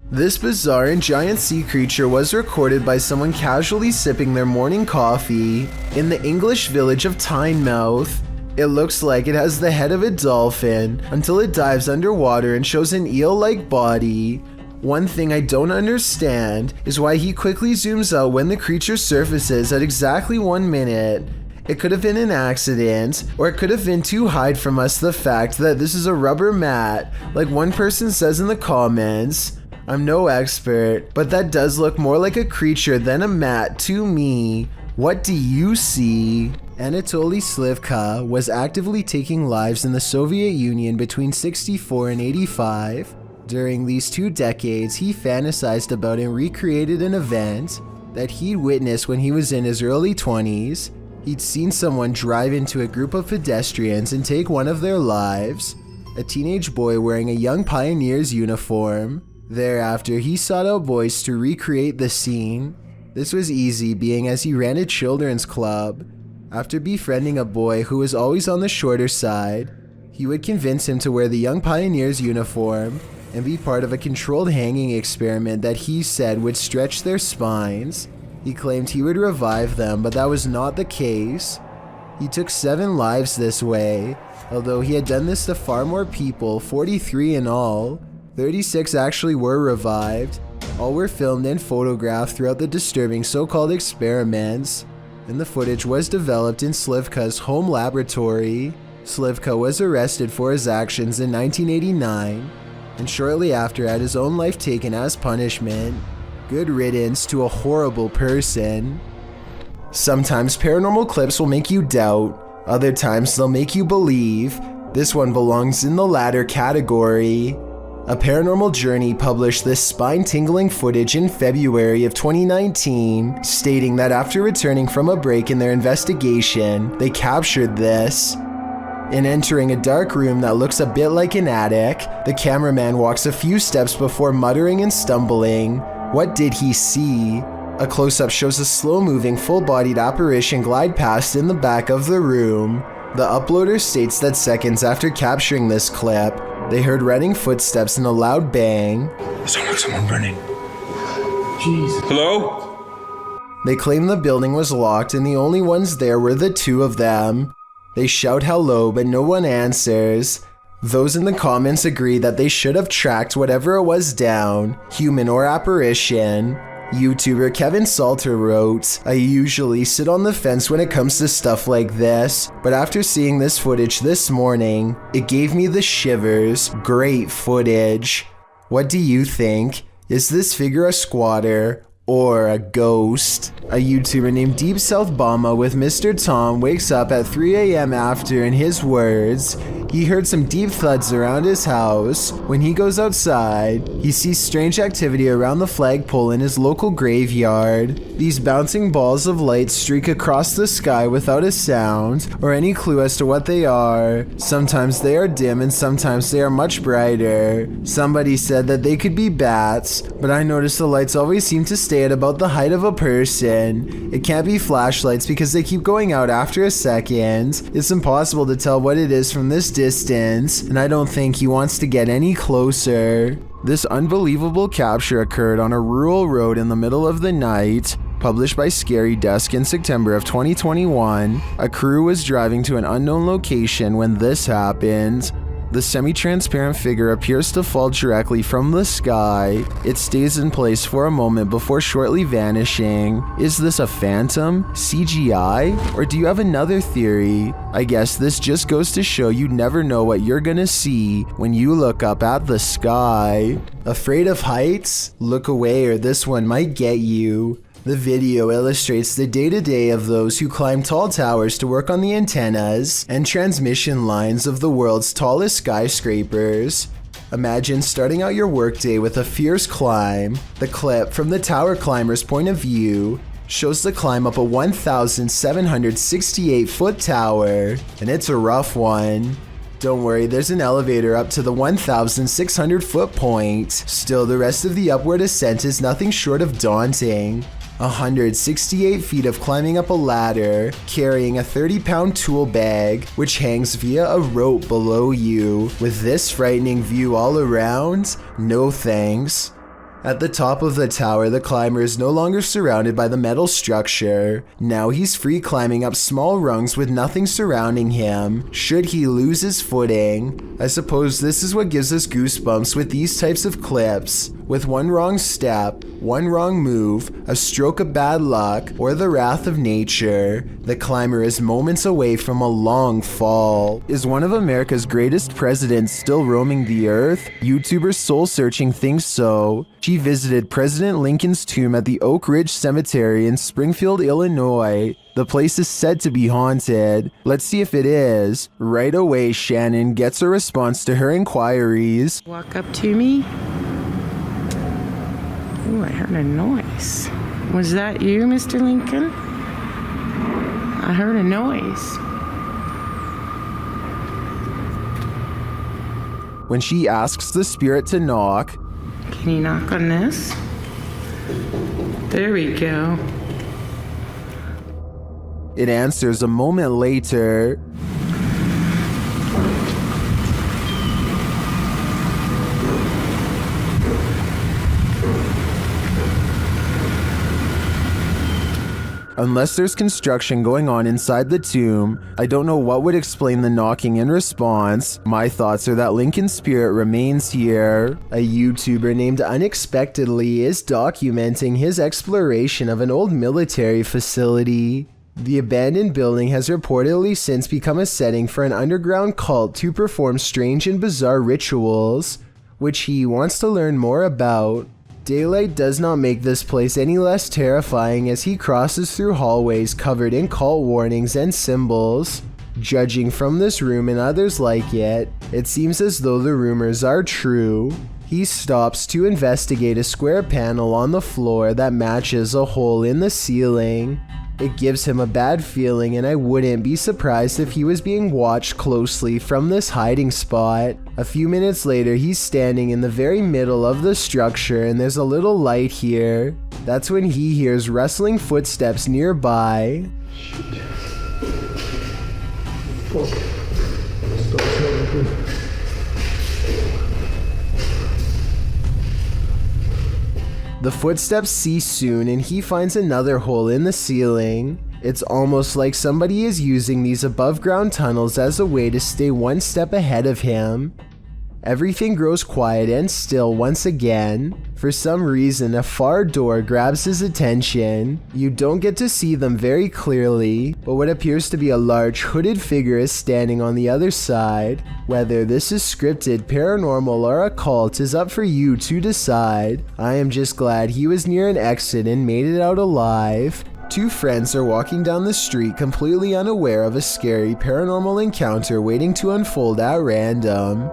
This bizarre and giant sea creature was recorded by someone casually sipping their morning coffee in the English village of Tynemouth. It looks like it has the head of a dolphin until it dives underwater and shows an eel-like body. One thing I don't understand is why he quickly zooms out when the creature surfaces at exactly 1 minute. It could have been an accident, or it could have been to hide from us the fact that this is a rubber mat, like one person says in the comments. I'm no expert, but that does look more like a creature than a mat to me. What do you see? Anatoly Slivka was actively taking lives in the Soviet Union between 64 and 85. During these 2 decades, he fantasized about and recreated an event that he'd witnessed when he was in his early 20s. He'd seen someone drive into a group of pedestrians and take one of their lives, a teenage boy wearing a young pioneer's uniform. Thereafter, he sought out boys to recreate the scene. This was easy, being as he ran a children's club. After befriending a boy who was always on the shorter side, he would convince him to wear the young pioneer's uniform and be part of a controlled hanging experiment that he said would stretch their spines. He claimed he would revive them, but that was not the case. He took 7 lives this way, although he had done this to far more people, 43 in all. 36 actually were revived. All were filmed and photographed throughout the disturbing so-called experiments, and the footage was developed in Slivka's home laboratory. Slivka was arrested for his actions in 1989, and shortly after had his own life taken as punishment. Good riddance to a horrible person. Sometimes paranormal clips will make you doubt, other times they'll make you believe. This one belongs in the latter category. A Paranormal Journey published this spine-tingling footage in February of 2019, stating that after returning from a break in their investigation, they captured this. In entering a dark room that looks a bit like an attic, the cameraman walks a few steps before muttering and stumbling. What did he see? A close-up shows a slow-moving, full-bodied apparition glide past in the back of the room. The uploader states that seconds after capturing this clip, they heard running footsteps and a loud bang. Sounds like someone running. Jeez. Hello? They claim the building was locked and the only ones there were the 2 of them. They shout hello, but no one answers. Those in the comments agree that they should have tracked whatever it was down, human or apparition. YouTuber Kevin Salter wrote, I usually sit on the fence when it comes to stuff like this, but after seeing this footage this morning, it gave me the shivers. Great footage. What do you think? Is this figure a squatter or a ghost? A YouTuber named Deep South Bama with Mr. Tom wakes up at 3 a.m. after, in his words, he heard some deep thuds around his house. When he goes outside, he sees strange activity around the flagpole in his local graveyard. These bouncing balls of light streak across the sky without a sound or any clue as to what they are. Sometimes they are dim and sometimes they are much brighter. Somebody said that they could be bats, but I noticed the lights always seem to stay at about the height of a person. It can't be flashlights because they keep going out after a second. It's impossible to tell what it is from this distance, and I don't think he wants to get any closer. This unbelievable capture occurred on a rural road in the middle of the night. Published by Scary Desk in September of 2021, a crew was driving to an unknown location when this happened. The semi-transparent figure appears to fall directly from the sky. It stays in place for a moment before shortly vanishing. Is this a phantom, CGI, or do you have another theory? I guess this just goes to show you never know what you're gonna see when you look up at the sky. Afraid of heights? Look away or this one might get you. The video illustrates the day-to-day of those who climb tall towers to work on the antennas and transmission lines of the world's tallest skyscrapers. Imagine starting out your workday with a fierce climb. The clip, from the tower climber's point of view, shows the climb up a 1,768-foot tower, and it's a rough one. Don't worry, there's an elevator up to the 1,600-foot point. Still, the rest of the upward ascent is nothing short of daunting. 168 feet of climbing up a ladder, carrying a 30-pound tool bag, which hangs via a rope below you. With this frightening view all around, no thanks. At the top of the tower, the climber is no longer surrounded by the metal structure. Now he's free climbing up small rungs with nothing surrounding him, should he lose his footing. I suppose this is what gives us goosebumps with these types of clips. With one wrong step, one wrong move, a stroke of bad luck, or the wrath of nature, the climber is moments away from a long fall. Is one of America's greatest presidents still roaming the earth? YouTuber Soul Searching thinks so. She visited President Lincoln's tomb at the Oak Ridge Cemetery in Springfield, Illinois. The place is said to be haunted. Let's see if it is. Right away, Shannon gets a response to her inquiries. Walk up to me. Ooh, I heard a noise. Was that you, Mr. Lincoln? I heard a noise. When she asks the spirit to knock, can you knock on this? There we go. It answers a moment later. Unless there's construction going on inside the tomb, I don't know what would explain the knocking in response. My thoughts are that Lincoln's spirit remains here. A YouTuber named Unexpectedly is documenting his exploration of an old military facility. The abandoned building has reportedly since become a setting for an underground cult to perform strange and bizarre rituals, which he wants to learn more about. Daylight does not make this place any less terrifying as he crosses through hallways covered in cult warnings and symbols. Judging from this room and others like it, it seems as though the rumors are true. He stops to investigate a square panel on the floor that matches a hole in the ceiling. It gives him a bad feeling, and I wouldn't be surprised if he was being watched closely from this hiding spot. A few minutes later, he's standing in the very middle of the structure and there's a little light here. That's when he hears rustling footsteps nearby. Shit. Fuck. Stop telling. The footsteps cease soon and he finds another hole in the ceiling. It's almost like somebody is using these above ground tunnels as a way to stay one step ahead of him. Everything grows quiet and still once again. For some reason, a far door grabs his attention. You don't get to see them very clearly, but what appears to be a large hooded figure is standing on the other side. Whether this is scripted, paranormal, or a cult is up for you to decide. I am just glad he was near an exit and made it out alive. Two friends are walking down the street completely unaware of a scary paranormal encounter waiting to unfold at random.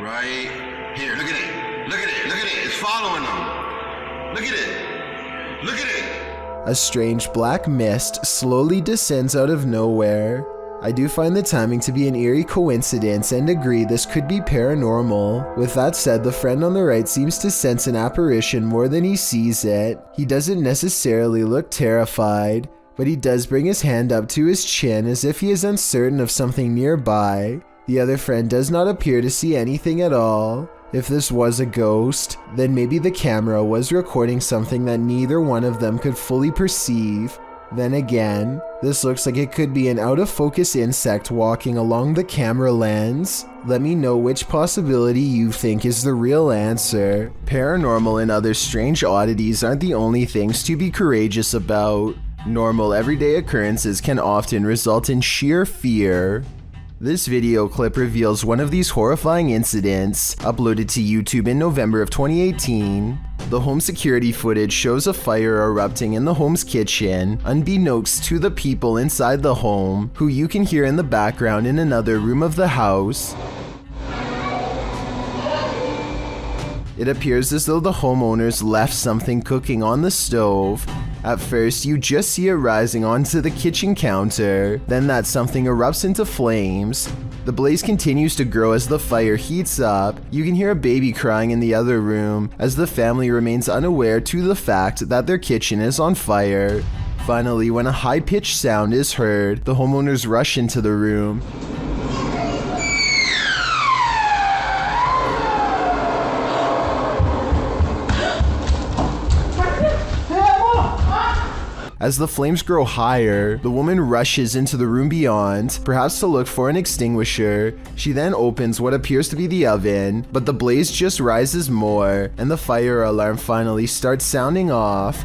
Right here, look at it. Look at it. Look at it. It's following them. Look at it. Look at it. A strange black mist slowly descends out of nowhere. I do find the timing to be an eerie coincidence and agree this could be paranormal. With that said, the friend on the right seems to sense an apparition more than he sees it. He doesn't necessarily look terrified, but he does bring his hand up to his chin as if he is uncertain of something nearby. The other friend does not appear to see anything at all. If this was a ghost, then maybe the camera was recording something that neither one of them could fully perceive. Then again, this looks like it could be an out-of-focus insect walking along the camera lens. Let me know which possibility you think is the real answer. Paranormal and other strange oddities aren't the only things to be courageous about. Normal everyday occurrences can often result in sheer fear. This video clip reveals one of these horrifying incidents, uploaded to YouTube in November of 2018. The home security footage shows a fire erupting in the home's kitchen, unbeknownst to the people inside the home, who you can hear in the background in another room of the house. It appears as though the homeowners left something cooking on the stove. At first, you just see it rising onto the kitchen counter, then that something erupts into flames. The blaze continues to grow as the fire heats up. You can hear a baby crying in the other room, as the family remains unaware to the fact that their kitchen is on fire. Finally, when a high-pitched sound is heard, the homeowners rush into the room. As the flames grow higher, the woman rushes into the room beyond, perhaps to look for an extinguisher. She then opens what appears to be the oven, but the blaze just rises more, and the fire alarm finally starts sounding off.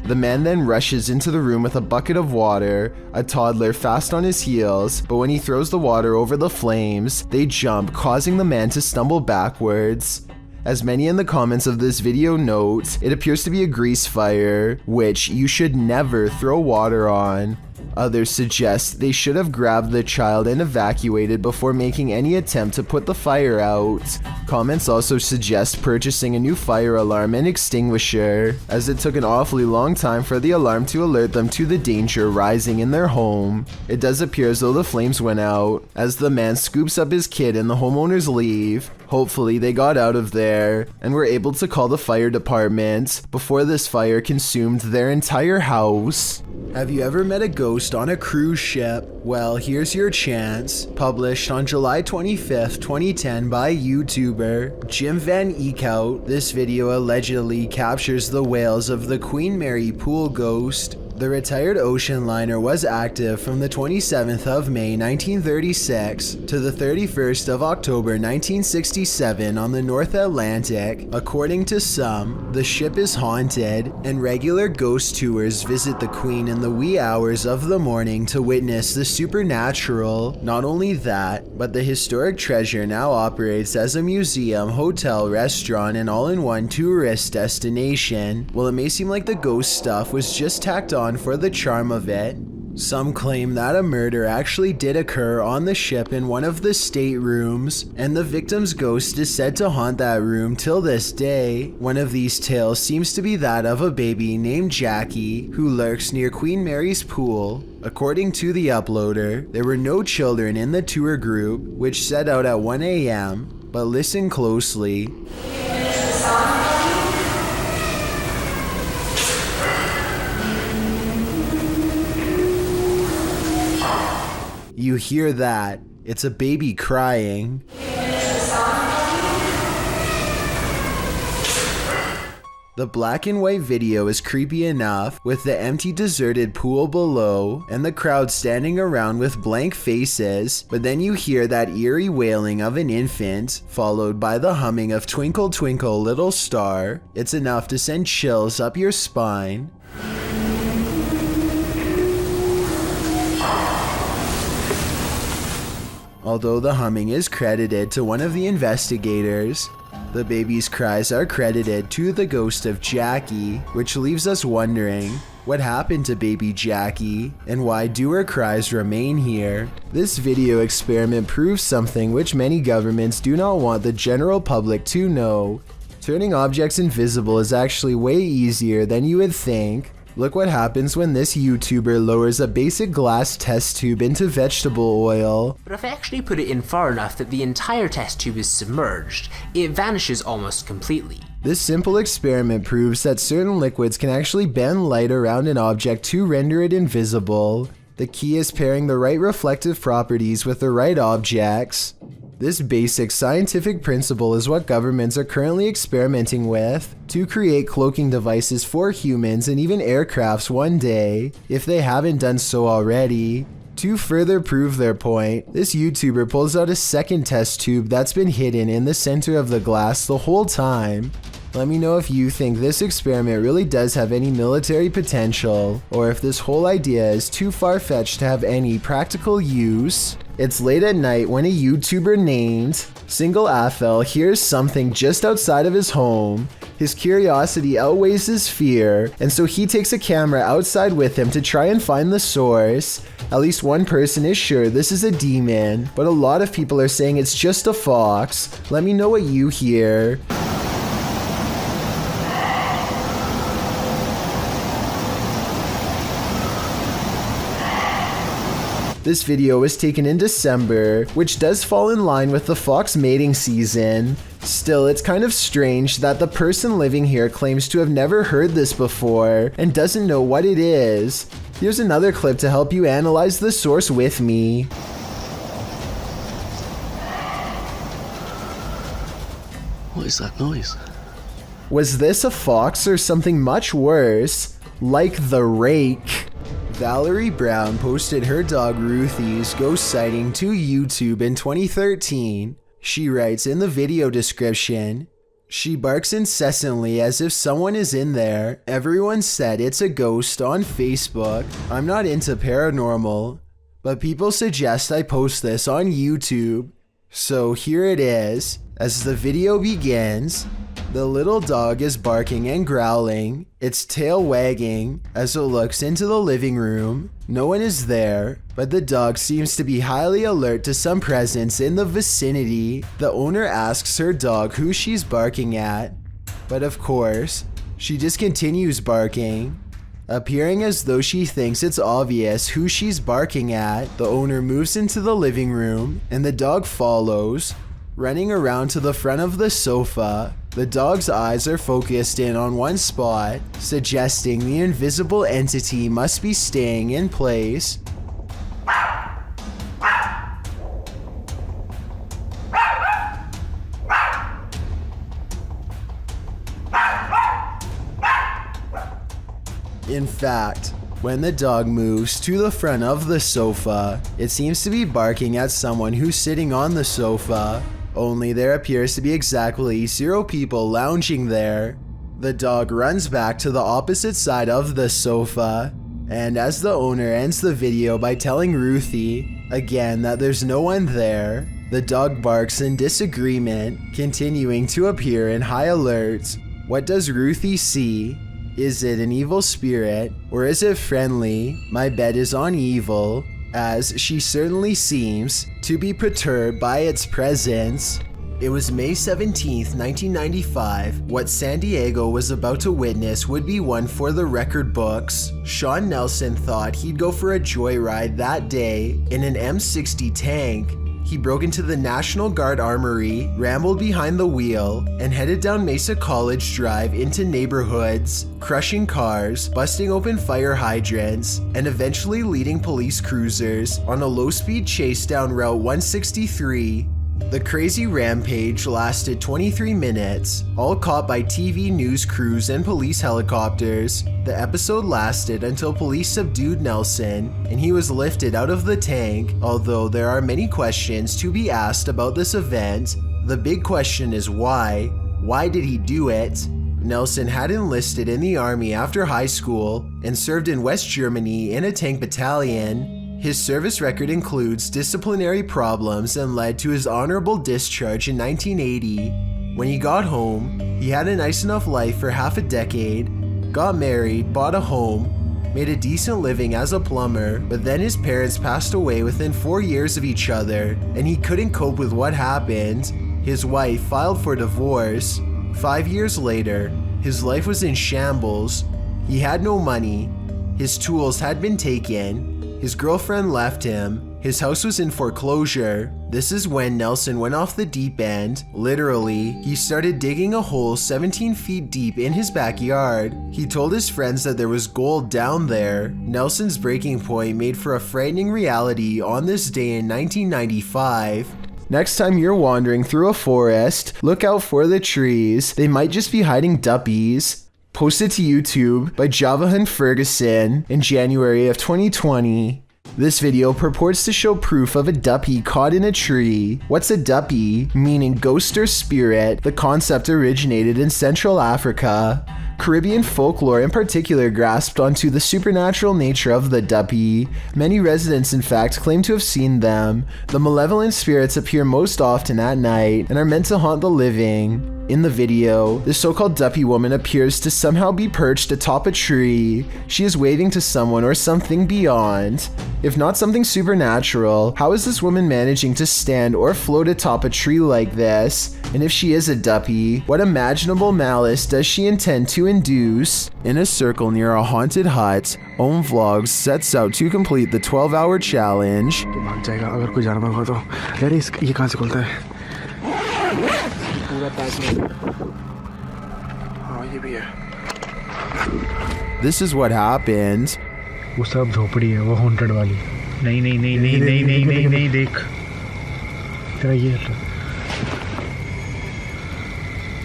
The man then rushes into the room with a bucket of water, a toddler fast on his heels, but when he throws the water over the flames, they jump, causing the man to stumble backwards. As many in the comments of this video note, it appears to be a grease fire, which you should never throw water on. Others suggest they should have grabbed the child and evacuated before making any attempt to put the fire out. Comments also suggest purchasing a new fire alarm and extinguisher, as it took an awfully long time for the alarm to alert them to the danger rising in their home. It does appear as though the flames went out, as the man scoops up his kid and the homeowners leave. Hopefully they got out of there and were able to call the fire department before this fire consumed their entire house. Have you ever met a ghost on a cruise ship? Well, here's your chance. Published on July 25th, 2010 by YouTuber Jim Van Eekhout, this video allegedly captures the wails of the Queen Mary pool ghost. The retired ocean liner was active from the 27th of May 1936 to the 31st of October 1967 on the North Atlantic. According to some, the ship is haunted, and regular ghost tours visit the Queen in the wee hours of the morning to witness the supernatural. Not only that, but the historic treasure now operates as a museum, hotel, restaurant, and all-in-one tourist destination. While it may seem like the ghost stuff was just tacked on for the charm of it, some claim that a murder actually did occur on the ship in one of the staterooms, and the victim's ghost is said to haunt that room till this day. One of these tales seems to be that of a baby named Jackie, who lurks near Queen Mary's pool. According to the uploader, there were no children in the tour group, which set out at 1 a.m., but listen closely. You hear that? It's a baby crying. The black and white video is creepy enough, with the empty deserted pool below and the crowd standing around with blank faces, but then you hear that eerie wailing of an infant, followed by the humming of Twinkle Twinkle Little Star. It's enough to send chills up your spine. Although the humming is credited to one of the investigators, the baby's cries are credited to the ghost of Jackie, which leaves us wondering, what happened to baby Jackie, and why do her cries remain here? This video experiment proves something which many governments do not want the general public to know. Turning objects invisible is actually way easier than you would think. Look what happens when this YouTuber lowers a basic glass test tube into vegetable oil. But if I actually put it in far enough that the entire test tube is submerged, it vanishes almost completely. This simple experiment proves that certain liquids can actually bend light around an object to render it invisible. The key is pairing the right reflective properties with the right objects. This basic scientific principle is what governments are currently experimenting with to create cloaking devices for humans and even aircrafts one day, if they haven't done so already. To further prove their point, this YouTuber pulls out a second test tube that's been hidden in the center of the glass the whole time. Let me know if you think this experiment really does have any military potential, or if this whole idea is too far-fetched to have any practical use. It's late at night when a YouTuber named Single Athel hears something just outside of his home. His curiosity outweighs his fear, and so he takes a camera outside with him to try and find the source. At least one person is sure this is a demon, but a lot of people are saying it's just a fox. Let me know what you hear. This video was taken in December, which does fall in line with the fox mating season. Still, it's kind of strange that the person living here claims to have never heard this before and doesn't know what it is. Here's another clip to help you analyze the source with me. is that noise? Was this a fox or something much worse, like the rake? Valerie Brown posted her dog Ruthie's ghost sighting to YouTube in 2013. She writes in the video description, "She barks incessantly as if someone is in there. Everyone said it's a ghost on Facebook. I'm not into paranormal, but people suggest I post this on YouTube. So here it is." As the video begins, the little dog is barking and growling, its tail wagging as it looks into the living room. No one is there, but the dog seems to be highly alert to some presence in the vicinity. The owner asks her dog who she's barking at, but of course, she just continues barking, appearing as though she thinks it's obvious who she's barking at. The owner moves into the living room, and the dog follows, running around to the front of the sofa. The dog's eyes are focused in on one spot, suggesting the invisible entity must be staying in place. In fact, when the dog moves to the front of the sofa, it seems to be barking at someone who's sitting on the sofa. Only there appears to be exactly 0 people lounging there. The dog runs back to the opposite side of the sofa, and as the owner ends the video by telling Ruthie again that there's no one there, the dog barks in disagreement, continuing to appear in high alert. What does Ruthie see? Is it an evil spirit, or is it friendly? My bet is on evil, as she certainly seems to be perturbed by its presence. It was May 17th, 1995. What San Diego was about to witness would be one for the record books. Sean Nelson thought he'd go for a joyride that day in an M60 tank. He broke into the National Guard Armory, rambled behind the wheel, and headed down Mesa College Drive into neighborhoods, crushing cars, busting open fire hydrants, and eventually leading police cruisers on a low-speed chase down Route 163. The crazy rampage lasted 23 minutes, all caught by TV news crews and police helicopters. The episode lasted until police subdued Nelson and he was lifted out of the tank. Although there are many questions to be asked about this event, the big question is why? Why did he do it? Nelson had enlisted in the army after high school and served in West Germany in a tank battalion. His service record includes disciplinary problems and led to his honorable discharge in 1980. When he got home, he had a nice enough life for half a decade, got married, bought a home, made a decent living as a plumber, but then his parents passed away within 4 years of each other, and he couldn't cope with what happened. His wife filed for divorce. 5 years later, his life was in shambles. He had no money. His tools had been taken. His girlfriend left him. His house was in foreclosure. This is when Nelson went off the deep end. Literally, he started digging a hole 17 feet deep in his backyard. He told his friends that there was gold down there. Nelson's breaking point made for a frightening reality on this day in 1995. Next time you're wandering through a forest, look out for the trees. They might just be hiding duppies. Posted to YouTube by Javahan Ferguson in January of 2020. This video purports to show proof of a duppy caught in a tree. What's a duppy? Meaning ghost or spirit. The concept originated in Central Africa. Caribbean folklore in particular grasped onto the supernatural nature of the duppy. Many residents in fact claim to have seen them. The malevolent spirits appear most often at night and are meant to haunt the living. In the video, the so-called duppy woman appears to somehow be perched atop a tree. She is waving to someone or something beyond. If not something supernatural, how is this woman managing to stand or float atop a tree like this? And if she is a duppy, what imaginable malice does she intend to induce? In a circle near a haunted hut, Om Vlogs sets out to complete the 12-hour challenge. This is what happened. वो सब झोपड़ी है, वो haunted वाली. नहीं नहीं नहीं नहीं नहीं नहीं नहीं नहीं देख तेरा ये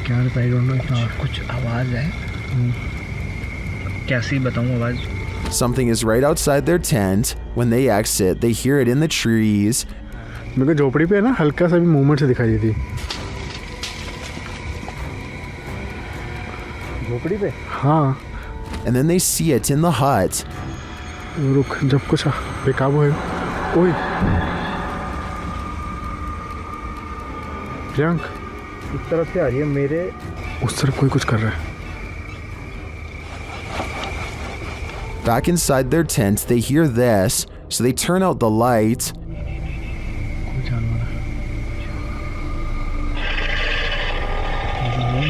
क्या आई डोंट नो इतना कुछ आवाज़ है कैसे बताऊँ आवाज़ Something is right outside their tent. When they exit, they hear it in the trees. मेरे को झोपड़ी पे है ना हल्का सा भी मूवमेंट से दिखाई देती झोपड़ी पे हाँ And then they see it in the hut. रुक जब कुछ बेकाबू है ओए प्रियंक इस तरफ से आ रही है मेरे उस तरफ कोई कुछ कर रहा है Back inside their tent, they hear this, so they turn out the light.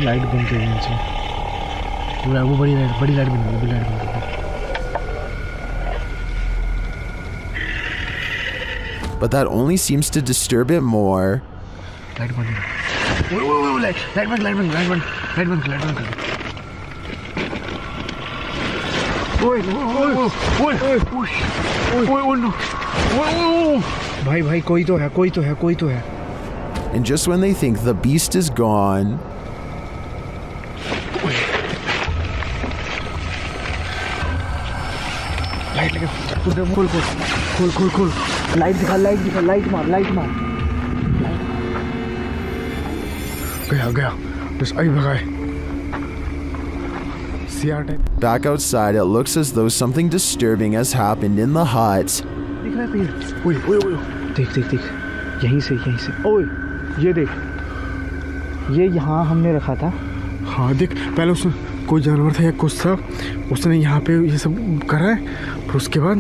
Light बंद कर नीचे वो बड़ी लाइट बंद कर But that only seems to disturb it more. Light बंद भाई कोई तो है And just when they think the beast is gone, light लगा खोल लाइट दिखा लाइट मार गया बस आई भगाए back outside, it looks as though something disturbing has happened in the hut. दिख रहा है पेड़ ओए देख यहीं से ओए ये देख ये यहाँ हमने रखा था हाँ देख पहले उसने कोई जानवर था या कुछ था उसने यहाँ पे ये सब करा है फिर उसके बाद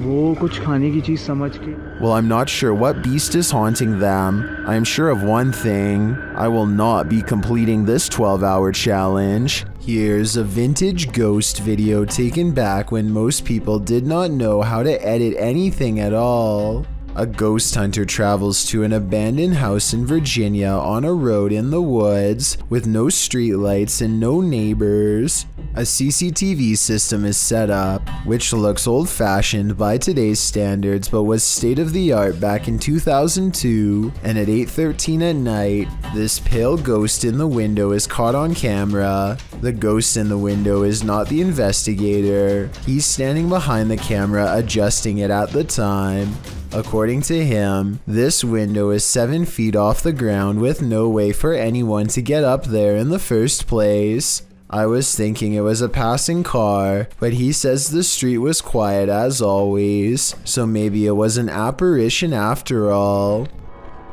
वो कुछ खाने की चीज़ समझ के Well, I'm not sure what beast is haunting them. I am sure of one thing. I will not be completing this 12-hour challenge. Here's a vintage ghost video taken back when most people did not know how to edit anything at all. A ghost hunter travels to an abandoned house in Virginia on a road in the woods with no streetlights and no neighbors. A CCTV system is set up, which looks old-fashioned by today's standards but was state-of-the-art back in 2002, and at 8:13 at night, this pale ghost in the window is caught on camera. The ghost in the window is not the investigator. He's standing behind the camera adjusting it at the time. According to him, this window is 7 feet off the ground with no way for anyone to get up there in the first place. I was thinking it was a passing car, but he says the street was quiet as always, so maybe it was an apparition after all.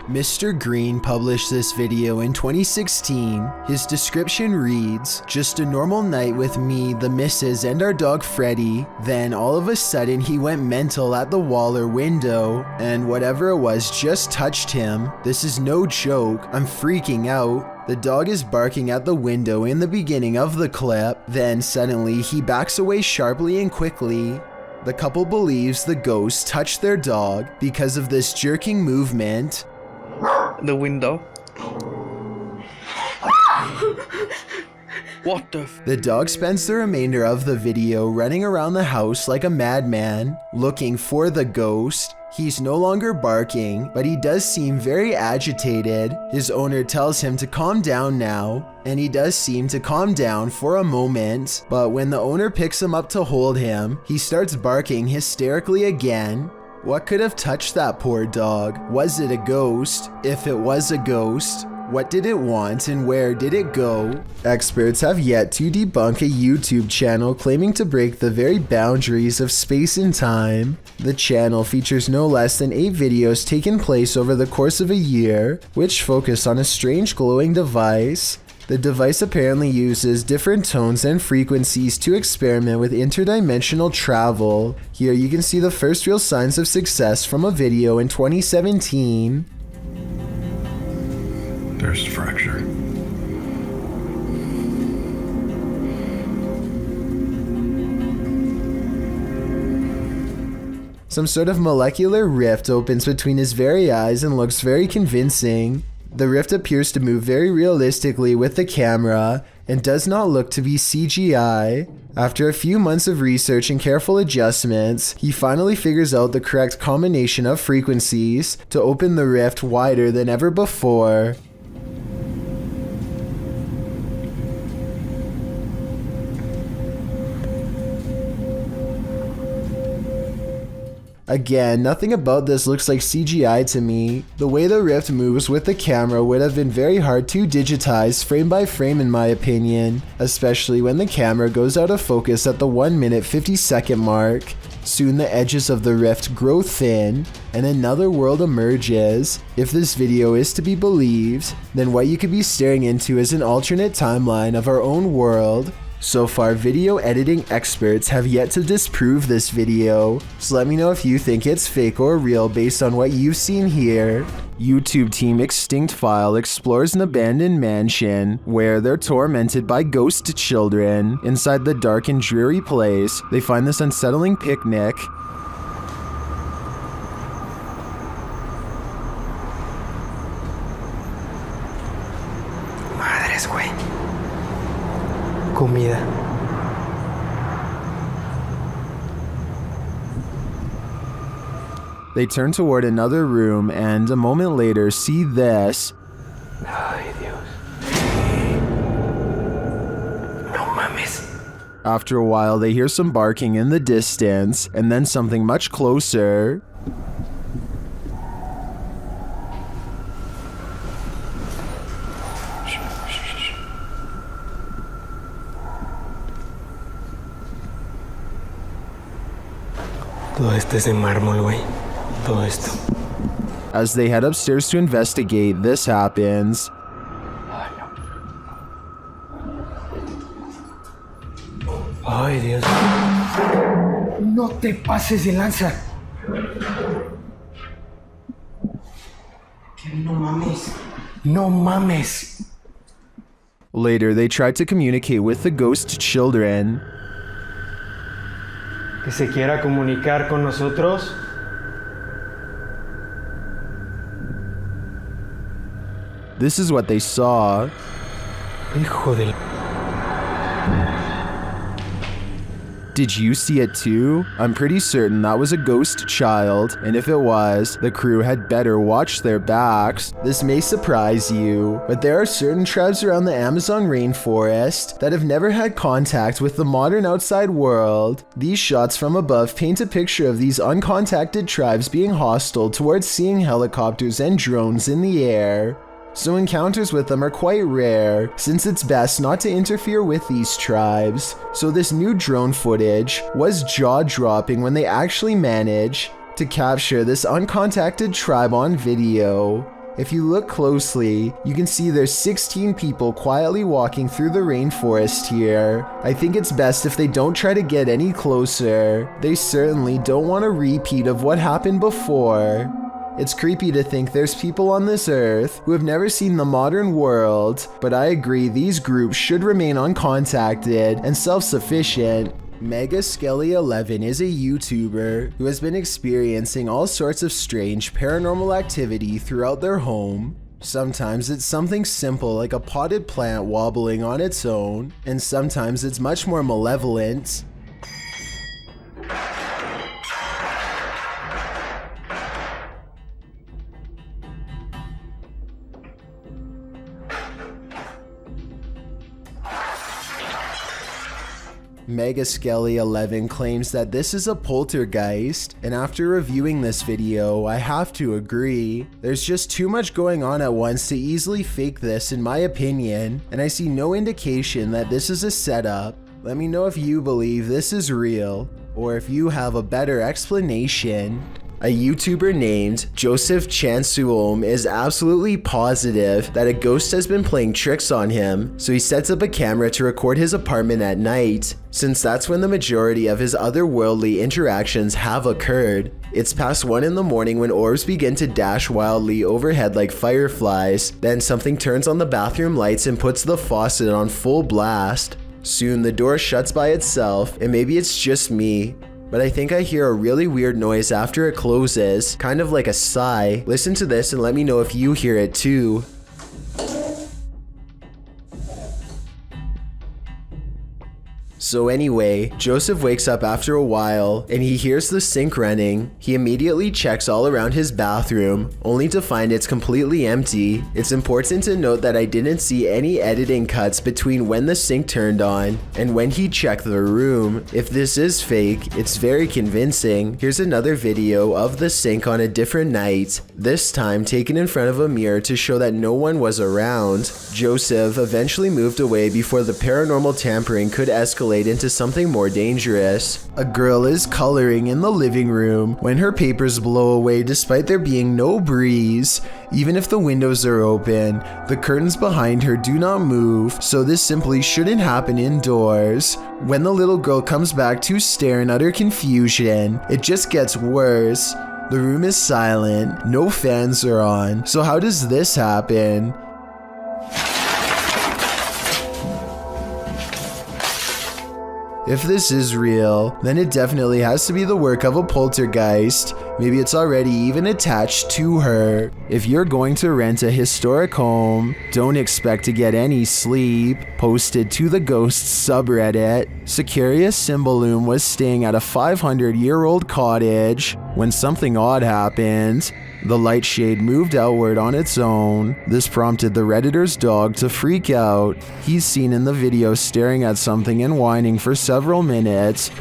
Mr. Green published this video in 2016. His description reads, "Just a normal night with me, the missus, and our dog Freddy. Then all of a sudden he went mental at the wall or window, and whatever it was just touched him. This is no joke. I'm freaking out. The dog is barking at the window in the beginning of the clip. Then suddenly he backs away sharply and quickly. The couple believes the ghost touched their dog because of this jerking movement." The window. What the The dog spends the remainder of the video running around the house like a madman, looking for the ghost. He's no longer barking, but he does seem very agitated. His owner tells him to calm down now, and he does seem to calm down for a moment, but when the owner picks him up to hold him, he starts barking hysterically again. What could have touched that poor dog? Was it a ghost? If it was a ghost, what did it want and where did it go? Experts have yet to debunk a YouTube channel claiming to break the very boundaries of space and time. The channel features no less than 8 videos taking place over the course of a year, which focus on a strange glowing device. The device apparently uses different tones and frequencies to experiment with interdimensional travel. Here you can see the first real signs of success from a video in 2017. There's fracture. Some sort of molecular rift opens between his very eyes and looks very convincing. The rift appears to move very realistically with the camera and does not look to be CGI. After a few months of research and careful adjustments, he finally figures out the correct combination of frequencies to open the rift wider than ever before. Again, nothing about this looks like CGI to me. The way the rift moves with the camera would have been very hard to digitize frame by frame in my opinion, especially when the camera goes out of focus at the 1 minute 50 second mark. Soon the edges of the rift grow thin, and another world emerges. If this video is to be believed, then what you could be staring into is an alternate timeline of our own world. So far, video editing experts have yet to disprove this video, so let me know if you think it's fake or real based on what you've seen here. YouTube team Extinct File explores an abandoned mansion where they're tormented by ghost children. Inside the dark and dreary place, they find this unsettling picnic. Madres, güey. Comida. They turn toward another room and a moment later see this. Ay, Dios. No mames. After a while, they hear some barking in the distance and then something much closer. Todo esto es de mármol, güey. Todo esto. As they head upstairs to investigate, this happens. Ay, Dios. No te pases de lanza. No mames. No mames. Later, they try to communicate with the ghost children. Que se quiera comunicar con nosotros. This is what they saw. Hijo del... Did you see it too? I'm pretty certain that was a ghost child, and if it was, the crew had better watch their backs. This may surprise you, but there are certain tribes around the Amazon rainforest that have never had contact with the modern outside world. These shots from above paint a picture of these uncontacted tribes being hostile towards seeing helicopters and drones in the air. So encounters with them are quite rare, since it's best not to interfere with these tribes. So this new drone footage was jaw-dropping when they actually managed to capture this uncontacted tribe on video. If you look closely, you can see there's 16 people quietly walking through the rainforest here. I think it's best if they don't try to get any closer. They certainly don't want a repeat of what happened before. It's creepy to think there's people on this earth who have never seen the modern world, but I agree these groups should remain uncontacted and self-sufficient. MegaSkelly11 is a YouTuber who has been experiencing all sorts of strange paranormal activity throughout their home. Sometimes it's something simple like a potted plant wobbling on its own, and sometimes it's much more malevolent. MegaSkelly11 claims that this is a poltergeist, and after reviewing this video, I have to agree. There's just too much going on at once to easily fake this in my opinion, and I see no indication that this is a setup. Let me know if you believe this is real, or if you have a better explanation. A YouTuber named Joseph Chansuom is absolutely positive that a ghost has been playing tricks on him, so he sets up a camera to record his apartment at night, since that's when the majority of his otherworldly interactions have occurred. It's past 1 in the morning when orbs begin to dash wildly overhead like fireflies, then something turns on the bathroom lights and puts the faucet on full blast. Soon the door shuts by itself, and maybe it's just me, but I think I hear a really weird noise after it closes, kind of like a sigh. Listen to this and let me know if you hear it too. So anyway, Joseph wakes up after a while and he hears the sink running. He immediately checks all around his bathroom, only to find it's completely empty. It's important to note that I didn't see any editing cuts between when the sink turned on and when he checked the room. If this is fake, it's very convincing. Here's another video of the sink on a different night, this time taken in front of a mirror to show that no one was around. Joseph eventually moved away before the paranormal tampering could escalate into something more dangerous. A girl is coloring in the living room when her papers blow away despite there being no breeze. Even if the windows are open, the curtains behind her do not move, so this simply shouldn't happen indoors. When the little girl comes back to stare in utter confusion, it just gets worse. The room is silent, no fans are on, so how does this happen? If this is real, then it definitely has to be the work of a poltergeist. Maybe it's already even attached to her. If you're going to rent a historic home, don't expect to get any sleep. Posted to the Ghosts subreddit, Securius Cymbalum was staying at a 500-year-old cottage when something odd happened. The light shade moved outward on its own. This prompted the Redditor's dog to freak out. He's seen in the video staring at something and whining for several minutes.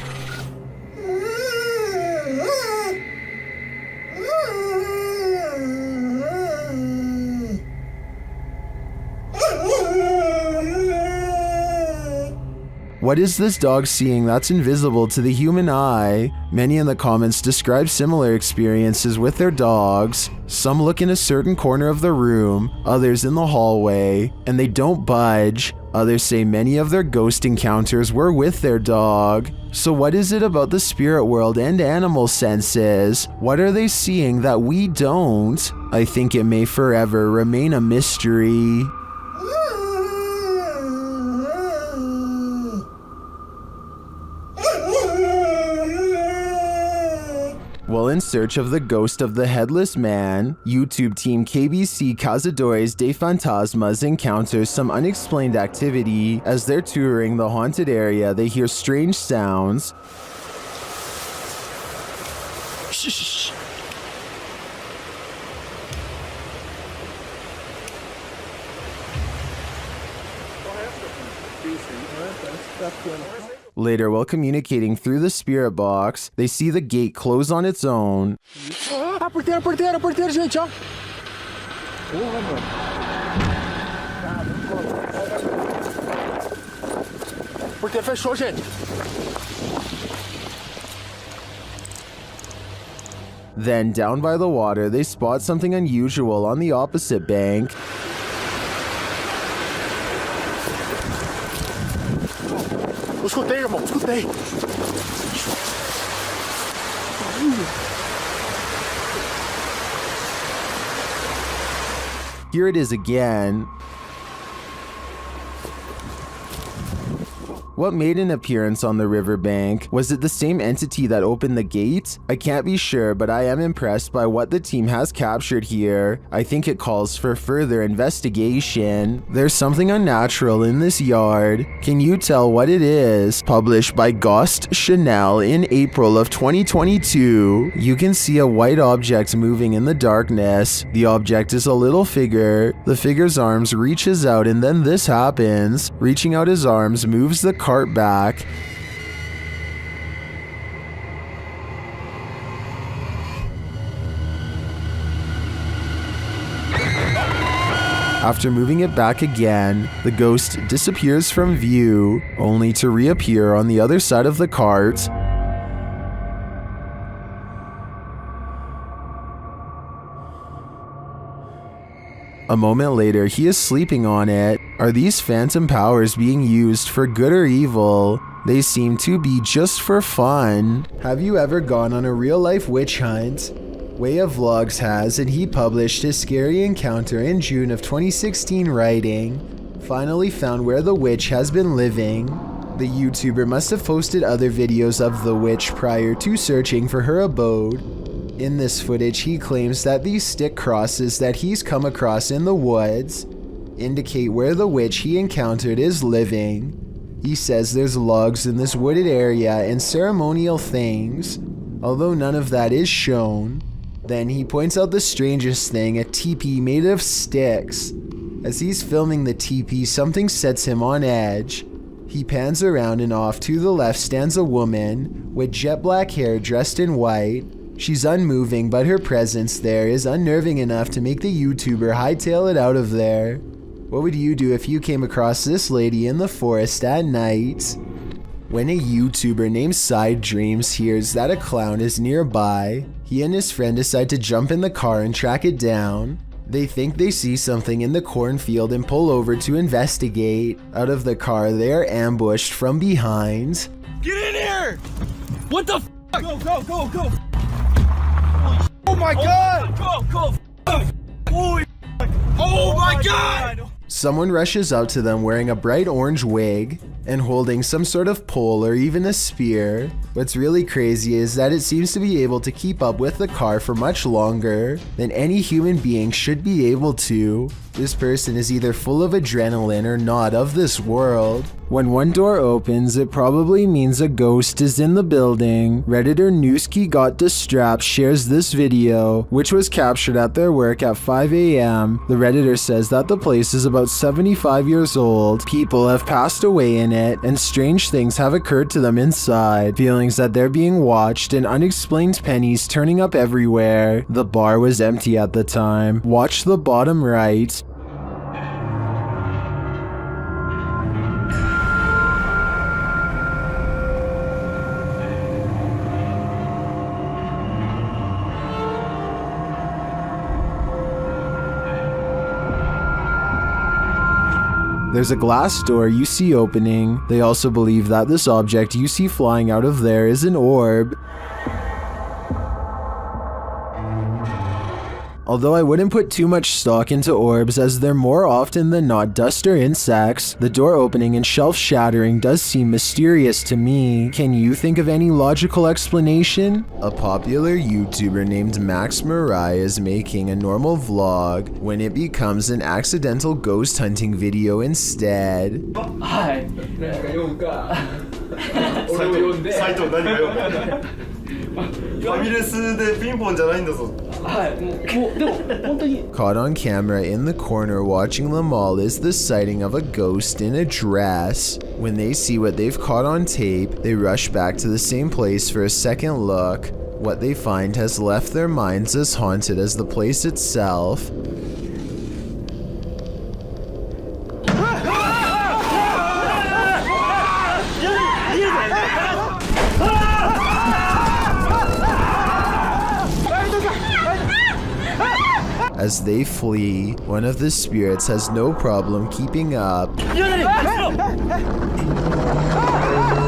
What is this dog seeing that's invisible to the human eye? Many in the comments describe similar experiences with their dogs. Some look in a certain corner of the room, others in the hallway, and they don't budge. Others say many of their ghost encounters were with their dog. So what is it about the spirit world and animal senses? What are they seeing that we don't? I think it may forever remain a mystery. While in search of the ghost of the headless man, YouTube team KBC Cazadores de Fantasmas encounters some unexplained activity. As they're touring the haunted area, they hear strange sounds. Shh. Later, while communicating through the spirit box, they see the gate close on its own. A porteira, gente, ó. Porteira fechou, gente. Then, down by the water, they spot something unusual on the opposite bank. Eu escutei, irmão, escutei. Here it is again. What made an appearance on the riverbank? Was it the same entity that opened the gate? I can't be sure, but I am impressed by what the team has captured here. I think it calls for further investigation. There's something unnatural in this yard. Can you tell what it is? Published by Ghost Chanel in April of 2022. You can see a white object moving in the darkness. The object is a little figure. The figure's arms reaches out and then this happens. Reaching out his arms moves the cart back. After moving it back again, the ghost disappears from view, only to reappear on the other side of the cart. A moment later, he is sleeping on it. Are these phantom powers being used for good or evil? They seem to be just for fun. Have you ever gone on a real-life witch hunt? Way of Vlogs has, and he published his scary encounter in June of 2016 writing, "Finally found where the witch has been living." The YouTuber must have posted other videos of the witch prior to searching for her abode. In this footage, he claims that these stick crosses that he's come across in the woods indicate where the witch he encountered is living. He says there's logs in this wooded area and ceremonial things, although none of that is shown. Then he points out the strangest thing, a teepee made of sticks. As he's filming the teepee, something sets him on edge. He pans around and off to the left stands a woman with jet black hair dressed in white. She's unmoving, but her presence there is unnerving enough to make the YouTuber hightail it out of there. What would you do if you came across this lady in the forest at night? When a YouTuber named Side Dreams hears that a clown is nearby, he and his friend decide to jump in the car and track it down. They think they see something in the cornfield and pull over to investigate. Out of the car, they are ambushed from behind. Get in here! What the f***? Go, go, go, go! Oh my god! Go, go! Oh my god! Someone rushes out to them wearing a bright orange wig and holding some sort of pole or even a spear. What's really crazy is that it seems to be able to keep up with the car for much longer than any human being should be able to. This person is either full of adrenaline or not of this world. When one door opens, it probably means a ghost is in the building. Redditor Newski Got Distrapped shares this video, which was captured at their work at 5 a.m. The Redditor says that the place is about 75 years old. People have passed away in it, and strange things have occurred to them inside. Feelings that they're being watched and unexplained pennies turning up everywhere. The bar was empty at the time. Watch the bottom right. There's a glass door you see opening. They also believe that this object you see flying out of there is an orb. Although I wouldn't put too much stock into orbs as they're more often than not dust or insects, the door opening and shelf shattering does seem mysterious to me. Can you think of any logical explanation? A popular YouTuber named Max Mirai is making a normal vlog when it becomes an accidental ghost hunting video instead. ファミレスでピンポンじゃないんだぞ。 Caught on camera in the corner watching them all is the sighting of a ghost in a dress. When they see what they've caught on tape, they rush back to the same place for a second look. What they find has left their minds as haunted as the place itself. As they flee, one of the spirits has no problem keeping up,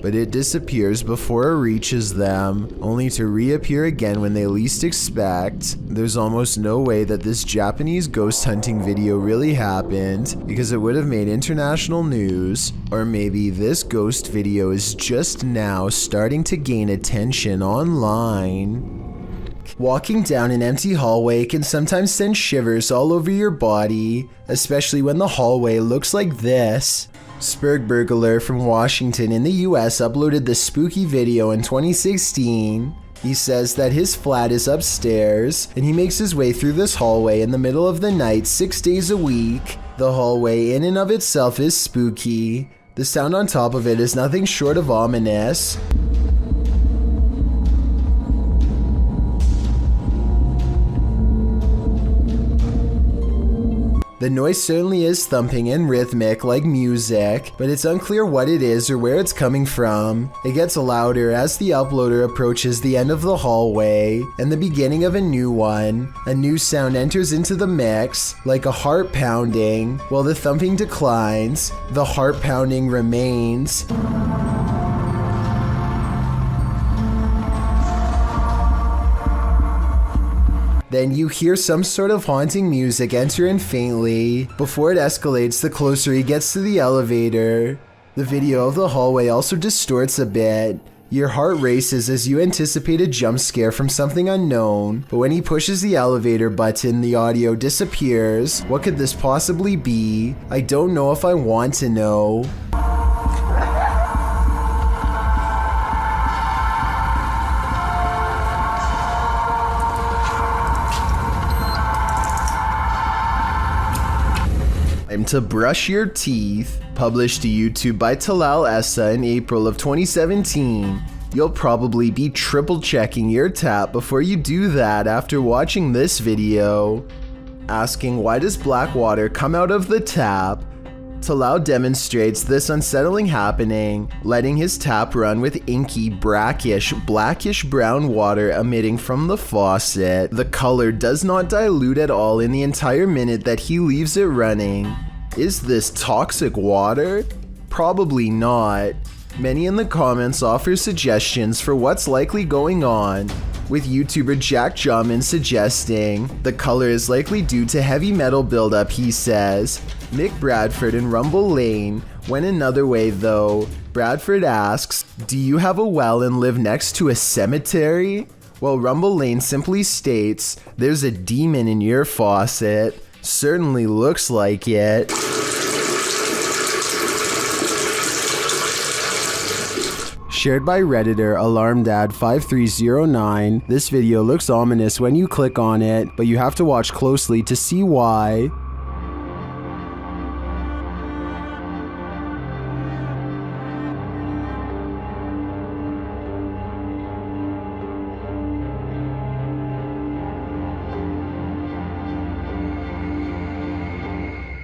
but it disappears before it reaches them, only to reappear again when they least expect. There's almost no way that this Japanese ghost hunting video really happened, because it would have made international news. Or maybe this ghost video is just now starting to gain attention online. Walking down an empty hallway can sometimes send shivers all over your body, especially when the hallway looks like this. Spurgburglar from Washington in the US uploaded this spooky video in 2016. He says that his flat is upstairs, and he makes his way through this hallway in the middle of the night 6 days a week. The hallway in and of itself is spooky. The sound on top of it is nothing short of ominous. The noise certainly is thumping and rhythmic like music, but it's unclear what it is or where it's coming from. It gets louder as the uploader approaches the end of the hallway and the beginning of a new one. A new sound enters into the mix, like a heart pounding. While the thumping declines, the heart pounding remains. Then you hear some sort of haunting music enter in faintly, before it escalates the closer he gets to the elevator. The video of the hallway also distorts a bit. Your heart races as you anticipate a jump scare from something unknown, but when he pushes the elevator button, the audio disappears. What could this possibly be? I don't know if I want to know. Time to brush your teeth. Published to YouTube by Talal Essa in April of 2017. You'll probably be triple checking your tap before you do that after watching this video. Asking why does black water come out of the tap? Talal demonstrates this unsettling happening, letting his tap run with inky, brackish, blackish brown water emitting from the faucet. The color does not dilute at all in the entire minute that he leaves it running. Is this toxic water? Probably not. Many in the comments offer suggestions for what's likely going on, with YouTuber Jack Jamin suggesting the color is likely due to heavy metal buildup, he says. Mick Bradford and Rumble Lane went another way though. Bradford asks, do you have a well and live next to a cemetery? While Rumble Lane simply states, there's a demon in your faucet. Certainly looks like it. Shared by Redditor AlarmDad5309, this video looks ominous when you click on it, but you have to watch closely to see why.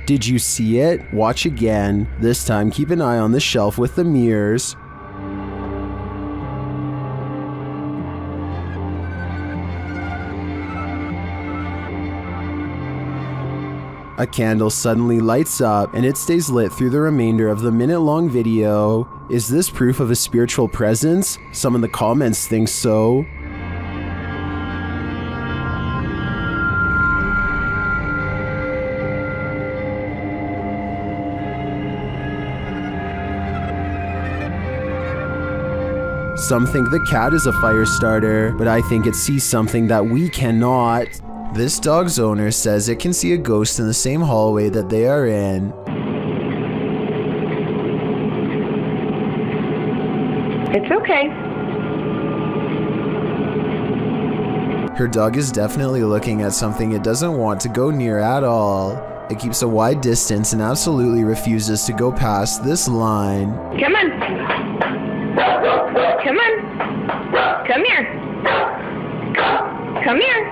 Did you see it? Watch again. This time keep an eye on the shelf with the mirrors. A candle suddenly lights up and it stays lit through the remainder of the minute-long video. Is this proof of a spiritual presence? Some in the comments think so. Some think the cat is a fire starter, but I think it sees something that we cannot. This dog's owner says it can see a ghost in the same hallway that they are in. It's okay. Her dog is definitely looking at something it doesn't want to go near at all. It keeps a wide distance and absolutely refuses to go past this line. Come on. Come on. Come here. Come here.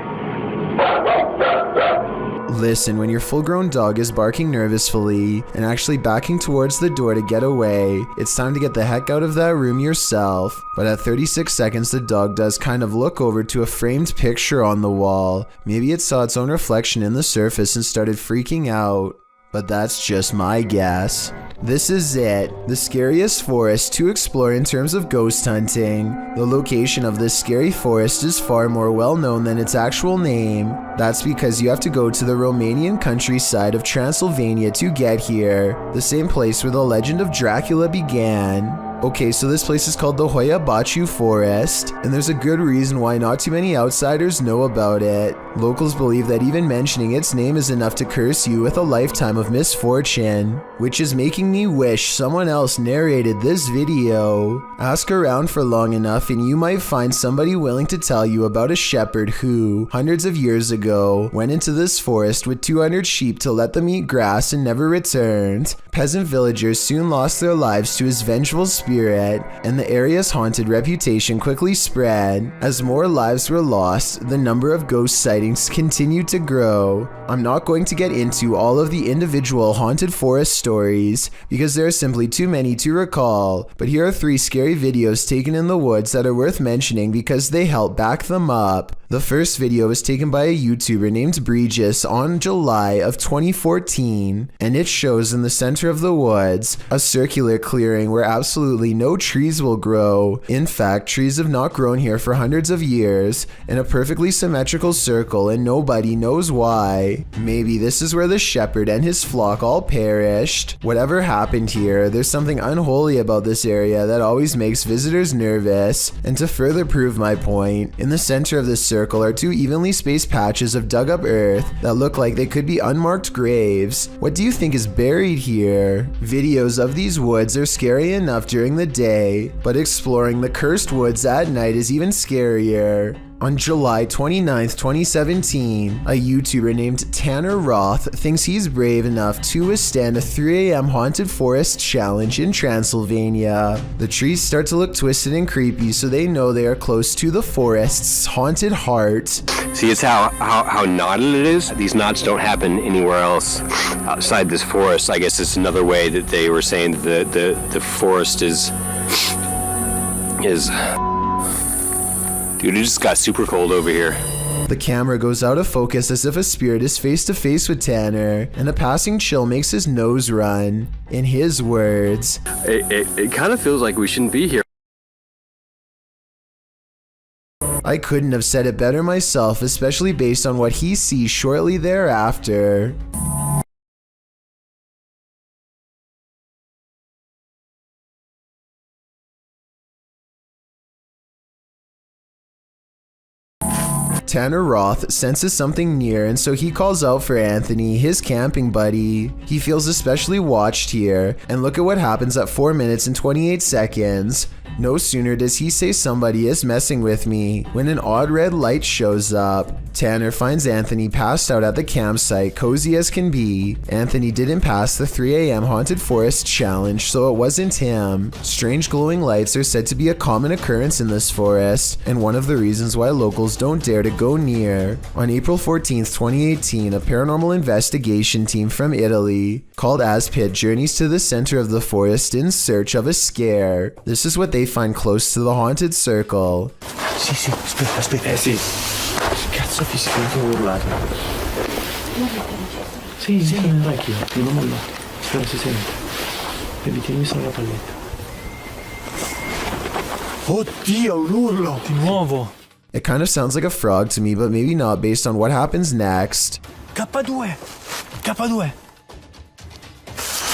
Listen, when your full-grown dog is barking nervously and actually backing towards the door to get away, it's time to get the heck out of that room yourself. But at 36 seconds, the dog does kind of look over to a framed picture on the wall. Maybe it saw its own reflection in the surface and started freaking out. But that's just my guess. This is it, the scariest forest to explore in terms of ghost hunting. The location of this scary forest is far more well known than its actual name. That's because you have to go to the Romanian countryside of Transylvania to get here, the same place where the legend of Dracula began. Okay, so this place is called the Hoia Baciu Forest, and there's a good reason why not too many outsiders know about it. Locals believe that even mentioning its name is enough to curse you with a lifetime of misfortune, which is making me wish someone else narrated this video. Ask around for long enough and you might find somebody willing to tell you about a shepherd who, hundreds of years ago, went into this forest with 200 sheep to let them eat grass and never returned. Peasant villagers soon lost their lives to his vengeful spirit, and the area's haunted reputation quickly spread. As more lives were lost, the number of ghost sightings continued to grow. I'm not going to get into all of the individual haunted forest stories because there are simply too many to recall, but here are 3 scary videos taken in the woods that are worth mentioning because they help back them up. The first video was taken by a YouTuber named Bregis on July of 2014, and it shows in the center of the woods a circular clearing where absolutely no trees will grow. In fact, trees have not grown here for hundreds of years, in a perfectly symmetrical circle, and nobody knows why. Maybe this is where the shepherd and his flock all perished. Whatever happened here, there's something unholy about this area that always makes visitors nervous, and to further prove my point, in the center of this circle are 2 evenly spaced patches of dug up earth that look like they could be unmarked graves. What do you think is buried here? Videos of these woods are scary enough during the day, but exploring the cursed woods at night is even scarier. On July 29th, 2017, a YouTuber named Tanner Roth thinks he's brave enough to withstand a 3 a.m. haunted forest challenge in Transylvania. The trees start to look twisted and creepy, so they know they are close to the forest's haunted heart. See, it's how knotted it is. These knots don't happen anywhere else outside this forest. I guess it's another way that they were saying that the forest is. Dude, it just got super cold over here. The camera goes out of focus as if a spirit is face to face with Tanner, and a passing chill makes his nose run. In his words, It kind of feels like we shouldn't be here. I couldn't have said it better myself, especially based on what he sees shortly thereafter. Tanner Roth senses something near, and so he calls out for Anthony, his camping buddy. He feels especially watched here, and look at what happens at 4 minutes and 28 seconds. No sooner does he say somebody is messing with me when an odd red light shows up. Tanner finds Anthony passed out at the campsite, cozy as can be. Anthony didn't pass the 3 a.m. haunted forest challenge, so it wasn't him. Strange glowing lights are said to be a common occurrence in this forest, and one of the reasons why locals don't dare to go near. On April 14th, 2018, a paranormal investigation team from Italy called ASPIT journeys to the center of the forest in search of a scare. This is what they find close to the haunted circle. Sì, aspetta. Sì. Cazzo fischio che ho urlato. Sì, nell'orecchio, non molla. Spero si sente. Baby, tieni solo la palletta. Oddio, un urlo! Di nuovo! It kind of sounds like a frog to me, but maybe not based on what happens next. K2!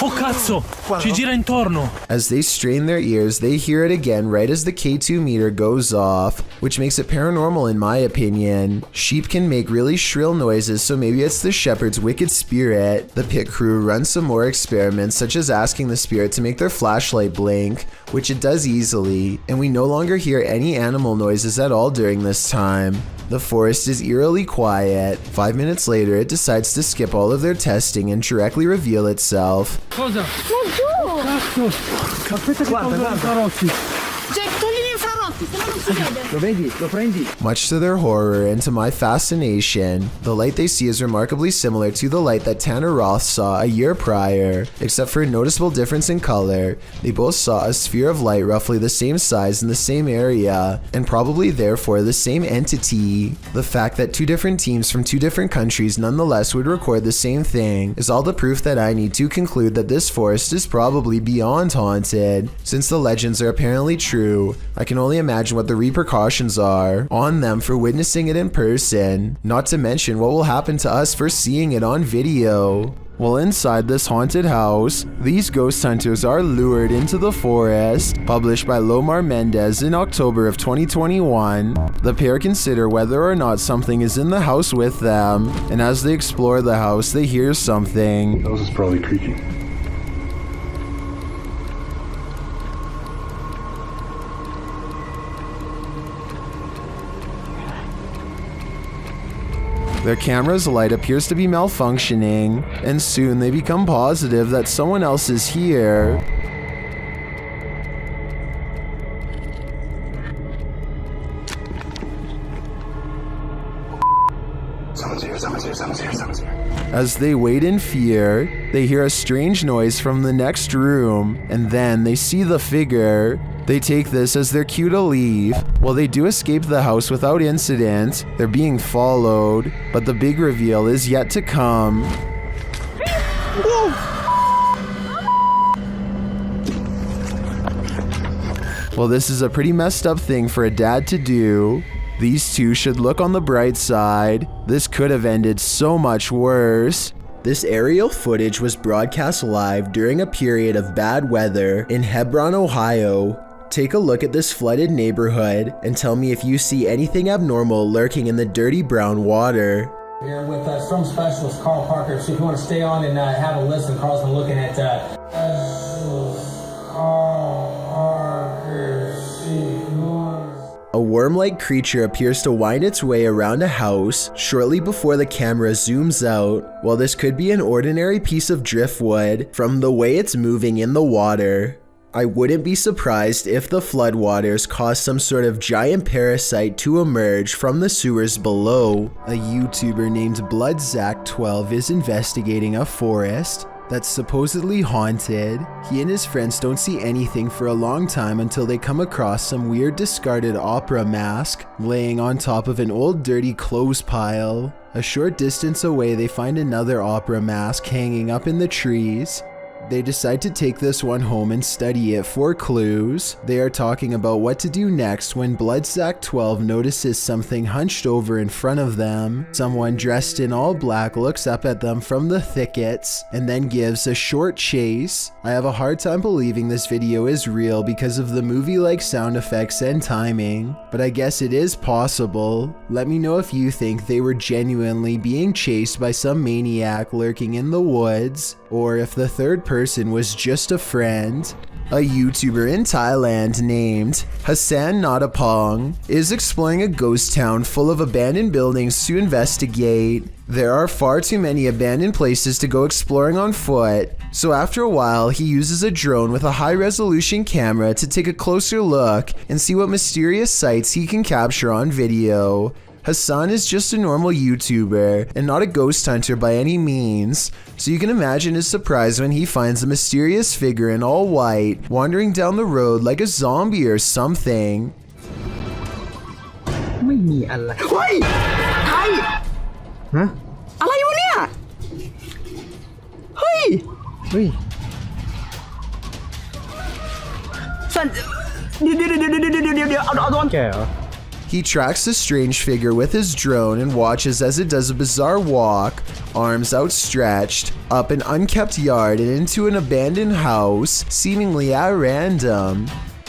Oh cazzo! Ci gira intorno! As they strain their ears, they hear it again right as the K2 meter goes off, which makes it paranormal in my opinion. Sheep can make really shrill noises, so maybe it's the shepherd's wicked spirit. The pit crew runs some more experiments, such as asking the spirit to make their flashlight blink, which it does easily, and we no longer hear any animal noises at all during this time. The forest is eerily quiet. 5 minutes later, it decides to skip all of their testing and directly reveal itself. Cosa? Cazzo! Aspetta che tolgo gli infrarossi. Togli gli infrarossi, se no non si vede. Lo vedi? Lo prendi? Much to their horror and to my fascination, the light they see is remarkably similar to the light that Tanner Roth saw a year prior, except for a noticeable difference in color. They both saw a sphere of light roughly the same size in the same area, and probably therefore the same entity. The fact that two different teams from two different countries nonetheless would record the same thing is all the proof that I need to conclude that this forest is probably beyond haunted. Since the legends are apparently true, I can only imagine what the repercussions are on them for witnessing it in person, not to mention what will happen to us for seeing it on video. Well, inside this haunted house, these ghost hunters are lured into the forest. Published by Lomar Mendez in October of 2021, the pair consider whether or not something is in the house with them, and as they explore the house, they hear something. That was probably creaky. Their camera's light appears to be malfunctioning, and soon they become positive that someone else is here. Someone's here. As they wait in fear, they hear a strange noise from the next room, and then they see the figure. They take this as their cue to leave. While they do escape the house without incident, they're being followed, but the big reveal is yet to come. Well, this is a pretty messed up thing for a dad to do. These two should look on the bright side. This could have ended so much worse. This aerial footage was broadcast live during a period of bad weather in Hebron, Ohio. Take a look at this flooded neighborhood and tell me if you see anything abnormal lurking in the dirty brown water. Here with storm specialist Carl Parker, so if you want to stay on and have a listen, Carl's been looking at A worm-like creature appears to wind its way around a house shortly before the camera zooms out. While this could be an ordinary piece of driftwood from the way it's moving in the water, I wouldn't be surprised if the floodwaters caused some sort of giant parasite to emerge from the sewers below. A YouTuber named BloodZach12 is investigating a forest that's supposedly haunted. He and his friends don't see anything for a long time until they come across some weird discarded opera mask laying on top of an old dirty clothes pile. A short distance away they find another opera mask hanging up in the trees. They decide to take this one home and study it for clues. They are talking about what to do next when BloodZach12 notices something hunched over in front of them. Someone dressed in all black looks up at them from the thickets and then gives a short chase. I have a hard time believing this video is real because of the movie-like sound effects and timing, but I guess it is possible. Let me know if you think they were genuinely being chased by some maniac lurking in the woods, or if the third person was just a friend. A YouTuber in Thailand named Hassan Natapong is exploring a ghost town full of abandoned buildings to investigate. There are far too many abandoned places to go exploring on foot, so after a while he uses a drone with a high-resolution camera to take a closer look and see what mysterious sights he can capture on video. Hassan is just a normal YouTuber and not a ghost hunter by any means, so you can imagine his surprise when he finds a mysterious figure in all white wandering down the road like a zombie or something. ไม่มีอะไรเฮ้ยไทยฮะอะไรวะเนี่ยเฮ้ยสันเดี๋ยวเอาโดนแกเหรอ He tracks the strange figure with his drone and watches as it does a bizarre walk, arms outstretched, up an unkept yard and into an abandoned house, seemingly at random.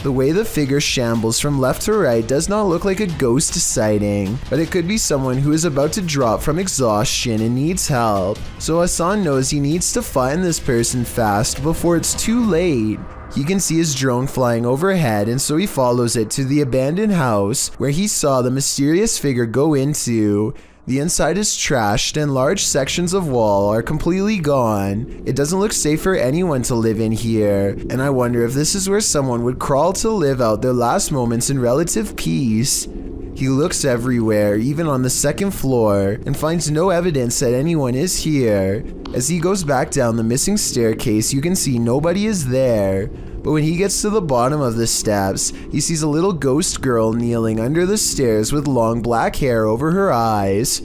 The way the figure shambles from left to right does not look like a ghost sighting, but it could be someone who is about to drop from exhaustion and needs help, so Hassan knows he needs to find this person fast before it's too late. He can see his drone flying overhead, and so he follows it to the abandoned house where he saw the mysterious figure go into. The inside is trashed and large sections of wall are completely gone. It doesn't look safe for anyone to live in here, and I wonder if this is where someone would crawl to live out their last moments in relative peace. He looks everywhere, even on the second floor, and finds no evidence that anyone is here. As he goes back down the missing staircase, you can see nobody is there. But when he gets to the bottom of the steps, he sees a little ghost girl kneeling under the stairs with long black hair over her eyes.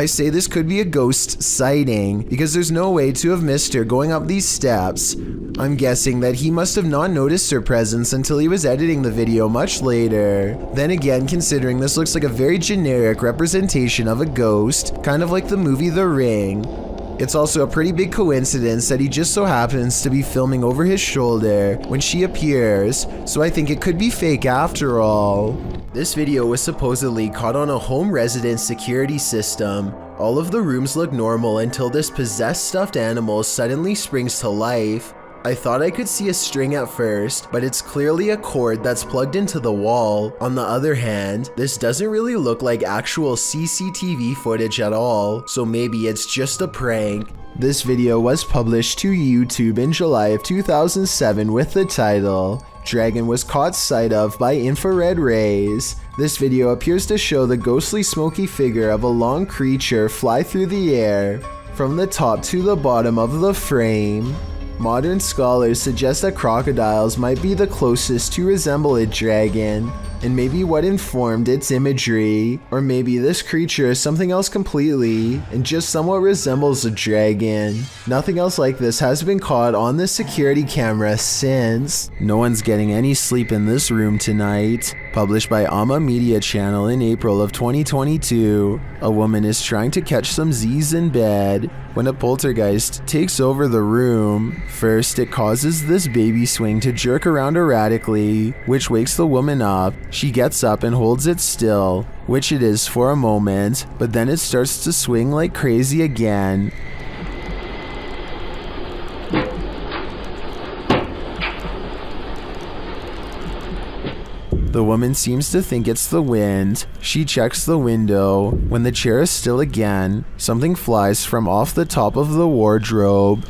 I say this could be a ghost sighting because there's no way to have missed her going up these steps. I'm guessing that he must have not noticed her presence until he was editing the video much later. Then again, considering this looks like a very generic representation of a ghost, kind of like the movie The Ring, it's also a pretty big coincidence that he just so happens to be filming over his shoulder when she appears, so I think it could be fake after all. This video was supposedly caught on a home resident security system. All of the rooms look normal until this possessed stuffed animal suddenly springs to life. I thought I could see a string at first, but it's clearly a cord that's plugged into the wall. On the other hand, this doesn't really look like actual CCTV footage at all, so maybe it's just a prank. This video was published to YouTube in July of 2007 with the title, "Dragon was caught sight of by infrared rays." This video appears to show the ghostly smoky figure of a long creature fly through the air, from the top to the bottom of the frame. Modern scholars suggest that crocodiles might be the closest to resemble a dragon, and maybe what informed its imagery, or maybe this creature is something else completely, and just somewhat resembles a dragon. Nothing else like this has been caught on the security camera since. No one's getting any sleep in this room tonight. Published by Amma Media Channel in April of 2022, a woman is trying to catch some Z's in bed when a poltergeist takes over the room. First, it causes this baby swing to jerk around erratically, which wakes the woman up. She gets up and holds it still, which it is for a moment, but then it starts to swing like crazy again. The woman seems to think it's the wind. She checks the window. When the chair is still again, something flies from off the top of the wardrobe.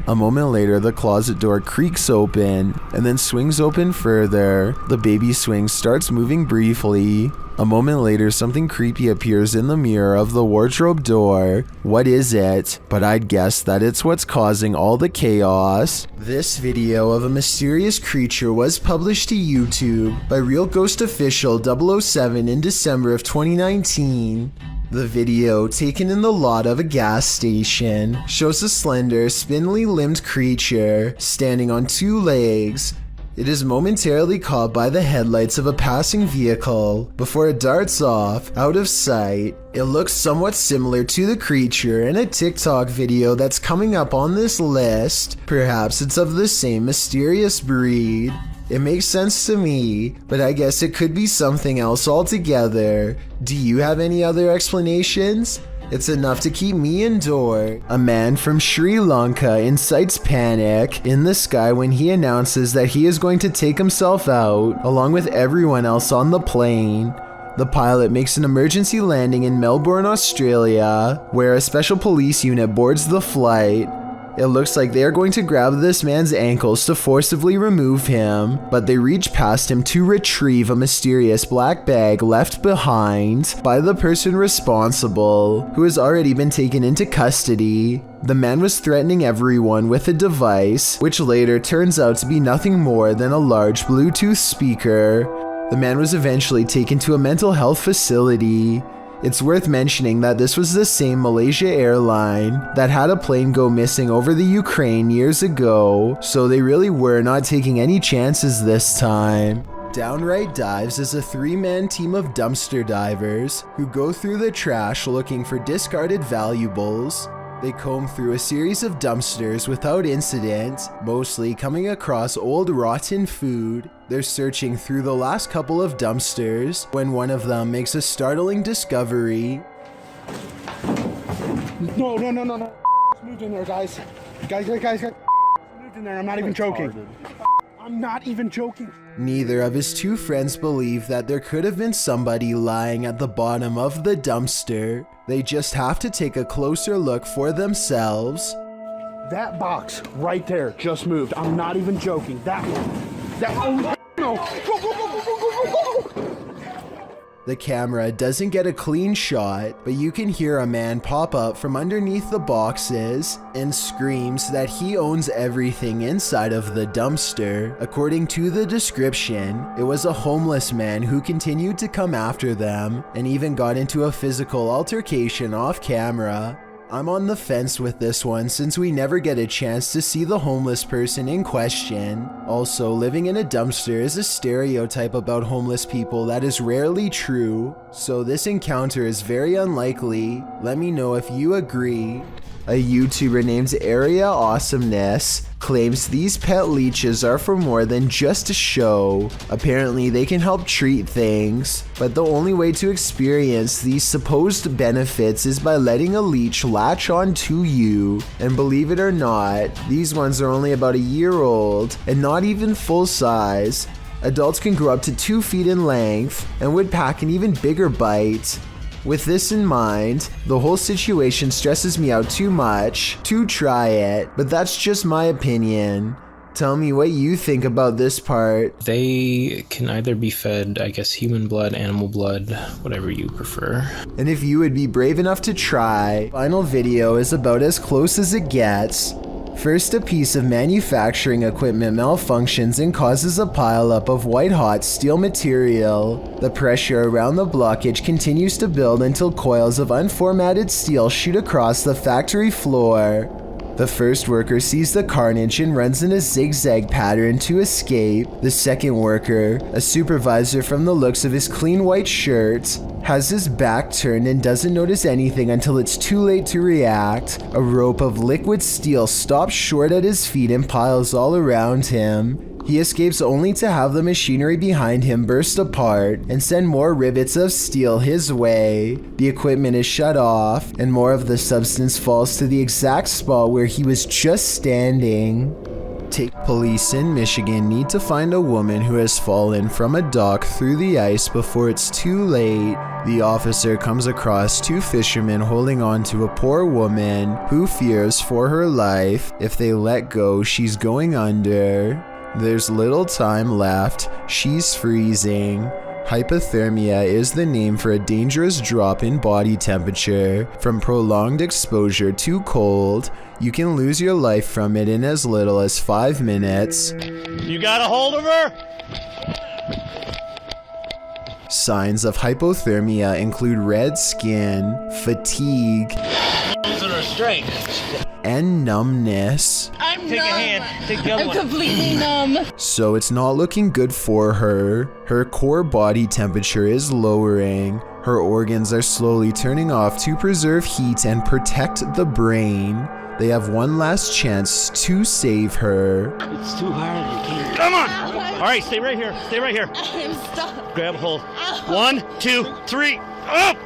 A moment later, the closet door creaks open and then swings open further. The baby swing starts moving briefly. A moment later, something creepy appears in the mirror of the wardrobe door. What is it? But I'd guess that it's what's causing all the chaos. This video of a mysterious creature was published to YouTube by Real Ghost Official 007 in December of 2019. The video, taken in the lot of a gas station, shows a slender, spindly-limbed creature standing on two legs. It is momentarily caught by the headlights of a passing vehicle before it darts off, out of sight. It looks somewhat similar to the creature in a TikTok video that's coming up on this list. Perhaps it's of the same mysterious breed. It makes sense to me, but I guess it could be something else altogether. Do you have any other explanations? It's enough to keep me indoors. A man from Sri Lanka incites panic in the sky when he announces that he is going to take himself out, along with everyone else on the plane. The pilot makes an emergency landing in Melbourne, Australia, where a special police unit boards the flight. It looks like they are going to grab this man's ankles to forcibly remove him, but they reach past him to retrieve a mysterious black bag left behind by the person responsible, who has already been taken into custody. The man was threatening everyone with a device, which later turns out to be nothing more than a large Bluetooth speaker. The man was eventually taken to a mental health facility. It's worth mentioning that this was the same Malaysia airline that had a plane go missing over the Ukraine years ago, so they really were not taking any chances this time. Downright Dives is a three-man team of dumpster divers who go through the trash looking for discarded valuables. They comb through a series of dumpsters without incident, mostly coming across old rotten food. They're searching through the last couple of dumpsters when one of them makes a startling discovery. No. It's moved in there, guys. Guys. It's moved in there. I'm not even joking. I'm not even joking. Neither of his two friends believe that there could have been somebody lying at the bottom of the dumpster. They just have to take a closer look for themselves. That box right there just moved. I'm not even joking. That one. No. Go. The camera doesn't get a clean shot, but you can hear a man pop up from underneath the boxes and screams that he owns everything inside of the dumpster. According to the description, it was a homeless man who continued to come after them and even got into a physical altercation off camera. I'm on the fence with this one since we never get a chance to see the homeless person in question. Also, living in a dumpster is a stereotype about homeless people that is rarely true, so this encounter is very unlikely. Let me know if you agree. A YouTuber named Area Awesomeness claims these pet leeches are for more than just a show. Apparently they can help treat things, but the only way to experience these supposed benefits is by letting a leech latch on to you. And believe it or not, these ones are only about a year old and not even full size. Adults can grow up to 2 feet in length and would pack an even bigger bite. With this in mind, the whole situation stresses me out too much to try it, but that's just my opinion. Tell me what you think about this part. They can either be fed, I guess, human blood, animal blood, whatever you prefer. And if you would be brave enough to try, final video is about as close as it gets. First, a piece of manufacturing equipment malfunctions and causes a pileup of white-hot steel material. The pressure around the blockage continues to build until coils of unformatted steel shoot across the factory floor. The first worker sees the carnage and runs in a zigzag pattern to escape. The second worker, a supervisor from the looks of his clean white shirt, has his back turned and doesn't notice anything until it's too late to react. A rope of liquid steel stops short at his feet and piles all around him. He escapes only to have the machinery behind him burst apart and send more rivets of steel his way. The equipment is shut off, and more of the substance falls to the exact spot where he was just standing. Take Police in Michigan need to find a woman who has fallen from a dock through the ice before it's too late. The officer comes across two fishermen holding on to a poor woman who fears for her life. If they let go, she's going under. There's little time left. She's freezing. Hypothermia is the name for a dangerous drop in body temperature. From prolonged exposure to cold, you can lose your life from it in as little as 5 minutes. You got a hold of her? Signs of hypothermia include red skin, fatigue, Losing her strength. and numbness. Take a hand. Take the other I'm one. completely numb. So it's not looking good for her. Her core body temperature is lowering. Her organs are slowly turning off to preserve heat and protect the brain. They have one last chance to save her. It's too hard. Come on. All right, stay right here. Stay right here. I'm stuck. Grab a hold. 1, 2, 3. Up.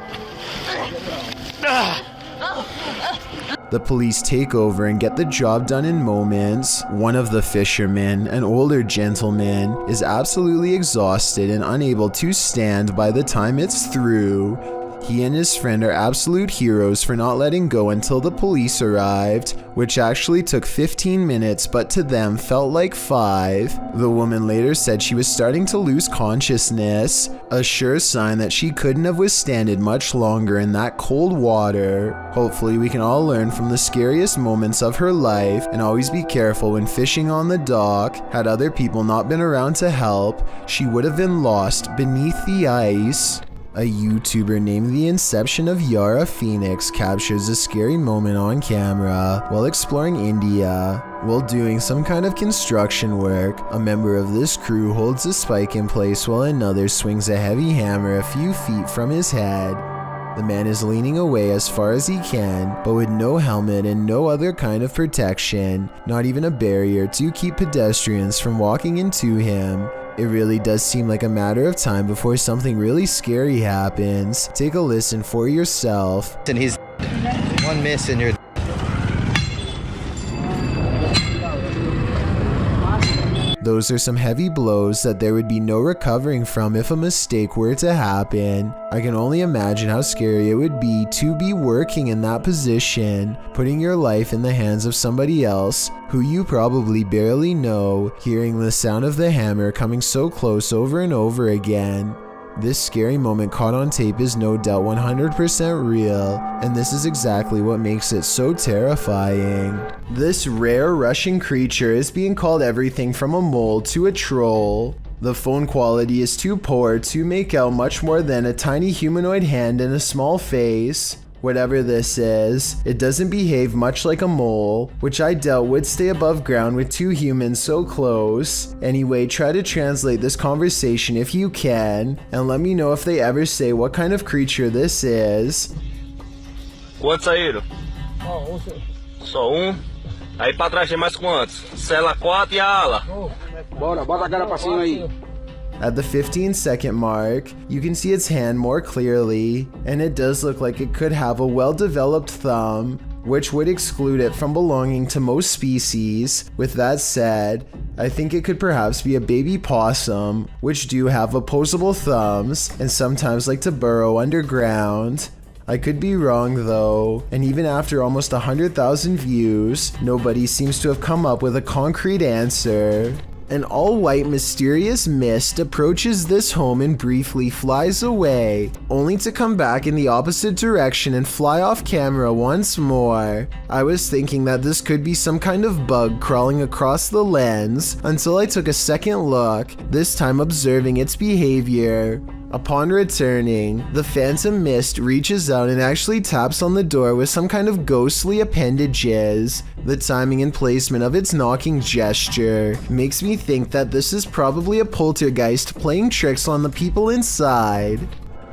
The police take over and get the job done in moments. One of the fishermen, an older gentleman, is absolutely exhausted and unable to stand by the time it's through. He and his friend are absolute heroes for not letting go until the police arrived, which actually took 15 minutes but to them felt like 5. The woman later said she was starting to lose consciousness, a sure sign that she couldn't have withstanded much longer in that cold water. Hopefully we can all learn from the scariest moments of her life and always be careful when fishing on the dock. Had other people not been around to help, she would have been lost beneath the ice. A YouTuber named The Inception of Yara Phoenix captures a scary moment on camera while exploring India. While doing some kind of construction work, a member of this crew holds a spike in place while another swings a heavy hammer a few feet from his head. The man is leaning away as far as he can, but with no helmet and no other kind of protection, not even a barrier to keep pedestrians from walking into him. It really does seem like a matter of time before something really scary happens. Take a listen for yourself. And he's one miss and you're... Those are some heavy blows that there would be no recovering from if a mistake were to happen. I can only imagine how scary it would be to be working in that position, putting your life in the hands of somebody else who you probably barely know, hearing the sound of the hammer coming so close over and over again. This scary moment caught on tape is no doubt 100% real, and this is exactly what makes it so terrifying. This rare Russian creature is being called everything from a mole to a troll. The phone quality is too poor to make out much more than a tiny humanoid hand and a small face. Whatever this is, it doesn't behave much like a mole, which I doubt would stay above ground with two humans so close. Anyway, try to translate this conversation if you can, and let me know if they ever say what kind of creature this is. Quantos saíram? Só Aí pra trás tem mais quantos? Cela 4 e a ala. Bora, bota a cara pra cima aí. At the 15-second mark, you can see its hand more clearly, and it does look like it could have a well-developed thumb, which would exclude it from belonging to most species. With that said, I think it could perhaps be a baby possum, which do have opposable thumbs and sometimes like to burrow underground. I could be wrong though, and even after almost 100,000 views, nobody seems to have come up with a concrete answer. An all-white mysterious mist approaches this home and briefly flies away, only to come back in the opposite direction and fly off camera once more. I was thinking that this could be some kind of bug crawling across the lens until I took a second look, this time observing its behavior. Upon returning, the phantom mist reaches out and actually taps on the door with some kind of ghostly appendages. The timing and placement of its knocking gesture makes me think that this is probably a poltergeist playing tricks on the people inside.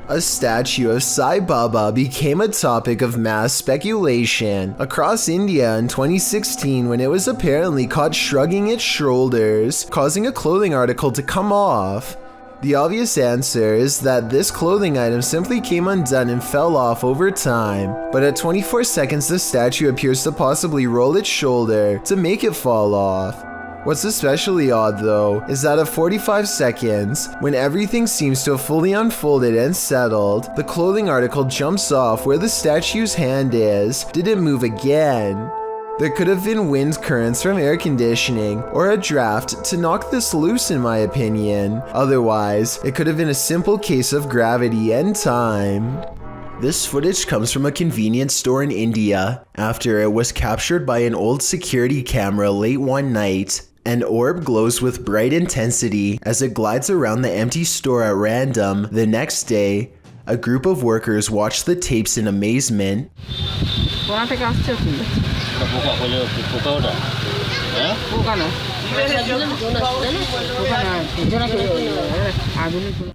A statue of Sai Baba became a topic of mass speculation across India in 2016 when it was apparently caught shrugging its shoulders, causing a clothing article to come off. The obvious answer is that this clothing item simply came undone and fell off over time, but at 24 seconds the statue appears to possibly roll its shoulder to make it fall off. What's especially odd though is that at 45 seconds, when everything seems to have fully unfolded and settled, the clothing article jumps off where the statue's hand is, didn't move again. There could have been wind currents from air conditioning or a draft to knock this loose in my opinion. Otherwise, it could have been a simple case of gravity and time. This footage comes from a convenience store in India after it was captured by an old security camera late one night. An orb glows with bright intensity as it glides around the empty store at random. The next day, a group of workers watch the tapes in amazement.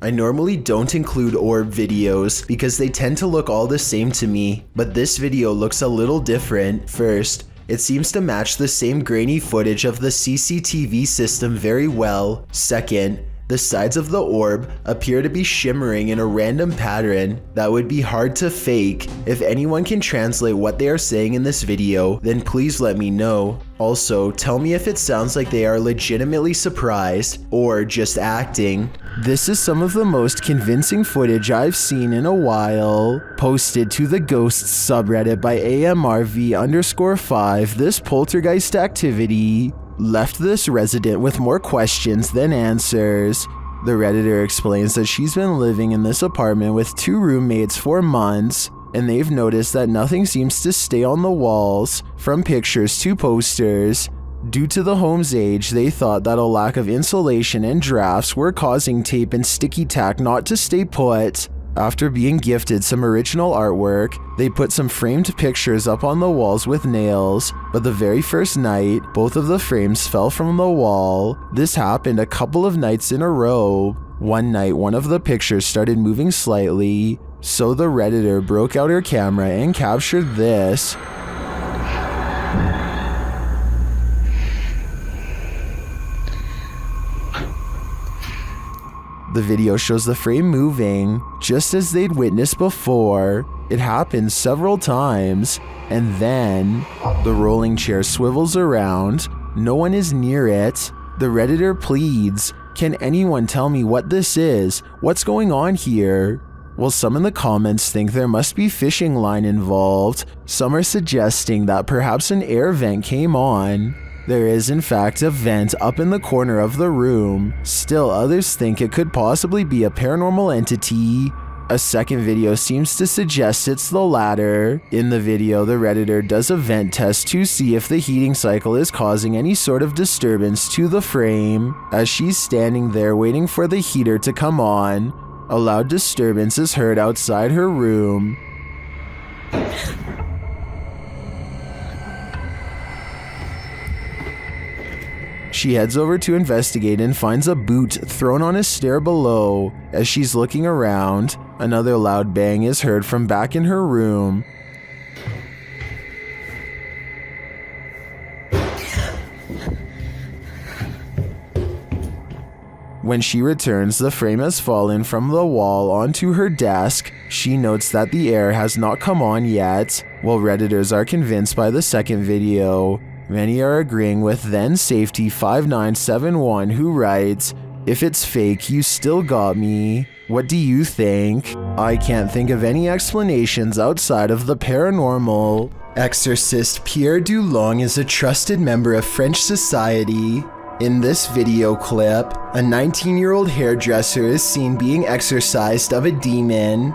I normally don't include orb videos because they tend to look all the same to me, but this video looks a little different. First, it seems to match the same grainy footage of the CCTV system very well. Second, the sides of the orb appear to be shimmering in a random pattern that would be hard to fake. If anyone can translate what they are saying in this video, then please let me know. Also, tell me if it sounds like they are legitimately surprised or just acting. This is some of the most convincing footage I've seen in a while. Posted to the Ghosts subreddit by AMRV_5, this poltergeist activity left this resident with more questions than answers. The Redditor explains that she's been living in this apartment with 2 roommates for months, and they've noticed that nothing seems to stay on the walls, from pictures to posters. Due to the home's age, they thought that a lack of insulation and drafts were causing tape and sticky tack not to stay put. After being gifted some original artwork, they put some framed pictures up on the walls with nails, but the very first night, both of the frames fell from the wall. This happened a couple of nights in a row. One night, one of the pictures started moving slightly, so the Redditor broke out her camera and captured this. The video shows the frame moving, just as they'd witnessed before. It happens several times, and then the rolling chair swivels around. No one is near it. The Redditor pleads, "Can anyone tell me what this is? What's going on here?" Well, some in the comments think there must be fishing line involved. Some are suggesting that perhaps an air vent came on. There is in fact a vent up in the corner of the room. Still, others think it could possibly be a paranormal entity. A second video seems to suggest it's the latter. In the video, the Redditor does a vent test to see if the heating cycle is causing any sort of disturbance to the frame. As she's standing there waiting for the heater to come on, a loud disturbance is heard outside her room. She heads over to investigate and finds a boot thrown on a stair below. As she's looking around, another loud bang is heard from back in her room. When she returns, the frame has fallen from the wall onto her desk. She notes that the air has not come on yet, while Redditors are convinced by the second video. Many are agreeing with then Safety 5971, who writes, "If it's fake, you still got me. What do you think? I can't think of any explanations outside of the paranormal." Exorcist Pierre Dulong is a trusted member of French society. In this video clip, a 19-year-old hairdresser is seen being exorcised of a demon.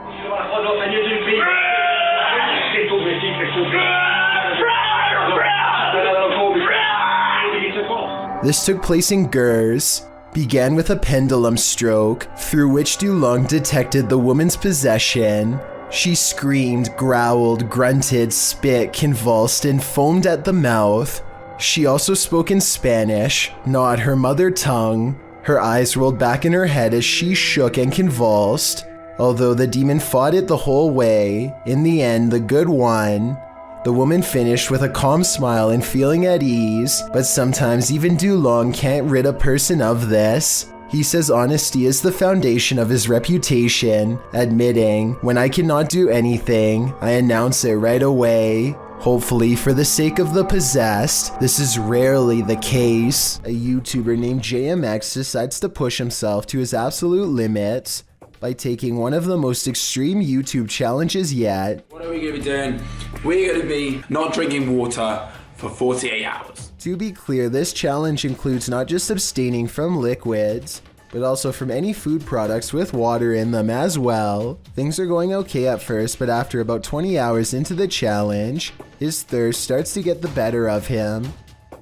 This took place in Gers, began with a pendulum stroke, through which Dulong detected the woman's possession. She screamed, growled, grunted, spit, convulsed, and foamed at the mouth. She also spoke in Spanish, not her mother tongue. Her eyes rolled back in her head as she shook and convulsed. Although the demon fought it the whole way, in the end, the good won. The woman finished with a calm smile and feeling at ease, but sometimes even Dulong can't rid a person of this. He says honesty is the foundation of his reputation, admitting, "When I cannot do anything, I announce it right away." Hopefully, for the sake of the possessed, this is rarely the case. A YouTuber named JMX decides to push himself to his absolute limits by taking one of the most extreme YouTube challenges yet. What are we going to be doing? We're going to be not drinking water for 48 hours. To be clear, this challenge includes not just abstaining from liquids, but also from any food products with water in them as well. Things are going okay at first, but after about 20 hours into the challenge, his thirst starts to get the better of him.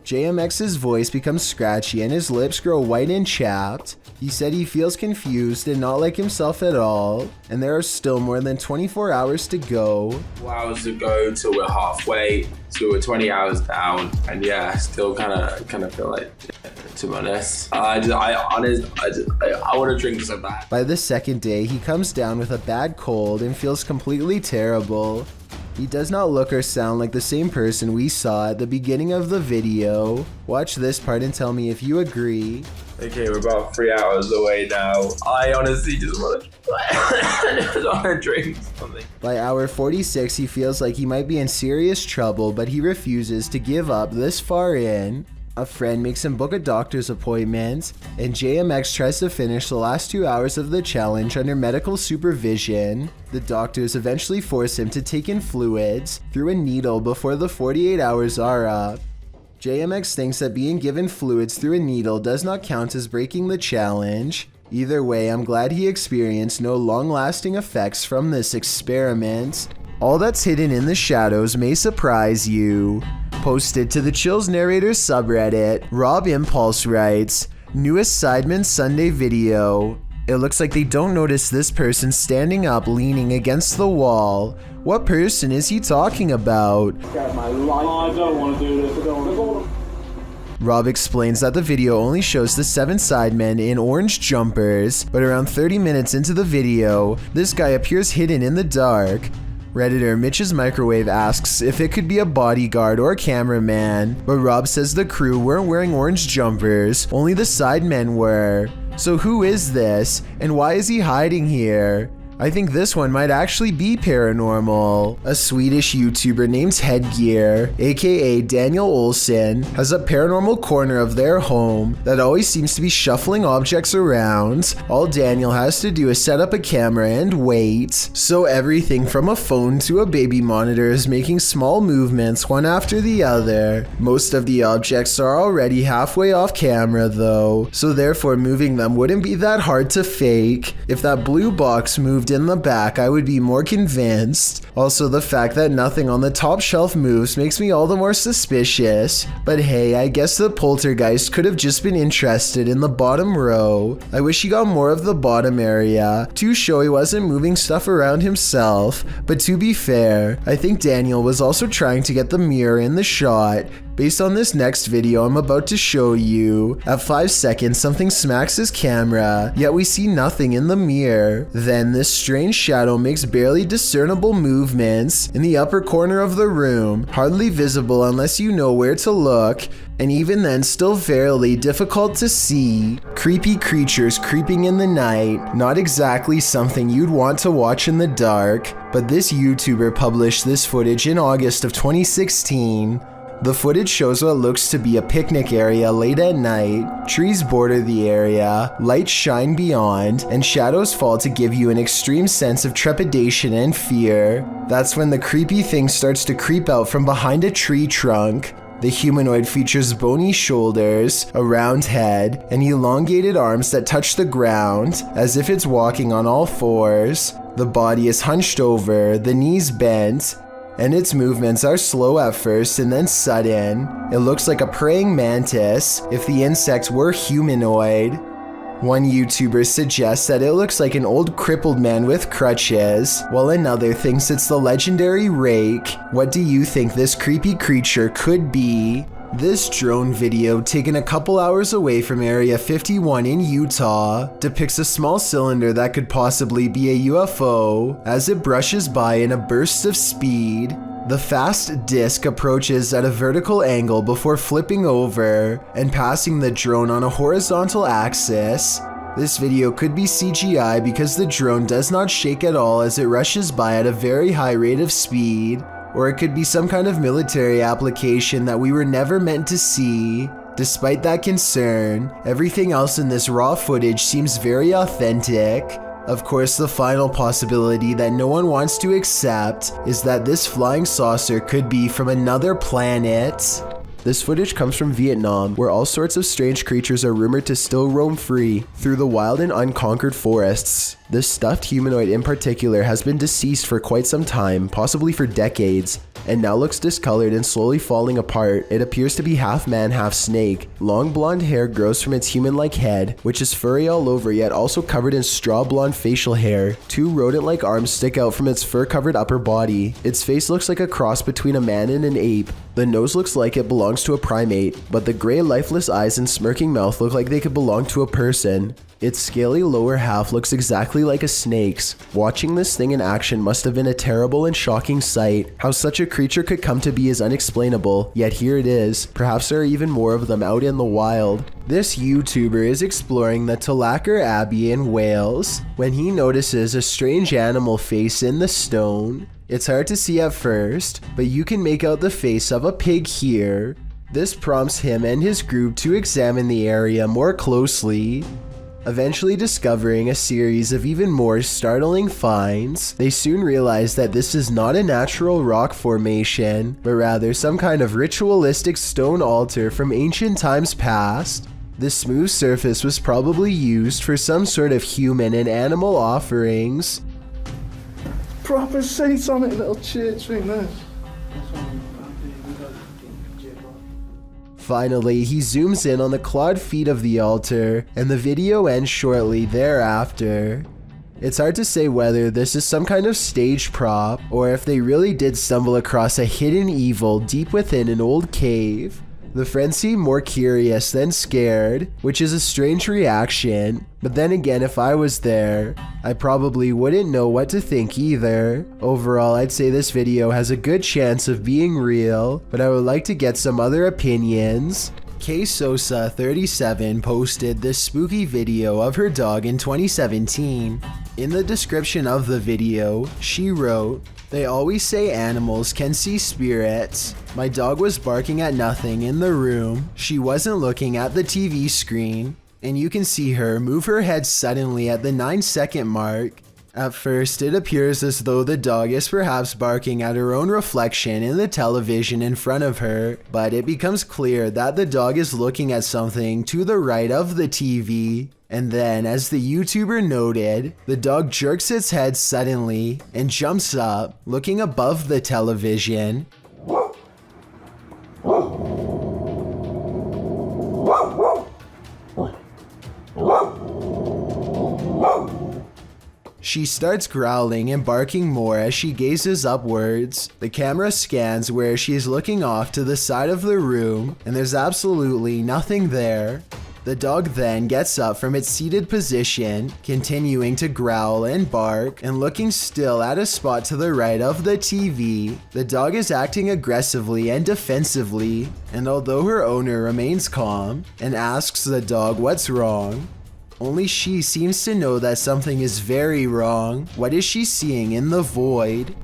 JMX's voice becomes scratchy and his lips grow white and chapped. He said he feels confused and not like himself at all, and there are still more than 24 hours to go. 4 hours to go till we're halfway, so we're 20 hours down, and yeah, still kind of feel like shit, to be honest. I want to drink so bad. By the second day, he comes down with a bad cold and feels completely terrible. He does not look or sound like the same person we saw at the beginning of the video. Watch this part and tell me if you agree. Okay, we're about 3 hours away now. I honestly just want to drink something. By hour 46, he feels like he might be in serious trouble, but he refuses to give up this far in. A friend makes him book a doctor's appointment, and JMX tries to finish the last 2 hours of the challenge under medical supervision. The doctors eventually force him to take in fluids through a needle before the 48 hours are up. JMX thinks that being given fluids through a needle does not count as breaking the challenge. Either way, I'm glad he experienced no long-lasting effects from this experiment. All that's hidden in the shadows may surprise you. Posted to the Chills Narrators subreddit, Rob Impulse writes, newest Sidemen Sunday video. It looks like they don't notice this person standing up leaning against the wall. What person is he talking about? Got my life. Oh, I don't want to do this. I don't want to. Rob explains that the video only shows the 7 sidemen in orange jumpers, but around 30 minutes into the video, this guy appears hidden in the dark. Redditor Mitch's Microwave asks if it could be a bodyguard or a cameraman, but Rob says the crew weren't wearing orange jumpers, only the sidemen were. So who is this, and why is he hiding here? I think this one might actually be paranormal. A Swedish YouTuber named Headgear, aka Daniel Olsen, has a paranormal corner of their home that always seems to be shuffling objects around. All Daniel has to do is set up a camera and wait. So everything from a phone to a baby monitor is making small movements one after the other. Most of the objects are already halfway off camera though, so therefore moving them wouldn't be that hard to fake. If that blue box moved in the back, I would be more convinced. Also, the fact that nothing on the top shelf moves makes me all the more suspicious. But hey, I guess the poltergeist could have just been interested in the bottom row. I wish he got more of the bottom area to show he wasn't moving stuff around himself. But to be fair, I think Daniel was also trying to get the mirror in the shot. Based on this next video I'm about to show you, at 5 seconds something smacks his camera, yet we see nothing in the mirror. Then this strange shadow makes barely discernible movements in the upper corner of the room, hardly visible unless you know where to look, and even then still fairly difficult to see. Creepy creatures creeping in the night, not exactly something you'd want to watch in the dark, but this YouTuber published this footage in August of 2016. The footage shows what looks to be a picnic area late at night. Trees border the area, lights shine beyond, and shadows fall to give you an extreme sense of trepidation and fear. That's when the creepy thing starts to creep out from behind a tree trunk. The humanoid features bony shoulders, a round head, and elongated arms that touch the ground, as if it's walking on all fours. The body is hunched over, the knees bent, and its movements are slow at first and then sudden. It looks like a praying mantis if the insect were humanoid. One YouTuber suggests that it looks like an old crippled man with crutches, while another thinks it's the legendary rake. What do you think this creepy creature could be? This drone video, taken a couple hours away from Area 51 in Utah, depicts a small cylinder that could possibly be a UFO as it brushes by in a burst of speed. The fast disc approaches at a vertical angle before flipping over and passing the drone on a horizontal axis. This video could be CGI because the drone does not shake at all as it rushes by at a very high rate of speed. or it could be some kind of military application that we were never meant to see. Despite that concern, everything else in this raw footage seems very authentic. Of course, the final possibility that no one wants to accept is that this flying saucer could be from another planet. This footage comes from Vietnam, where all sorts of strange creatures are rumored to still roam free through the wild and unconquered forests. This stuffed humanoid in particular has been deceased for quite some time, possibly for decades, and now looks discolored and slowly falling apart. It appears to be half man, half snake. Long blonde hair grows from its human-like head, which is furry all over yet also covered in straw blonde facial hair. Two rodent-like arms stick out from its fur-covered upper body. Its face looks like a cross between a man and an ape. The nose looks like it belongs to a primate, but the gray lifeless eyes and smirking mouth look like they could belong to a person. Its scaly lower half looks exactly like a snake's. Watching this thing in action must have been a terrible and shocking sight. How such a creature could come to be is unexplainable, yet here it is. Perhaps there are even more of them out in the wild. This YouTuber is exploring the Tulacker Abbey in Wales when he notices a strange animal face in the stone. It's hard to see at first, but you can make out the face of a pig here. This prompts him and his group to examine the area more closely. Eventually discovering a series of even more startling finds, they soon realize that this is not a natural rock formation, but rather some kind of ritualistic stone altar from ancient times past. The smooth surface was probably used for some sort of human and animal offerings. Proper satanic little church thing, this. Finally, he zooms in on the clawed feet of the altar, and the video ends shortly thereafter. It's hard to say whether this is some kind of stage prop, or if they really did stumble across a hidden evil deep within an old cave. The friends seem more curious than scared, which is a strange reaction, but then again, if I was there, I probably wouldn't know what to think either. Overall, I'd say this video has a good chance of being real, but I would like to get some other opinions. K Sosa 37 posted this spooky video of her dog in 2017. In the description of the video, she wrote, "They always say animals can see spirits. My dog was barking at nothing in the room. She wasn't looking at the TV screen. And you can see her move her head suddenly at the 9-second mark. At first, it appears as though the dog is perhaps barking at her own reflection in the television in front of her, but it becomes clear that the dog is looking at something to the right of the TV. And then, as the YouTuber noted, the dog jerks its head suddenly and jumps up, looking above the television. She starts growling and barking more as she gazes upwards. The camera scans where she is looking off to the side of the room, and there's absolutely nothing there. The dog then gets up from its seated position, continuing to growl and bark and looking still at a spot to the right of the TV. The dog is acting aggressively and defensively, and although her owner remains calm and asks the dog what's wrong, only she seems to know that something is very wrong. What is she seeing in the void?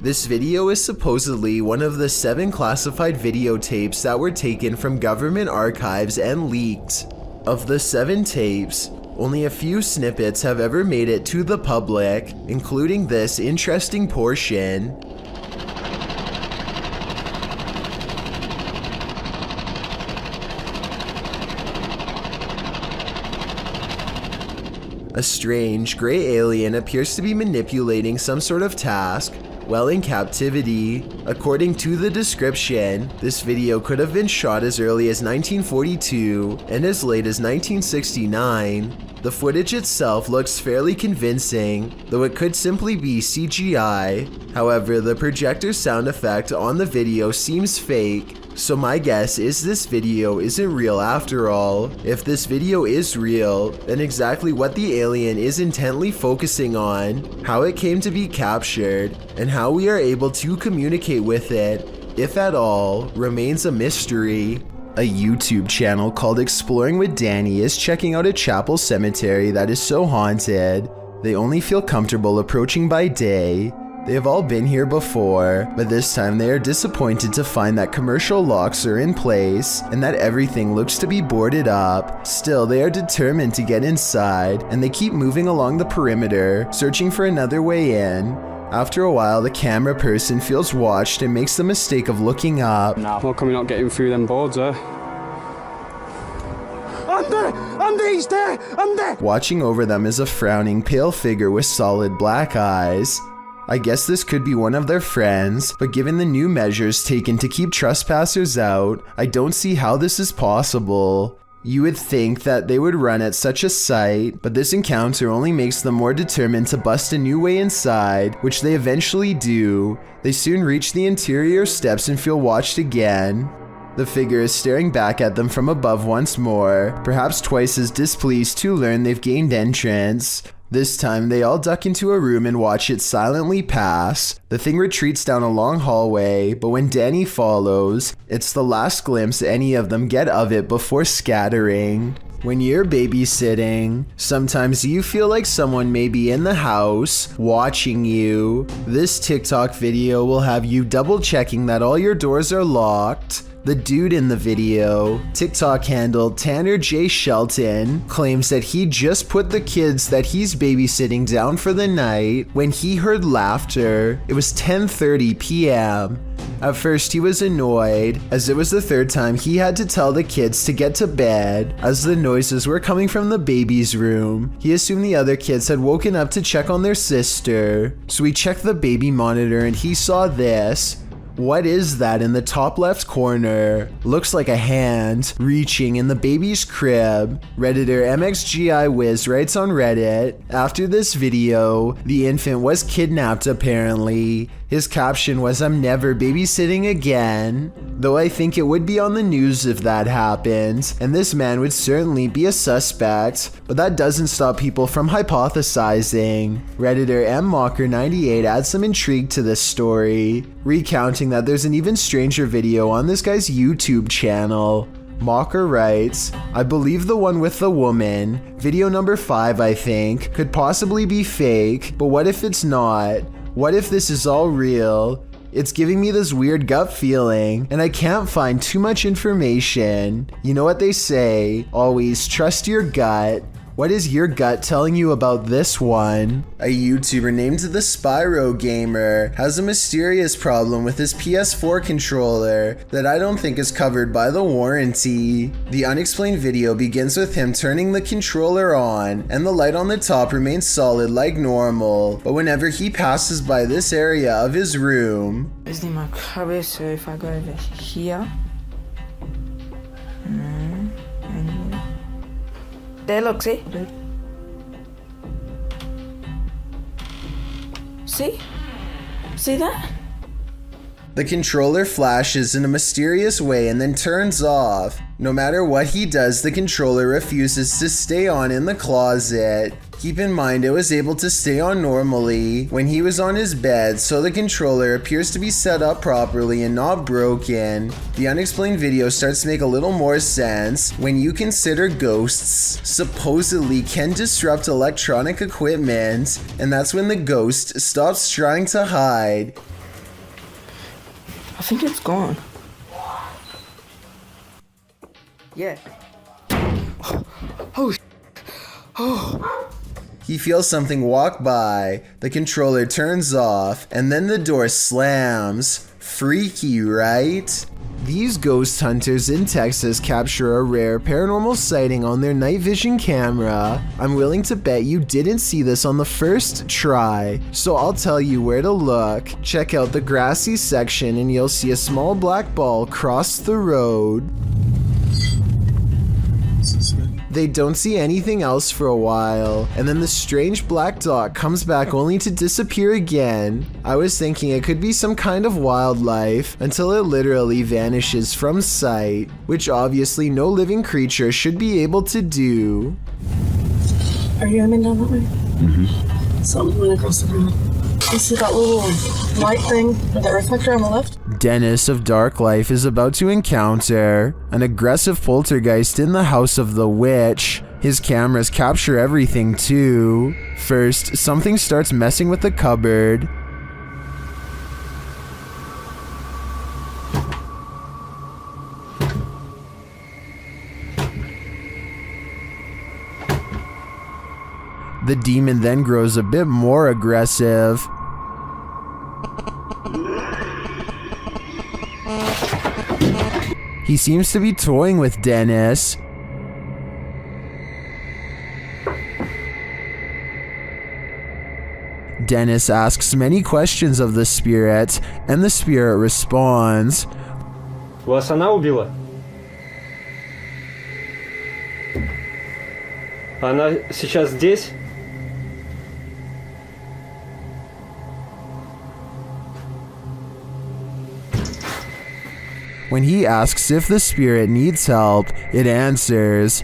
This video is supposedly one of the 7 classified videotapes that were taken from government archives and leaked. Of the 7 tapes, only a few snippets have ever made it to the public, including this interesting portion. A strange, gray alien appears to be manipulating some sort of task while in captivity. According to the description, this video could have been shot as early as 1942 and as late as 1969. The footage itself looks fairly convincing, though it could simply be CGI. However, the projector sound effect on the video seems fake, so my guess is this video isn't real after all. If this video is real, then exactly what the alien is intently focusing on, how it came to be captured, and how we are able to communicate with it, if at all, remains a mystery. A YouTube channel called Exploring with Danny is checking out a chapel cemetery that is so haunted, they only feel comfortable approaching by day. They have all been here before, but this time they are disappointed to find that commercial locks are in place and that everything looks to be boarded up. Still, they are determined to get inside, and they keep moving along the perimeter, searching for another way in. After a while, the camera person feels watched and makes the mistake of looking up. How come you're not getting through them boards, eh? He's there! I'm there! Watching over them is a frowning, pale figure with solid black eyes. I guess this could be one of their friends, but given the new measures taken to keep trespassers out, I don't see how this is possible. You would think that they would run at such a sight, but this encounter only makes them more determined to bust a new way inside, which they eventually do. They soon reach the interior steps and feel watched again. The figure is staring back at them from above once more, perhaps twice as displeased to learn they've gained entrance. This time, they all duck into a room and watch it silently pass. The thing retreats down a long hallway, but when Danny follows, it's the last glimpse any of them get of it before scattering. When you're babysitting, sometimes you feel like someone may be in the house, watching you. This TikTok video will have you double checking that all your doors are locked. The dude in the video, TikTok handle Tanner J. Shelton, claims that he just put the kids that he's babysitting down for the night when he heard laughter. It was 10:30 p.m. At first he was annoyed, as it was the third time he had to tell the kids to get to bed, as the noises were coming from the baby's room. He assumed the other kids had woken up to check on their sister, so he checked the baby monitor and he saw this. What is that in the top left corner? Looks like a hand reaching in the baby's crib. Redditor MXGI Wiz writes on Reddit, after this video, the infant was kidnapped apparently. His caption was, "I'm never babysitting again." Though I think it would be on the news if that happened, and this man would certainly be a suspect, but that doesn't stop people from hypothesizing. Redditor MMocker98 adds some intrigue to this story, recounting that there's an even stranger video on this guy's YouTube channel. Mocker writes, "I believe the one with the woman, video number 5 I think, could possibly be fake, but what if it's not? What if this is all real? It's giving me this weird gut feeling, and I can't find too much information. You know what they say, always trust your gut. What is your gut telling you about this one?" A YouTuber named the Spyro Gamer has a mysterious problem with his PS4 controller that I don't think is covered by the warranty. The unexplained video begins with him turning the controller on, and the light on the top remains solid like normal, but whenever he passes by this area of his room, Is in my cabeça, so if I go over here, there, look, see? See? See that? the controller flashes in a mysterious way and then turns off. No matter what he does, the controller refuses to stay on in the closet. Keep in mind it was able to stay on normally when he was on his bed, so the controller appears to be set up properly and not broken. The unexplained video starts to make a little more sense when you consider ghosts supposedly can disrupt electronic equipment, and that's when the ghost stops trying to hide. I think it's gone. Yeah. Oh, oh. He feels something walk by, the controller turns off, and then the door slams. Freaky, right? These ghost hunters in Texas capture a rare paranormal sighting on their night vision camera. I'm willing to bet you didn't see this on the first try, so I'll tell you where to look. Check out the grassy section and you'll see a small black ball cross the road. They don't see anything else for a while, and then the strange black dot comes back only to disappear again. I was thinking it could be some kind of wildlife until it literally vanishes from sight, which obviously no living creature should be able to do. Are you aiming down that way? Mm-hmm. Something went across the road. You see that little light thing, that reflector on the left? Dennis of Dark Life is about to encounter an aggressive poltergeist in the house of the witch. His cameras capture everything too. First, something starts messing with the cupboard. The demon then grows a bit more aggressive. He seems to be toying with Dennis. Dennis asks many questions of the spirit, and the spirit responds. Вас она убила? Она сейчас здесь? When he asks if the spirit needs help, it answers.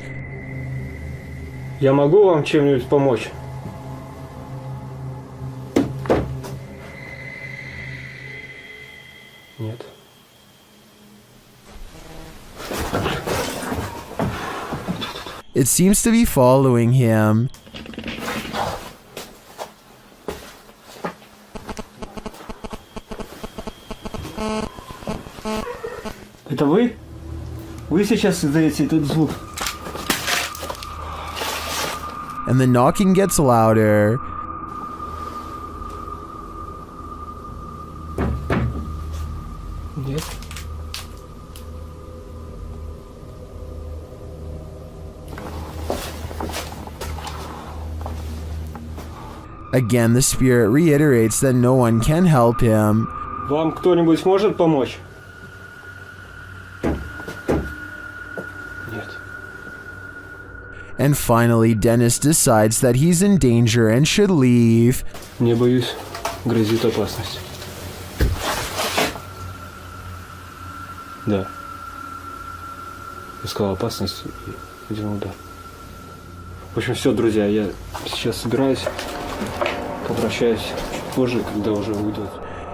Я могу вам чем-нибудь помочь? Нет. It seems to be following him. Это вы? Вы сейчас издаете этот звук? And the knocking gets louder. Нет. Again, the spirit reiterates that no one can help him. Вам кто-нибудь может помочь? Нет. And finally, Dennis decides that he's in danger and should leave. Не боюсь, грозит опасность. Да. Искал опасность и делал удар. В общем, все, друзья, я сейчас собираюсь, попрощаюсь позже, когда уже уйдет.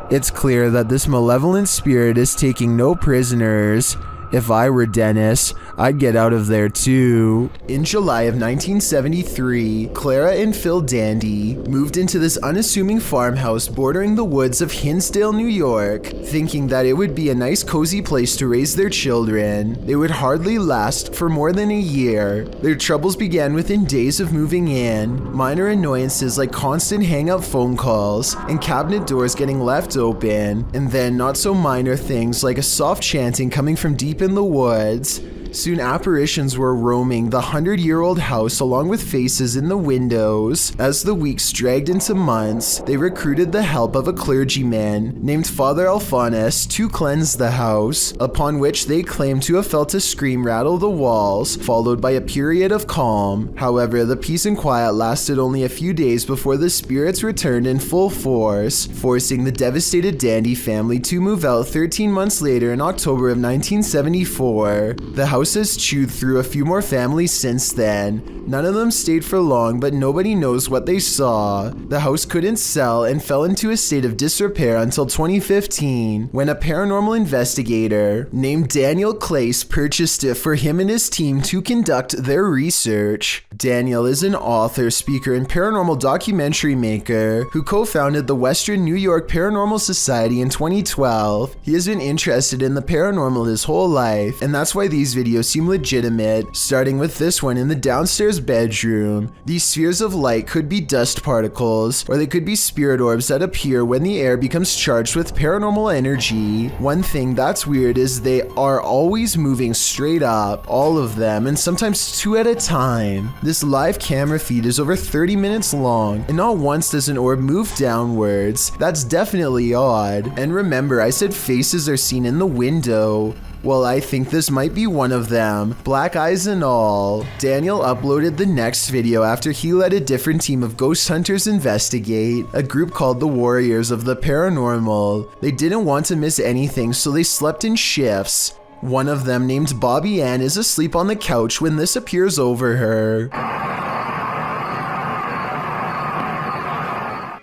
It's clear that this malevolent spirit is taking no prisoners. If I were Dennis, I'd get out of there too. In July of 1973, Clara and Phil Dandy moved into this unassuming farmhouse bordering the woods of Hinsdale, New York, thinking that it would be a nice cozy place to raise their children. They would hardly last for more than a year. Their troubles began within days of moving in. Minor annoyances like constant hang-up phone calls and cabinet doors getting left open, and then not so minor things like a soft chanting coming from deep in the woods. Soon apparitions were roaming the 100-year-old house along with faces in the windows. As the weeks dragged into months, they recruited the help of a clergyman named Father Alphonsus to cleanse the house, upon which they claimed to have felt a scream rattle the walls, followed by a period of calm. However, the peace and quiet lasted only a few days before the spirits returned in full force, forcing the devastated Dandy family to move out 13 months later in October of 1974. The house has chewed through a few more families since then. None of them stayed for long, but nobody knows what they saw. The house couldn't sell and fell into a state of disrepair until 2015, when a paranormal investigator named Daniel Clace purchased it for him and his team to conduct their research. Daniel is an author, speaker, and paranormal documentary maker who co-founded the Western New York Paranormal Society in 2012. He has been interested in the paranormal his whole life, and that's why these videos seem legitimate, starting with this one in the downstairs bedroom. These spheres of light could be dust particles, or they could be spirit orbs that appear when the air becomes charged with paranormal energy. One thing that's weird is they are always moving straight up, all of them, and sometimes two at a time. This live camera feed is over 30 minutes long, and not once does an orb move downwards. That's definitely odd. And remember, I said faces are seen in the window. Well, I think this might be one of them, black eyes and all. Daniel uploaded the next video after he led a different team of ghost hunters investigate, a group called the Warriors of the Paranormal. They didn't want to miss anything, so they slept in shifts. One of them, named Bobby Ann, is asleep on the couch when this appears over her.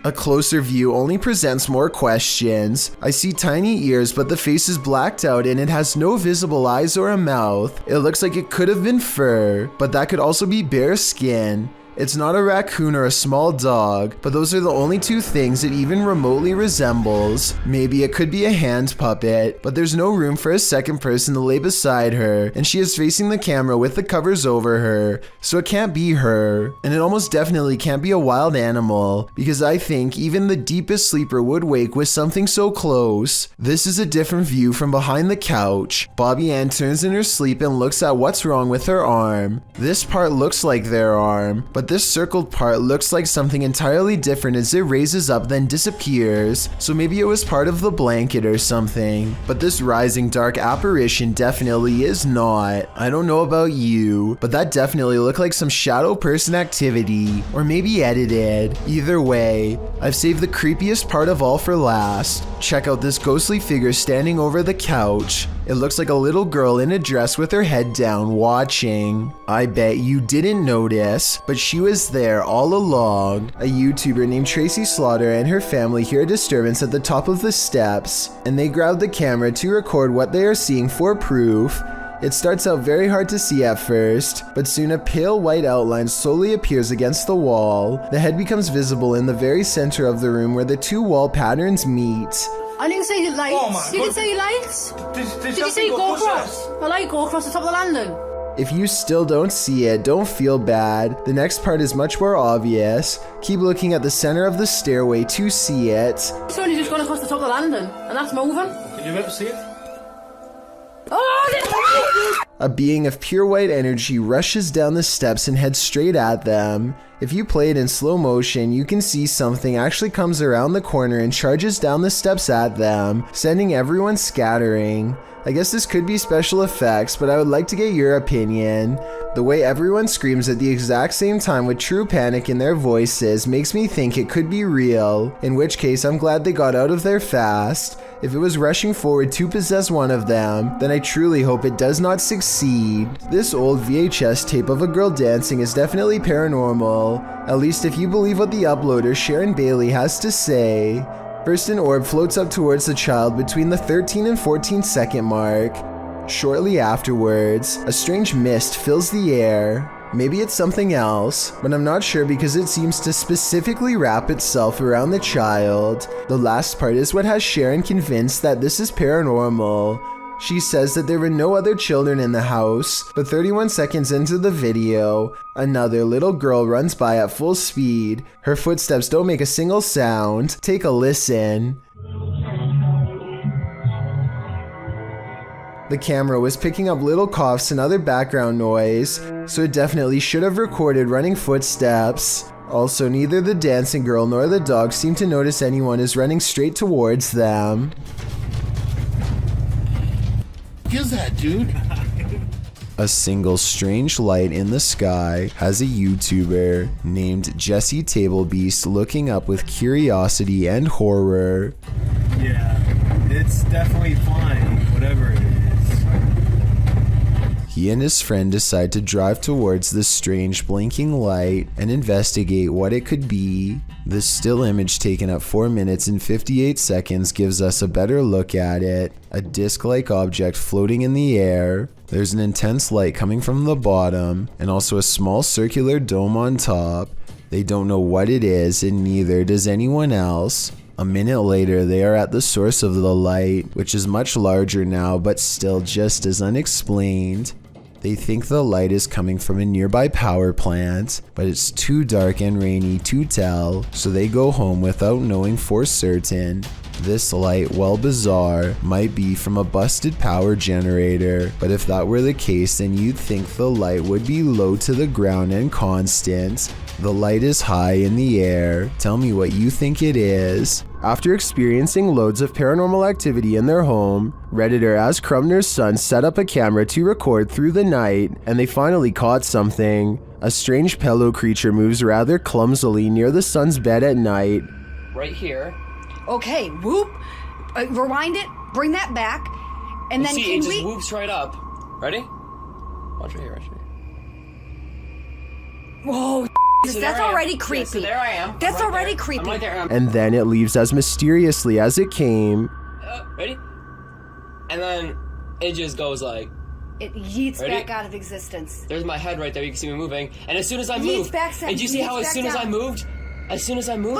A closer view only presents more questions. I see tiny ears, but the face is blacked out and it has no visible eyes or a mouth. It looks like it could have been fur, but that could also be bare skin. It's not a raccoon or a small dog, but those are the only two things it even remotely resembles. Maybe it could be a hand puppet, but there's no room for a second person to lay beside her, and she is facing the camera with the covers over her, so it can't be her. And it almost definitely can't be a wild animal, because I think even the deepest sleeper would wake with something so close. This is a different view from behind the couch. Bobby Ann turns in her sleep and looks at what's wrong with her arm. This part looks like their arm, but this circled part looks like something entirely different as it raises up then disappears, so maybe it was part of the blanket or something. But this rising dark apparition definitely is not. I don't know about you, but that definitely looked like some shadow person activity, or maybe edited. Either way, I've saved the creepiest part of all for last. Check out this ghostly figure standing over the couch. It looks like a little girl in a dress with her head down watching. I bet you didn't notice, but she was there all along. A YouTuber named Tracy Slaughter and her family hear a disturbance at the top of the steps, and they grab the camera to record what they are seeing for proof. It starts out very hard to see at first, but soon a pale white outline slowly appears against the wall. The head becomes visible in the very center of the room where the two wall patterns meet. I didn't say lights. Oh my You God. didn't say lights. Did you say go across? A light go across the top of the landing. If you still don't see it, don't feel bad. The next part is much more obvious. Keep looking at the center of the stairway to see it. It's only just gone across the top of the landing, and that's moving. Can you ever see it? Oh, A being of pure white energy rushes down the steps and heads straight at them. If you play it in slow motion, you can see something actually comes around the corner and charges down the steps at them, sending everyone scattering. I guess this could be special effects, but I would like to get your opinion. The way everyone screams at the exact same time with true panic in their voices makes me think it could be real, in which case I'm glad they got out of there fast. If it was rushing forward to possess one of them, then I truly hope it does not succeed. This old VHS tape of a girl dancing is definitely paranormal, at least if you believe what the uploader Sharon Bailey has to say. First, an orb floats up towards the child between the 13 and 14 second mark. Shortly afterwards, a strange mist fills the air. Maybe it's something else, but I'm not sure because it seems to specifically wrap itself around the child. The last part is what has Sharon convinced that this is paranormal. She says that there were no other children in the house, but 31 seconds into the video, another little girl runs by at full speed. Her footsteps don't make a single sound. Take a listen. The camera was picking up little coughs and other background noise, so it definitely should have recorded running footsteps. Also, neither the dancing girl nor the dog seem to notice anyone is running straight towards them. What is that, dude? A single strange light in the sky has a YouTuber named Jesse Tablebeast looking up with curiosity and horror. Yeah, it's definitely flying, whatever it is. He and his friend decide to drive towards this strange blinking light and investigate what it could be. This still image taken at 4 minutes and 58 seconds gives us a better look at it. A disc-like object floating in the air. There's an intense light coming from the bottom and also a small circular dome on top. They don't know what it is and neither does anyone else. A minute later, they are at the source of the light, which is much larger now but still just as unexplained. They think the light is coming from a nearby power plant, but it's too dark and rainy to tell, so they go home without knowing for certain. This light, while bizarre, might be from a busted power generator, but if that were the case, then you'd think the light would be low to the ground and constant. The light is high in the air. Tell me what you think it is. After experiencing loads of paranormal activity in their home, Redditor As Crumner's son set up a camera to record through the night, and they finally caught something. A strange pillow creature moves rather clumsily near the son's bed at night. Right here. Okay, whoop. Rewind it, bring that back, and then see, it just whoops right up. Ready? Watch right here, watch right here. Whoa, So that's there I am. already Yeah, creepy. so there I am. That's I'm right already there. creepy. I'm right there. And then it leaves as mysteriously as it came. Ready? And then it just goes like it yeets Ready? back out of existence. There's my head right there. You can see me moving. And as soon as I Yeets moved, back, Sam, and you see yeets how as back soon as I down. moved, Looks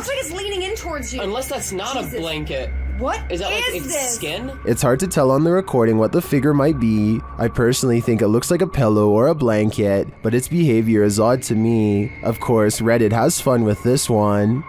like it's leaning in towards you. unless that's not Jesus. a blanket. What Is that like is its this? skin? It's hard to tell on the recording what the figure might be. I personally think it looks like a pillow or a blanket, but its behavior is odd to me. Of course, Reddit has fun with this one.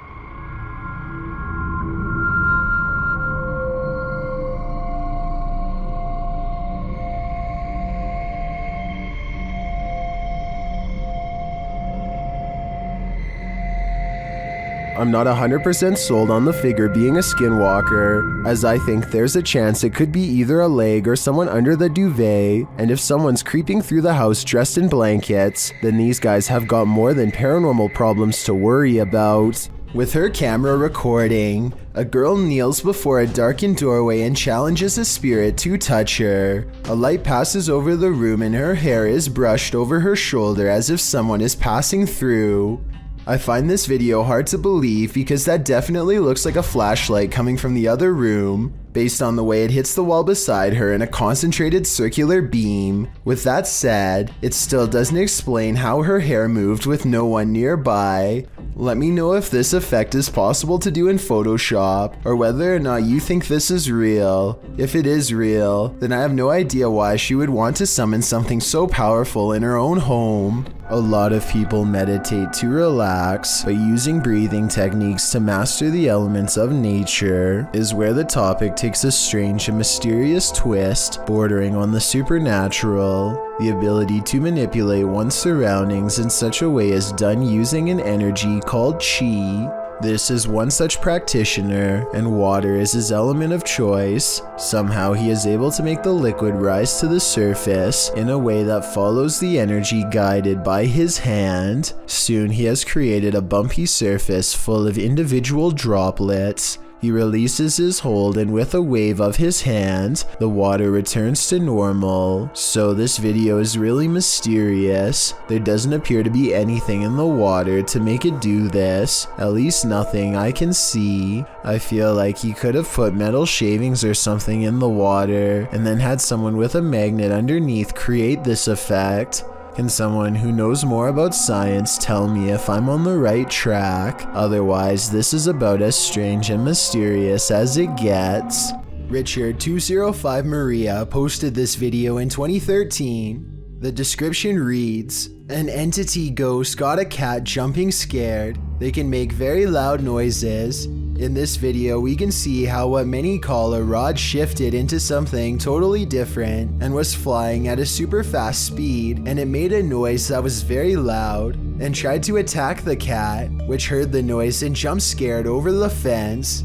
I'm not 100% sold on the figure being a skinwalker, as I think there's a chance it could be either a leg or someone under the duvet, and if someone's creeping through the house dressed in blankets, then these guys have got more than paranormal problems to worry about. With her camera recording, a girl kneels before a darkened doorway and challenges a spirit to touch her. A light passes over the room and her hair is brushed over her shoulder as if someone is passing through. I find this video hard to believe because that definitely looks like a flashlight coming from the other room, based on the way it hits the wall beside her in a concentrated circular beam. With that said, it still doesn't explain how her hair moved with no one nearby. Let me know if this effect is possible to do in Photoshop, or whether or not you think this is real. If it is real, then I have no idea why she would want to summon something so powerful in her own home. A lot of people meditate to relax, but using breathing techniques to master the elements of nature is where the topic takes a strange and mysterious twist, bordering on the supernatural. The ability to manipulate one's surroundings in such a way is done using an energy called chi. This is one such practitioner, and water is his element of choice. Somehow he is able to make the liquid rise to the surface in a way that follows the energy guided by his hand. Soon he has created a bumpy surface full of individual droplets. He releases his hold, and with a wave of his hand, the water returns to normal. So this video is really mysterious. There doesn't appear to be anything in the water to make it do this, at least nothing I can see. I feel like he could have put metal shavings or something in the water, and then had someone with a magnet underneath create this effect. Can someone who knows more about science tell me if I'm on the right track? Otherwise, this is about as strange and mysterious as it gets. Richard205 Maria posted this video in 2013. The description reads, "An entity ghost got a cat jumping scared. They can make very loud noises. In this video, we can see how what many call a rod shifted into something totally different and was flying at a super fast speed, and it made a noise that was very loud and tried to attack the cat, which heard the noise and jumped scared over the fence."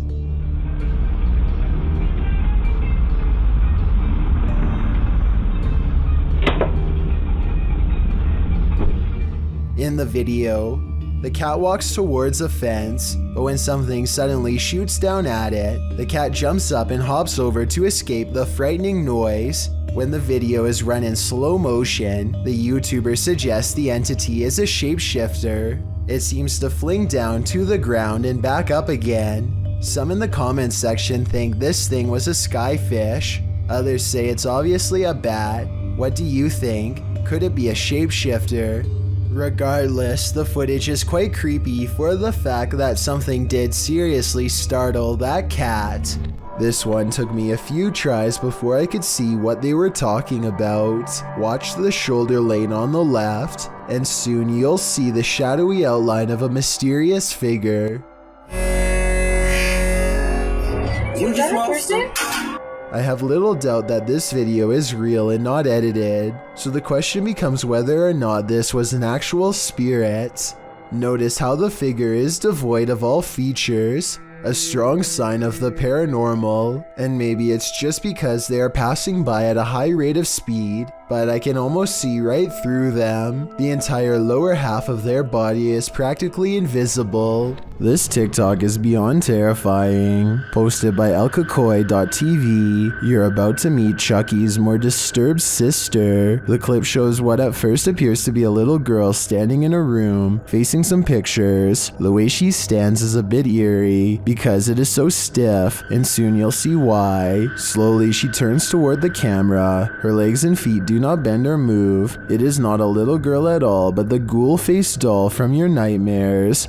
In the video, the cat walks towards a fence, but when something suddenly shoots down at it, the cat jumps up and hops over to escape the frightening noise. When the video is run in slow motion, the YouTuber suggests the entity is a shapeshifter. It seems to fling down to the ground and back up again. Some in the comments section think this thing was a skyfish. Others say it's obviously a bat. What do you think? Could it be a shapeshifter? Regardless, the footage is quite creepy for the fact that something did seriously startle that cat. This one took me a few tries before I could see what they were talking about. Watch the shoulder lane on the left, and soon you'll see the shadowy outline of a mysterious figure. Was that a person? I have little doubt that this video is real and not edited, so the question becomes whether or not this was an actual spirit. Notice how the figure is devoid of all features, a strong sign of the paranormal, and maybe it's just because they are passing by at a high rate of speed, but I can almost see right through them. The entire lower half of their body is practically invisible. This TikTok is beyond terrifying. Posted by elkakoi.tv, you're about to meet Chucky's more disturbed sister. The clip shows what at first appears to be a little girl standing in a room, facing some pictures. The way she stands is a bit eerie, because it is so stiff, and soon you'll see why. Slowly she turns toward the camera. Her legs and feet do not bend or move. It is not a little girl at all, but the ghoul-faced doll from your nightmares.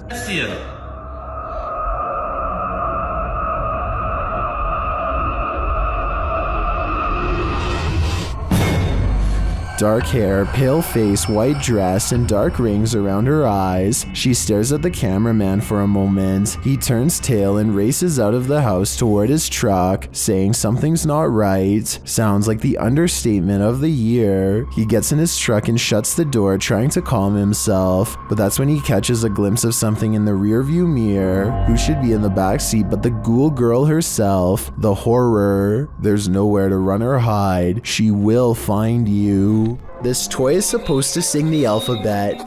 Dark hair, pale face, white dress, and dark rings around her eyes. She stares at the cameraman for a moment. He turns tail and races out of the house toward his truck, saying something's not right. Sounds like the understatement of the year. He gets in his truck and shuts the door, trying to calm himself. But that's when he catches a glimpse of something in the rearview mirror. Who should be in the backseat but the ghoul girl herself? The horror. There's nowhere to run or hide. She will find you. This toy is supposed to sing the alphabet,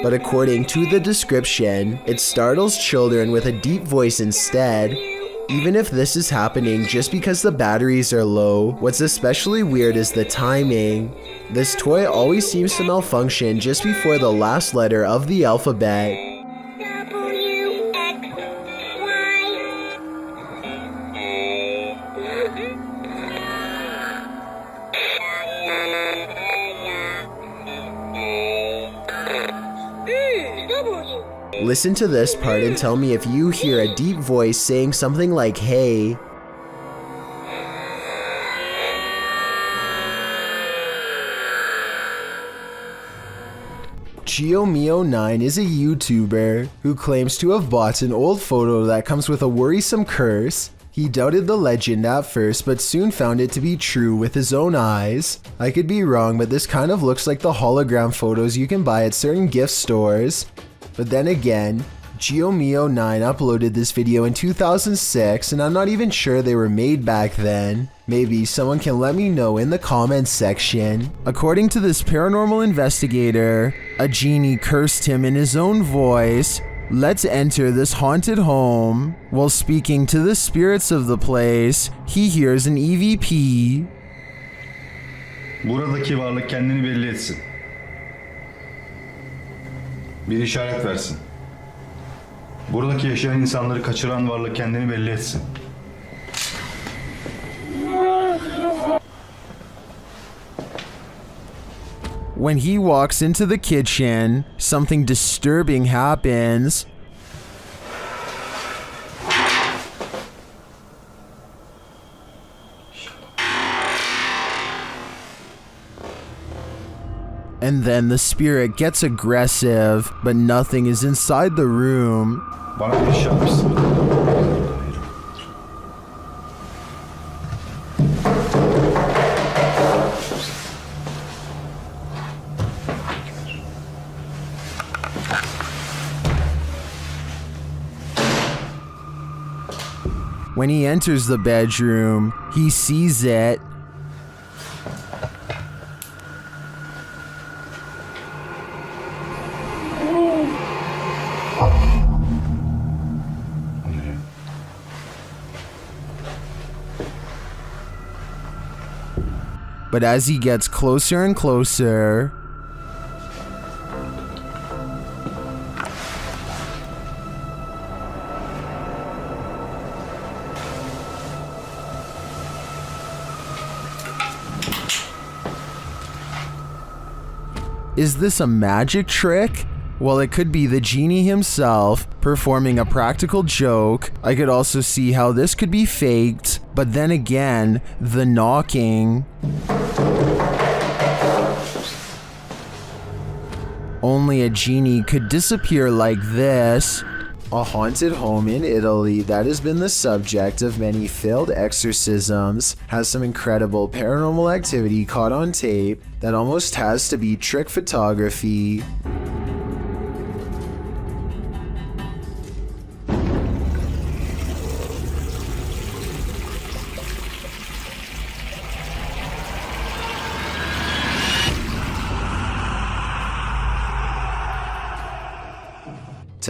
but according to the description, it startles children with a deep voice instead. Even if this is happening just because the batteries are low, what's especially weird is the timing. This toy always seems to malfunction just before the last letter of the alphabet. Listen to this part and tell me if you hear a deep voice saying something like, hey. GeoMeo9 is a YouTuber who claims to have bought an old photo that comes with a worrisome curse. He doubted the legend at first, but soon found it to be true with his own eyes. I could be wrong, but this kind of looks like the hologram photos you can buy at certain gift stores. But then again, GeoMeo9 uploaded this video in 2006, and I'm not even sure they were made back then. Maybe someone can let me know in the comments section. According to this paranormal investigator, a genie cursed him in his own voice. Let's enter this haunted home. While speaking to the spirits of the place, he hears an EVP. Buradaki varlık kendini belli etsin. Bir işaret versin. Buradaki yaşayan insanları kaçıran varlık kendini belli etsin. When he walks into the kitchen, something disturbing happens. And then the spirit gets aggressive, but nothing is inside the room. Bana bir işaret versin. When he enters the bedroom, he sees it. But as he gets closer and closer, is this a magic trick? Well, it could be the genie himself performing a practical joke. I could also see how this could be faked, but then again, the knocking. Only a genie could disappear like this. A haunted home in Italy that has been the subject of many failed exorcisms has some incredible paranormal activity caught on tape that almost has to be trick photography.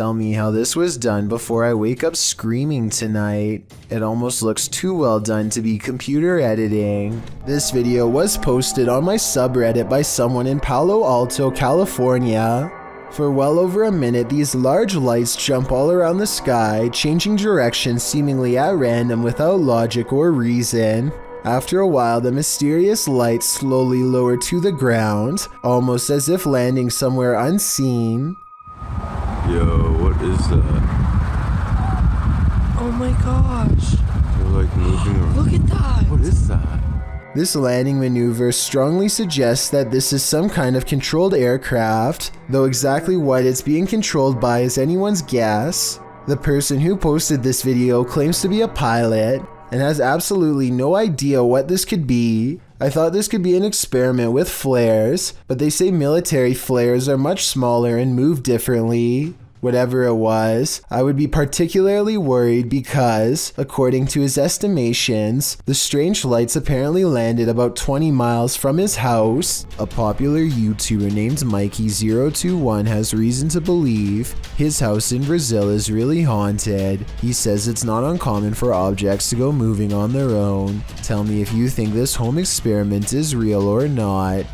Tell me how this was done before I wake up screaming tonight. It almost looks too well done to be computer editing. This video was posted on my subreddit by someone in Palo Alto, California. For well over a minute, these large lights jump all around the sky, changing direction seemingly at random without logic or reason. After a while, the mysterious lights slowly lower to the ground, almost as if landing somewhere unseen. Yo, what is that? Oh my gosh. They're like moving around. Look at that. What is that? This landing maneuver strongly suggests that this is some kind of controlled aircraft, though exactly what it's being controlled by is anyone's guess. The person who posted this video claims to be a pilot and has absolutely no idea what this could be. I thought this could be an experiment with flares, but they say military flares are much smaller and move differently. Whatever it was, I would be particularly worried because, according to his estimations, the strange lights apparently landed about 20 miles from his house. A popular YouTuber named Mikey021 has reason to believe his house in Brazil is really haunted. He says it's not uncommon for objects to go moving on their own. Tell me if you think this home experiment is real or not.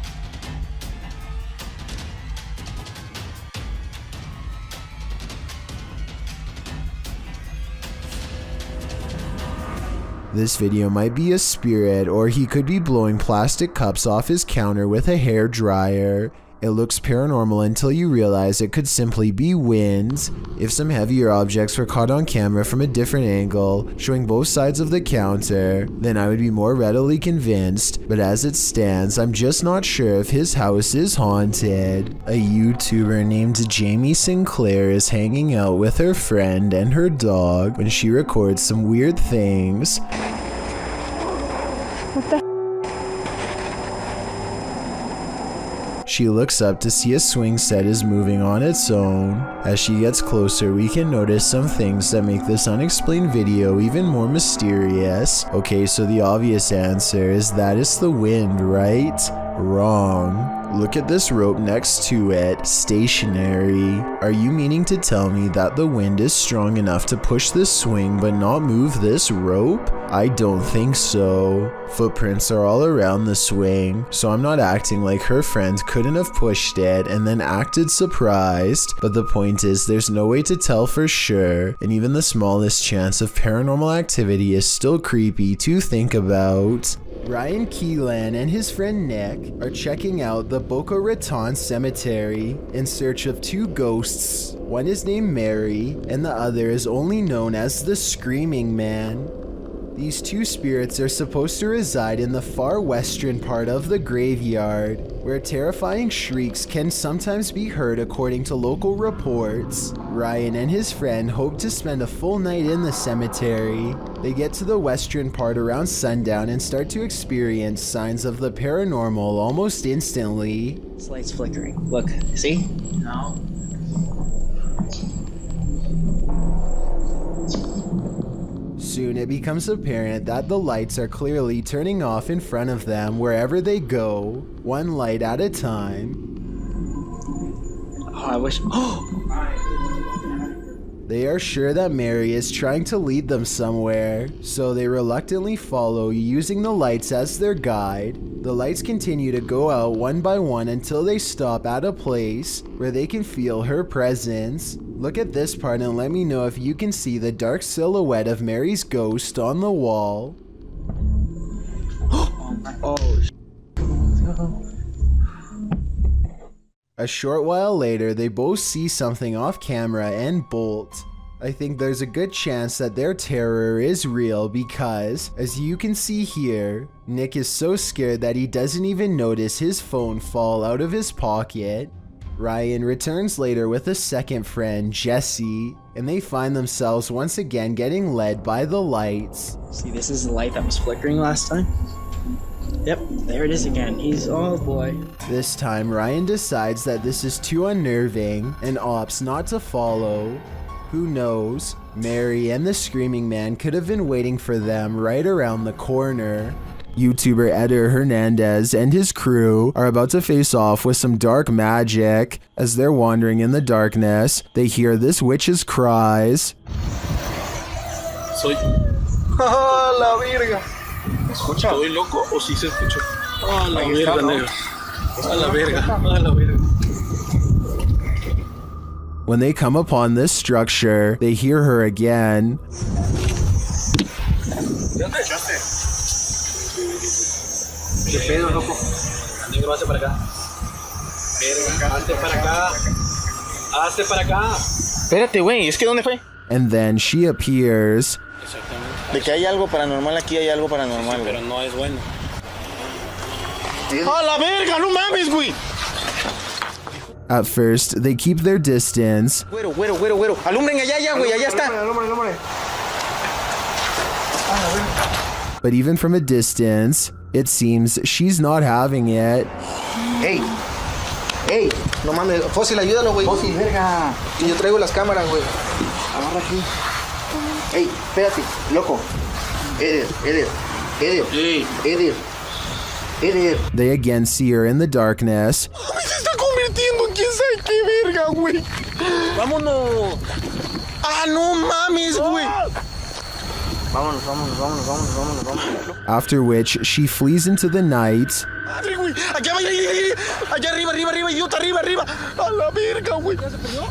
This video might be a spirit, or he could be blowing plastic cups off his counter with a hair dryer. It looks paranormal until you realize it could simply be wind. If some heavier objects were caught on camera from a different angle, showing both sides of the counter, then I would be more readily convinced, but as it stands, I'm just not sure if his house is haunted. A YouTuber named Jamie Sinclair is hanging out with her friend and her dog when she records some weird things. What the? She looks up to see a swing set is moving on its own. As she gets closer, we can notice some things that make this unexplained video even more mysterious. Okay, so the obvious answer is that it's the wind, right? Wrong. Look at this rope next to it, stationary. Are you meaning to tell me that the wind is strong enough to push this swing but not move this rope? I don't think so. Footprints are all around the swing, so I'm not acting like her friend couldn't have pushed it and then acted surprised, but the point is there's no way to tell for sure, and even the smallest chance of paranormal activity is still creepy to think about. Ryan Keelan and his friend Nick are checking out the Boca Raton Cemetery in search of two ghosts. One is named Mary, and the other is only known as the Screaming Man. These two spirits are supposed to reside in the far western part of the graveyard, where terrifying shrieks can sometimes be heard according to local reports. Ryan and his friend hope to spend a full night in the cemetery. They get to the western part around sundown and start to experience signs of the paranormal almost instantly. This light's flickering. Look, see? No. Soon it becomes apparent that the lights are clearly turning off in front of them wherever they go, one light at a time. Oh, I wish. Oh! They are sure that Mary is trying to lead them somewhere, so they reluctantly follow, using the lights as their guide. The lights continue to go out one by one until they stop at a place where they can feel her presence. Look at this part and let me know if you can see the dark silhouette of Mary's ghost on the wall. Oh, A short while later, they both see something off camera and bolt. I think there's a good chance that their terror is real because, as you can see here, Nick is so scared that he doesn't even notice his phone fall out of his pocket. Ryan returns later with a second friend, Jesse, and they find themselves once again getting led by the lights. See, this is the light that was flickering last time. Yep, there it is again. Oh boy. This time, Ryan decides that this is too unnerving and opts not to follow. Who knows? Mary and the Screaming Man could have been waiting for them right around the corner. YouTuber Eder Hernandez and his crew are about to face off with some dark magic. As they're wandering in the darkness, they hear this witch's cries. Soy... ¡Ah, la verga! ¿Me escucha? ¿Estoy loco o sí se escuchó? ¡Ah, la verga, negro! ¡Ah, la verga! ¡Ah, la verga! When they come upon this structure, they hear her again. ¿Qué pedo, loco? Negro, hazte para acá. Hazte para acá. Hazte para acá. Espérate, güey, es que ¿dónde fue? And then she appears. De que hay algo paranormal aquí, hay algo paranormal. Sí, pero no es bueno. ¡A la verga! ¡No mames, güey! At first, they keep their distance. Güero. Alumbren allá, güey, allá está. But even from a distance, it seems she's not having it. Ey, no mames, Fósil, ayúdalo, güey. Fósil, verga. Y yo traigo las cámaras, güey. Agarra aquí. Ey, espérate, loco. Eder. They again see her in the darkness. Se está convirtiendo en quién sabe qué verga, güey. Vámonos. Ah, no mames, güey. Vámonos. After which, she flees into the night. Madre, güey. Allá arriba, idiota, arriba. A la verga, güey. ¿Ya se perdió?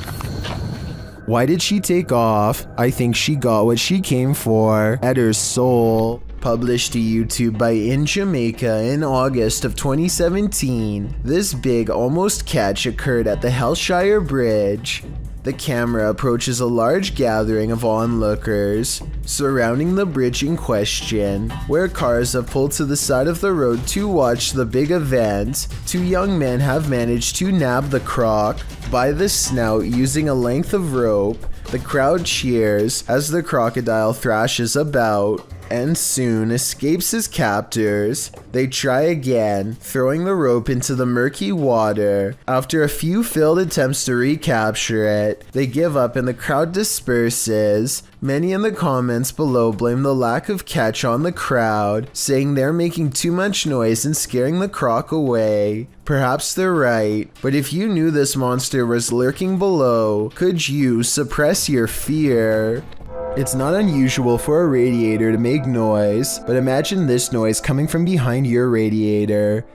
Why did she take off? I think she got what she came for, Eder's soul. Published to YouTube by In Jamaica in August of 2017, this big almost catch occurred at the Hellshire Bridge. The camera approaches a large gathering of onlookers surrounding the bridge in question, where cars have pulled to the side of the road to watch the big event. Two young men have managed to nab the croc by the snout using a length of rope. The crowd cheers as the crocodile thrashes about and soon escapes his captors. They try again, throwing the rope into the murky water. After a few failed attempts to recapture it, they give up and the crowd disperses. Many in the comments below blame the lack of catch on the crowd, saying they're making too much noise and scaring the croc away. Perhaps they're right, but if you knew this monster was lurking below, could you suppress your fear? It's not unusual for a radiator to make noise, but imagine this noise coming from behind your radiator.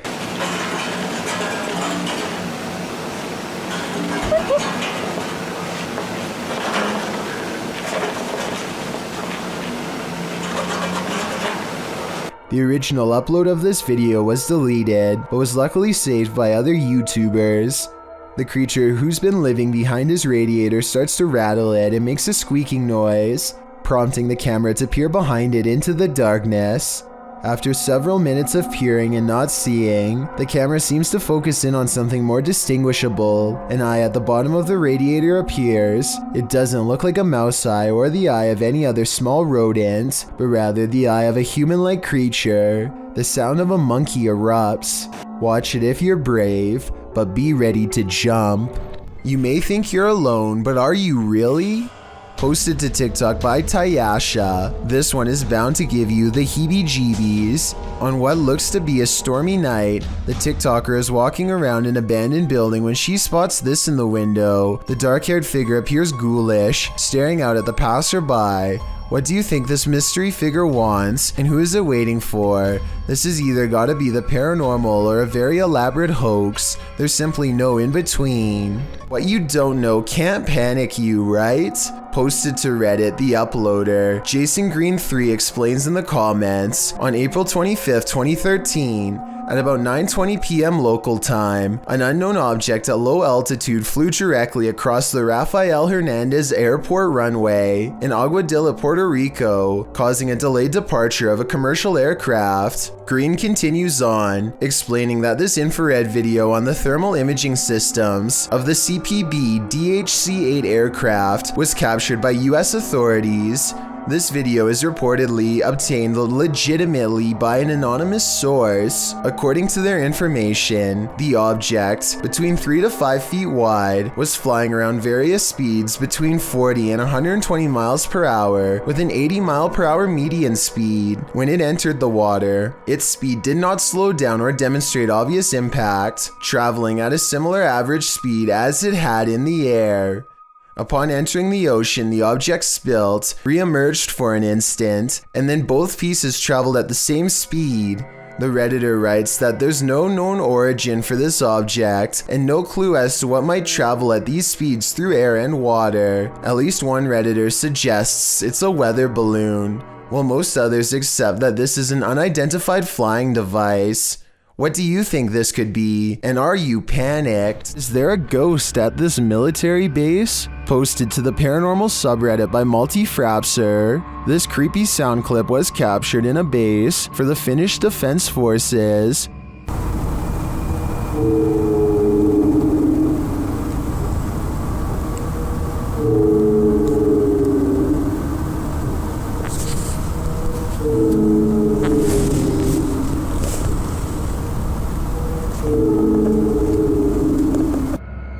The original upload of this video was deleted, but was luckily saved by other YouTubers. The creature who's been living behind his radiator starts to rattle it and makes a squeaking noise, prompting the camera to peer behind it into the darkness. After several minutes of peering and not seeing, the camera seems to focus in on something more distinguishable. An eye at the bottom of the radiator appears. It doesn't look like a mouse eye or the eye of any other small rodent, but rather the eye of a human-like creature. The sound of a monkey erupts. Watch it if you're brave, but be ready to jump. You may think you're alone, but are you really? Posted to TikTok by Tayasha, this one is bound to give you the heebie-jeebies. On what looks to be a stormy night, the TikToker is walking around an abandoned building when she spots this in the window. The dark-haired figure appears ghoulish, staring out at the passerby. What do you think this mystery figure wants, and who is it waiting for? This has either gotta be the paranormal or a very elaborate hoax. There's simply no in-between. What you don't know can't panic you, right? Posted to Reddit, the uploader, Jason Green 3 explains in the comments, on April 25th, 2013, at about 9:20 p.m. local time, an unknown object at low altitude flew directly across the Rafael Hernandez Airport runway in Aguadilla, Puerto Rico, causing a delayed departure of a commercial aircraft. Green continues on, explaining that this infrared video on the thermal imaging systems of the CPB DHC-8 aircraft was captured by US authorities. This video is reportedly obtained legitimately by an anonymous source. According to their information, the object, between 3 to 5 feet wide, was flying around various speeds between 40 and 120 miles per hour with an 80 mile per hour median speed. When it entered the water, its speed did not slow down or demonstrate obvious impact, traveling at a similar average speed as it had in the air. Upon entering the ocean, the object spilt, re-emerged for an instant, and then both pieces traveled at the same speed. The Redditor writes that there's no known origin for this object, and no clue as to what might travel at these speeds through air and water. At least one Redditor suggests it's a weather balloon, while most others accept that this is an unidentified flying device. What do you think this could be? And are you panicked? Is there a ghost at this military base? Posted to the paranormal subreddit by Multifrapser. This creepy sound clip was captured in a base for the Finnish Defense Forces.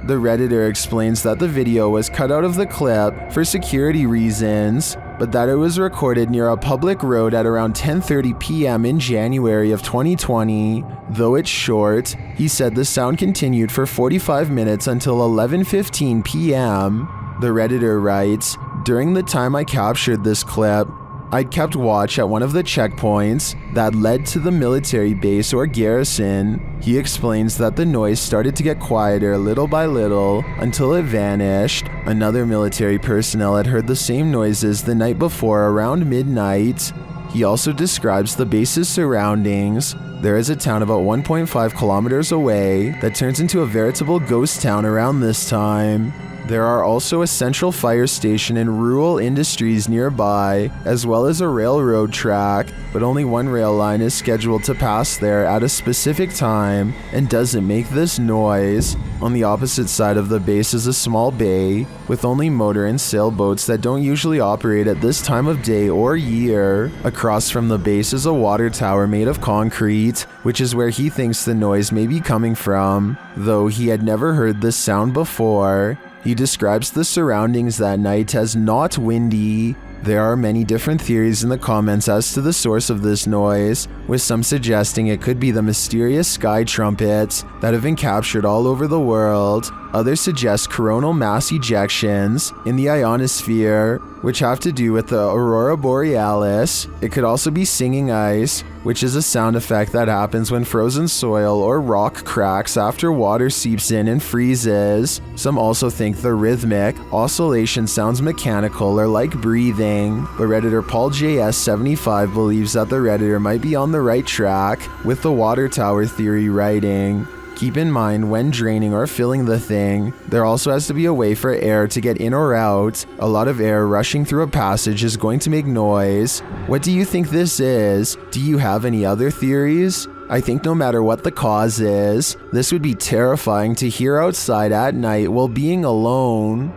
The Redditor explains that the video was cut out of the clip for security reasons, but that it was recorded near a public road at around 10:30 p.m. in January of 2020. Though it's short, he said the sound continued for 45 minutes until 11:15 p.m. The Redditor writes, "During the time I captured this clip, I'd kept watch at one of the checkpoints that led to the military base or garrison." He explains that the noise started to get quieter little by little until it vanished. Another military personnel had heard the same noises the night before around midnight. He also describes the base's surroundings. There is a town about 1.5 kilometers away that turns into a veritable ghost town around this time. There are also a central fire station and rural industries nearby, as well as a railroad track, but only one rail line is scheduled to pass there at a specific time and doesn't make this noise. On the opposite side of the base is a small bay, with only motor and sailboats that don't usually operate at this time of day or year. Across from the base is a water tower made of concrete, which is where he thinks the noise may be coming from, though he had never heard this sound before. He describes the surroundings that night as not windy. There are many different theories in the comments as to the source of this noise, with some suggesting it could be the mysterious sky trumpets that have been captured all over the world. Others suggest coronal mass ejections in the ionosphere, which have to do with the aurora borealis. It could also be singing ice, which is a sound effect that happens when frozen soil or rock cracks after water seeps in and freezes. Some also think the rhythmic oscillation sounds mechanical or like breathing, but Redditor Paul JS75 believes that the Redditor might be on the right track with the water tower theory writing. Keep in mind, when draining or filling the thing, there also has to be a way for air to get in or out. A lot of air rushing through a passage is going to make noise. What do you think this is? Do you have any other theories? I think no matter what the cause is, this would be terrifying to hear outside at night while being alone.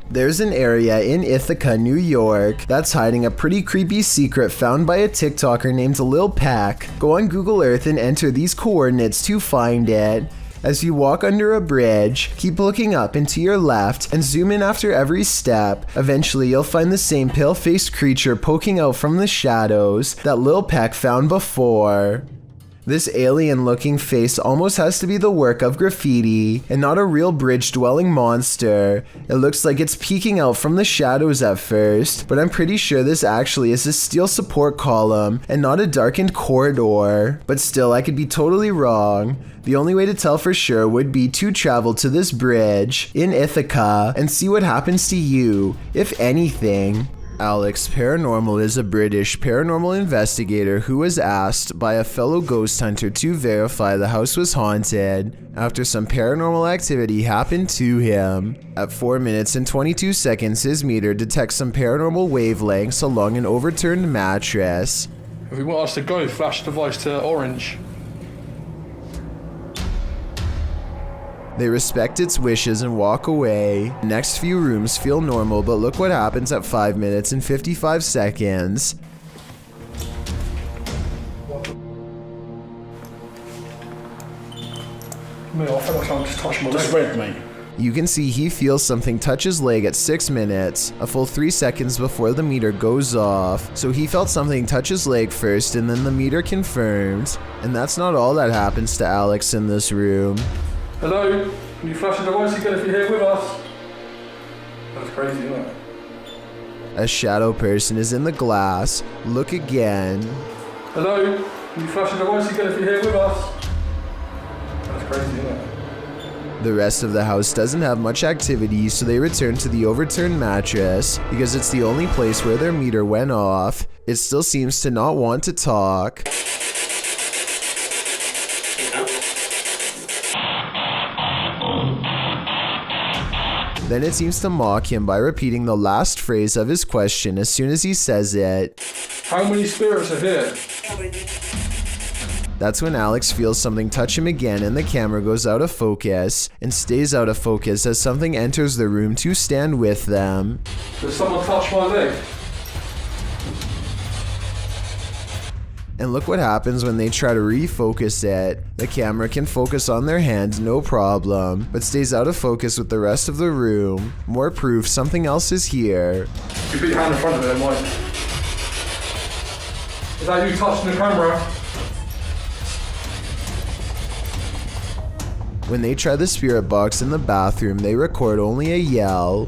There's an area in Ithaca, New York that's hiding a pretty creepy secret found by a TikToker named Lil Peck. Go on Google Earth and enter these coordinates to find it. As you walk under a bridge, keep looking up and to your left and zoom in after every step. Eventually you'll find the same pale-faced creature poking out from the shadows that Lil Peck found before. This alien-looking face almost has to be the work of graffiti and not a real bridge-dwelling monster. It looks like it's peeking out from the shadows at first, but I'm pretty sure this actually is a steel support column and not a darkened corridor. But still, I could be totally wrong. The only way to tell for sure would be to travel to this bridge in Ithaca and see what happens to you, if anything. Alex Paranormal is a British paranormal investigator who was asked by a fellow ghost hunter to verify the house was haunted after some paranormal activity happened to him. At 4 minutes and 22 seconds, his meter detects some paranormal wavelengths along an overturned mattress. If you want us to go, flash the device to orange. They respect its wishes and walk away. Next few rooms feel normal, but look what happens at 5 minutes and 55 seconds. Mate, I feel like I'm just touching my leg. Just red, mate. You can see he feels something touch his leg at 6 minutes, a full 3 seconds before the meter goes off. So he felt something touch his leg first and then the meter confirmed. And that's not all that happens to Alex in this room. Hello? Can you flash the device again if you're here with us? That's crazy, isn't it? A shadow person is in the glass. Look again. Hello? Can you flash the device again if you're here with us? That's crazy, isn't it? The rest of the house doesn't have much activity, so they return to the overturned mattress because it's the only place where their meter went off. It still seems to not want to talk. Then it seems to mock him by repeating the last phrase of his question as soon as he says it. How many spirits are here? That's when Alex feels something touch him again and the camera goes out of focus and stays out of focus as something enters the room to stand with them. Did someone touch my leg? And look what happens when they try to refocus it. The camera can focus on their hand, no problem, but stays out of focus with the rest of the room. More proof something else is here. You put your hand in front of it, Mike. Is that you touching the camera? When they try the spirit box in the bathroom, they record only a yell.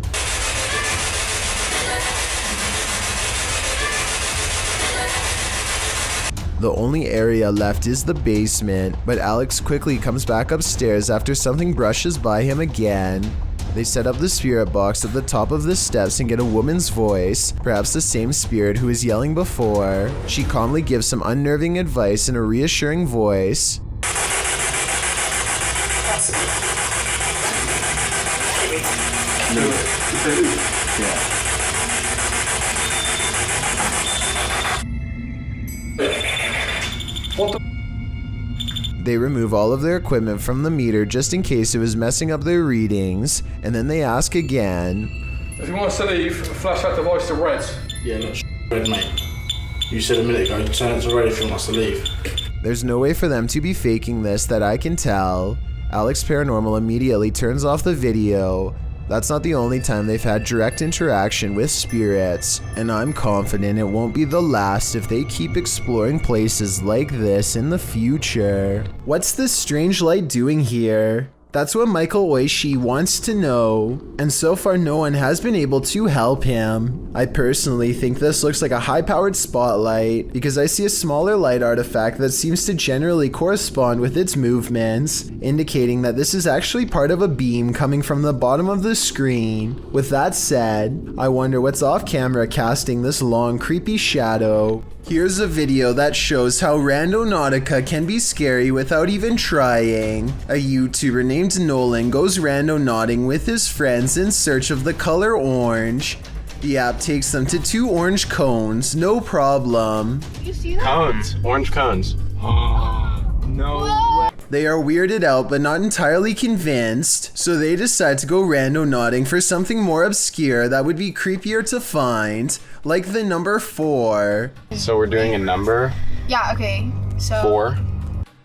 The only area left is the basement, but Alex quickly comes back upstairs after something brushes by him again. They set up the spirit box at the top of the steps and get a woman's voice, perhaps the same spirit who was yelling before. She calmly gives some unnerving advice in a reassuring voice. They remove all of their equipment from the meter just in case it was messing up their readings, and then they ask again. If you want us to leave, flash that device to red. Yeah, not red, mate. You said a minute ago, turn it to red if you want us to leave. There's no way for them to be faking this that I can tell. Alex Paranormal immediately turns off the video. That's not the only time they've had direct interaction with spirits, and I'm confident it won't be the last if they keep exploring places like this in the future. What's this strange light doing here? That's what Michael Oishi wants to know, and so far no one has been able to help him. I personally think this looks like a high-powered spotlight because I see a smaller light artifact that seems to generally correspond with its movements, indicating that this is actually part of a beam coming from the bottom of the screen. With that said, I wonder what's off camera casting this long, creepy shadow. Here's a video that shows how Randonautica can be scary without even trying. A YouTuber named Nolan goes randonauting with his friends in search of the color orange. The app takes them to 2 orange cones, no problem. You see that? Cones. Orange cones. No way. They are weirded out but not entirely convinced, so they decide to go randonauting for something more obscure that would be creepier to find, like the number 4. So we're doing a number? Yeah, okay. So 4.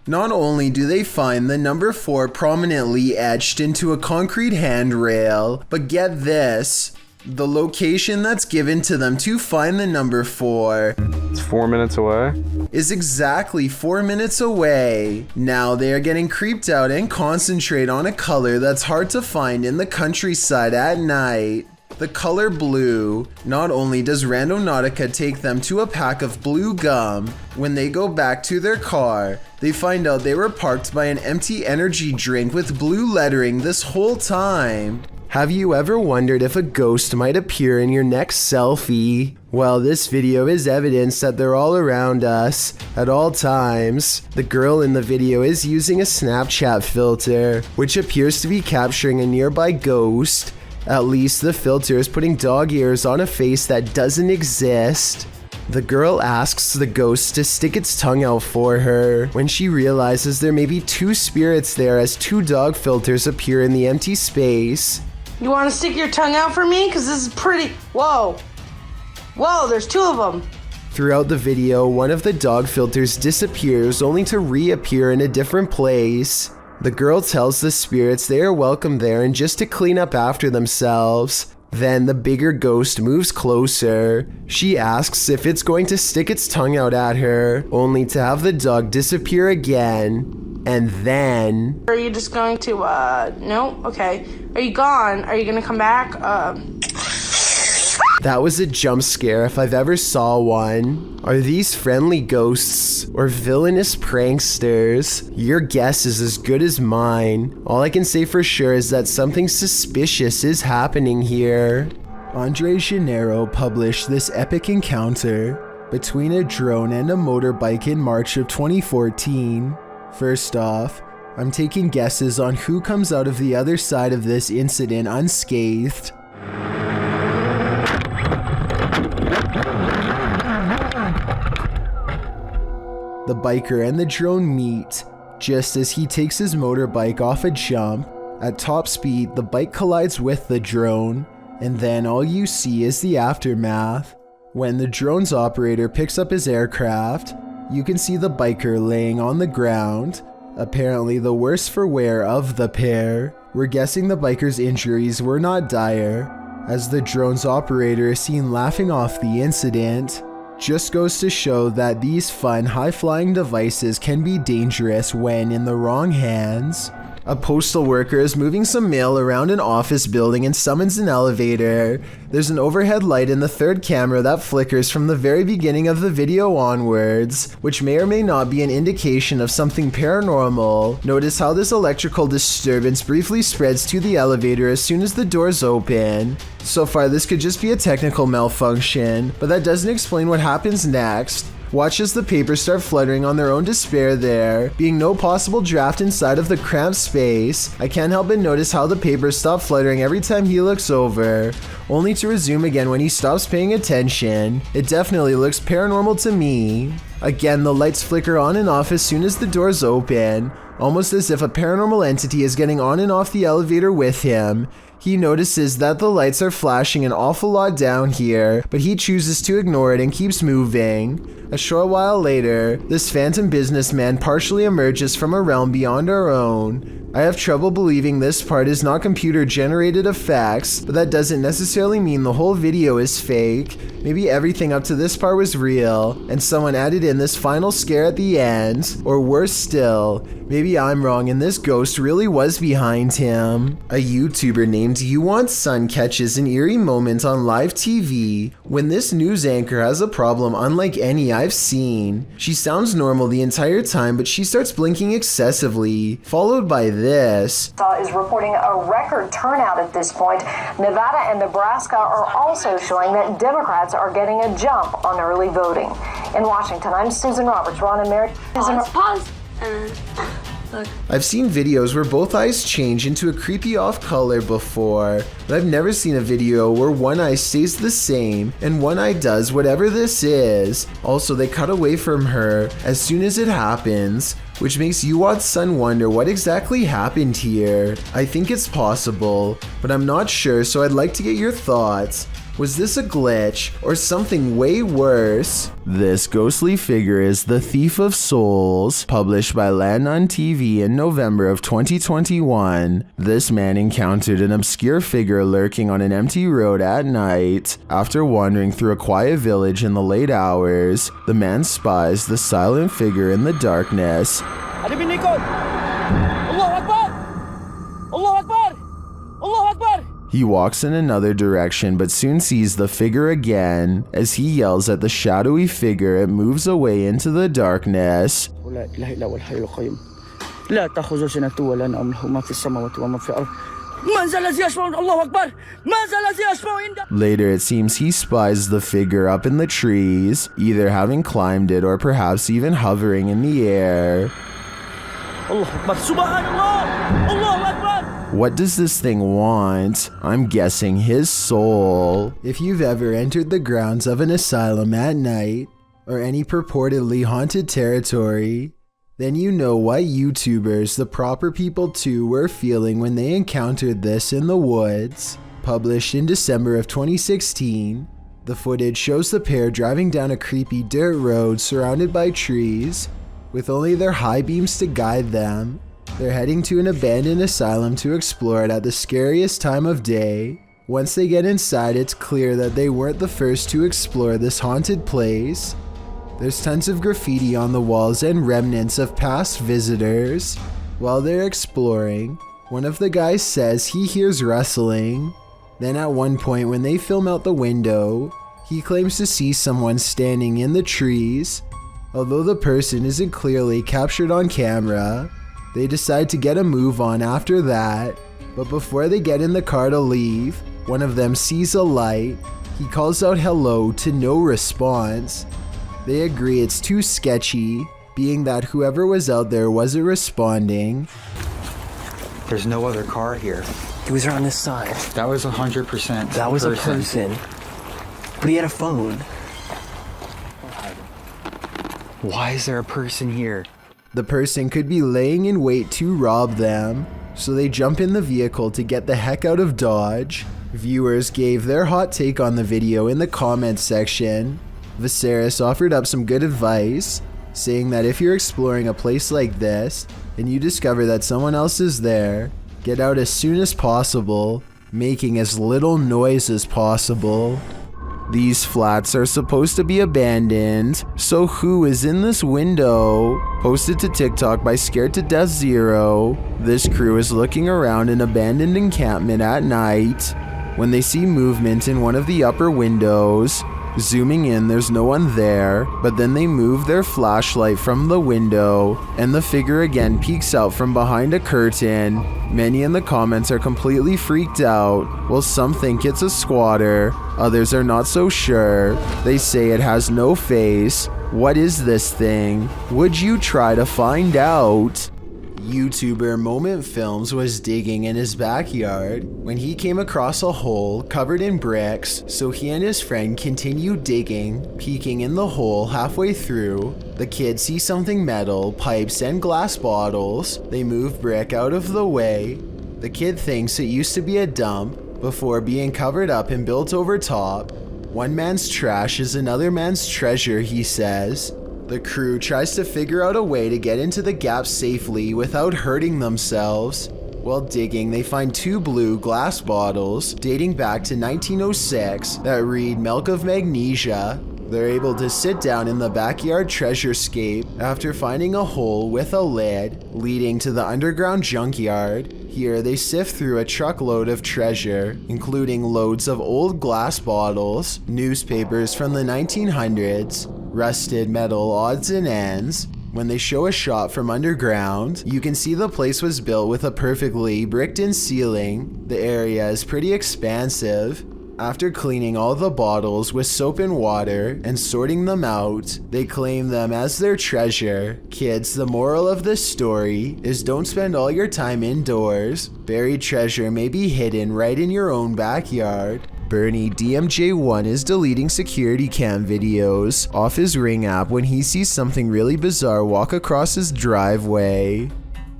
Not only do they find the number 4 prominently etched into a concrete handrail, but get this, the location that's given to them to find the number 4 It's 4 minutes away? is exactly 4 minutes away. Now they are getting creeped out and concentrate on a color that's hard to find in the countryside at night. The color blue. Not only does Randonautica take them to a pack of blue gum, when they go back to their car, they find out they were parked by an empty energy drink with blue lettering this whole time. Have you ever wondered if a ghost might appear in your next selfie? Well, this video is evidence that they're all around us at all times. The girl in the video is using a Snapchat filter, which appears to be capturing a nearby ghost. At least the filter is putting dog ears on a face that doesn't exist. The girl asks the ghost to stick its tongue out for her when she realizes there may be two spirits there as two dog filters appear in the empty space. You want to stick your tongue out for me? Because this is pretty... Whoa. Whoa, there's two of them. Throughout the video, one of the dog filters disappears only to reappear in a different place. The girl tells the spirits they are welcome there and just to clean up after themselves. Then the bigger ghost moves closer. She asks if it's going to stick its tongue out at her, only to have the dog disappear again. And then... Are you just going to, no? Okay. Are you gone? Are you gonna come back? That was a jump scare if I've ever saw one. Are these friendly ghosts or villainous pranksters? Your guess is as good as mine. All I can say for sure is that something suspicious is happening here. Andre Gennaro published this epic encounter between a drone and a motorbike in March of 2014. First off, I'm taking guesses on who comes out of the other side of this incident unscathed. The biker and the drone meet just as he takes his motorbike off a jump. At top speed, the bike collides with the drone, and then all you see is the aftermath. When the drone's operator picks up his aircraft, you can see the biker laying on the ground, apparently the worse for wear of the pair. We're guessing the biker's injuries were not dire, as the drone's operator is seen laughing off the incident. Just goes to show that these fun, high-flying devices can be dangerous when in the wrong hands. A postal worker is moving some mail around an office building and summons an elevator. There's an overhead light in the third camera that flickers from the very beginning of the video onwards, which may or may not be an indication of something paranormal. Notice how this electrical disturbance briefly spreads to the elevator as soon as the doors open. So far, this could just be a technical malfunction, but that doesn't explain what happens next. Watch as the papers start fluttering on their own despair there, being no possible draft inside of the cramped space. I can't help but notice how the papers stop fluttering every time he looks over, only to resume again when he stops paying attention. It definitely looks paranormal to me. Again, the lights flicker on and off as soon as the doors open, almost as if a paranormal entity is getting on and off the elevator with him. He notices that the lights are flashing an awful lot down here, but he chooses to ignore it and keeps moving. A short while later, this phantom businessman partially emerges from a realm beyond our own. I have trouble believing this part is not computer-generated effects, but that doesn't necessarily mean the whole video is fake. Maybe everything up to this part was real, and someone added in this final scare at the end. Or worse still, maybe I'm wrong and this ghost really was behind him. A YouTuber named You Want Sun catches an eerie moment on live TV when this news anchor has a problem unlike any I've seen. She sounds normal the entire time, but she starts blinking excessively, followed by this. Is reporting a record turnout at this point. Nevada and Nebraska are also showing that Democrats are getting a jump on early voting. In Washington, I'm Susan Roberts. Ron and Mary. Pause. Look. I've seen videos where both eyes change into a creepy off color before, but I've never seen a video where one eye stays the same and one eye does whatever this is. Also, they cut away from her as soon as it happens, which makes Yuwad's son wonder what exactly happened here. I think it's possible, but I'm not sure, so I'd like to get your thoughts. Was this a glitch or something way worse? This ghostly figure is The Thief of Souls, published by Land on TV in November of 2021. This man encountered an obscure figure lurking on an empty road at night. After wandering through a quiet village in the late hours, the man spies the silent figure in the darkness. He walks in another direction but soon sees the figure again. As he yells at the shadowy figure, it moves away into the darkness. Later, it seems he spies the figure up in the trees, either having climbed it or perhaps even hovering in the air. What does this thing want? I'm guessing his soul. If you've ever entered the grounds of an asylum at night, or any purportedly haunted territory, then you know what YouTubers, the proper people too, were feeling when they encountered this in the woods. Published in December of 2016, the footage shows the pair driving down a creepy dirt road surrounded by trees, with only their high beams to guide them. They're heading to an abandoned asylum to explore it at the scariest time of day. Once they get inside, it's clear that they weren't the first to explore this haunted place. There's tons of graffiti on the walls and remnants of past visitors. While they're exploring, one of the guys says he hears rustling. Then at one point when they film out the window, he claims to see someone standing in the trees. Although the person isn't clearly captured on camera, they decide to get a move on after that. But before they get in the car to leave, one of them sees a light. He calls out hello to no response. They agree it's too sketchy, being that whoever was out there wasn't responding. There's no other car here. He was on this side. That was 100%. That was a person. But he had a phone. Why is there a person here? The person could be laying in wait to rob them, so they jump in the vehicle to get the heck out of Dodge. Viewers gave their hot take on the video in the comments section. Viserys offered up some good advice, saying that if you're exploring a place like this and you discover that someone else is there, get out as soon as possible, making as little noise as possible. These flats are supposed to be abandoned, so who is in this window? Posted to TikTok by Scared to Death Zero, this crew is looking around an abandoned encampment at night when they see movement in one of the upper windows. Zooming in, there's no one there, but then they move their flashlight from the window, and the figure again peeks out from behind a curtain. Many in the comments are completely freaked out, while some think it's a squatter, others are not so sure. They say it has no face. What is this thing? Would you try to find out? YouTuber Moment Films was digging in his backyard when he came across a hole covered in bricks, so he and his friend continued digging. Peeking in the hole halfway through, the kids see something metal, pipes, and glass bottles. They move brick out of the way. The kid thinks it used to be a dump before being covered up and built over top. One man's trash is another man's treasure, he says. The crew tries to figure out a way to get into the gap safely without hurting themselves. While digging, they find two blue glass bottles dating back to 1906 that read Milk of Magnesia. They're able to sit down in the backyard treasurescape after finding a hole with a lid leading to the underground junkyard. Here they sift through a truckload of treasure, including loads of old glass bottles, newspapers from the 1900s, rusted metal odds and ends. When they show a shot from underground, you can see the place was built with a perfectly bricked-in ceiling. The area is pretty expansive. After cleaning all the bottles with soap and water and sorting them out, they claim them as their treasure. Kids, the moral of this story is don't spend all your time indoors. Buried treasure may be hidden right in your own backyard. Bernie DMJ1 is deleting security cam videos off his Ring app when he sees something really bizarre walk across his driveway.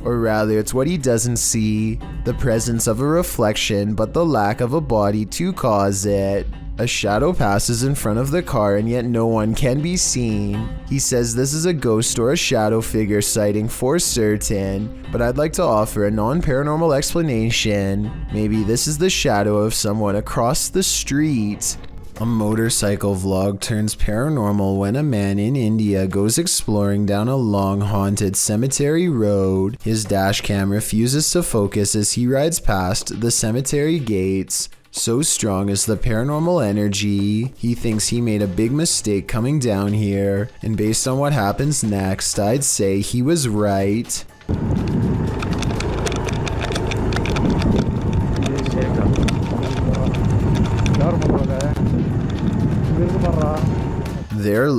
Or rather, it's what he doesn't see, the presence of a reflection but the lack of a body to cause it. A shadow passes in front of the car and yet no one can be seen. He says this is a ghost or a shadow figure sighting for certain, but I'd like to offer a non-paranormal explanation. Maybe this is the shadow of someone across the street. A motorcycle vlog turns paranormal when a man in India goes exploring down a long haunted cemetery road. His dash cam refuses to focus as he rides past the cemetery gates. So strong is the paranormal energy, he thinks he made a big mistake coming down here, and based on what happens next, I'd say he was right.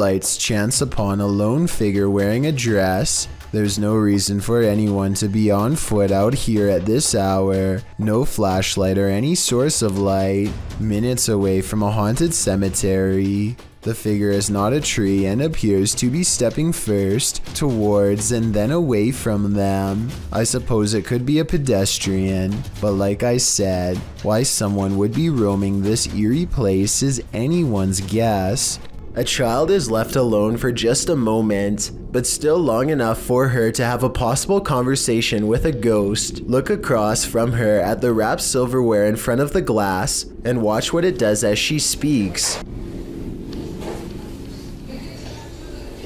lights chance upon a lone figure wearing a dress. There's no reason for anyone to be on foot out here at this hour. No flashlight or any source of light. Minutes away from a haunted cemetery. The figure is not a tree and appears to be stepping first towards and then away from them. I suppose it could be a pedestrian, but like I said, why someone would be roaming this eerie place is anyone's guess. A child is left alone for just a moment, but still long enough for her to have a possible conversation with a ghost. Look across from her at the wrapped silverware in front of the glass and watch what it does as she speaks.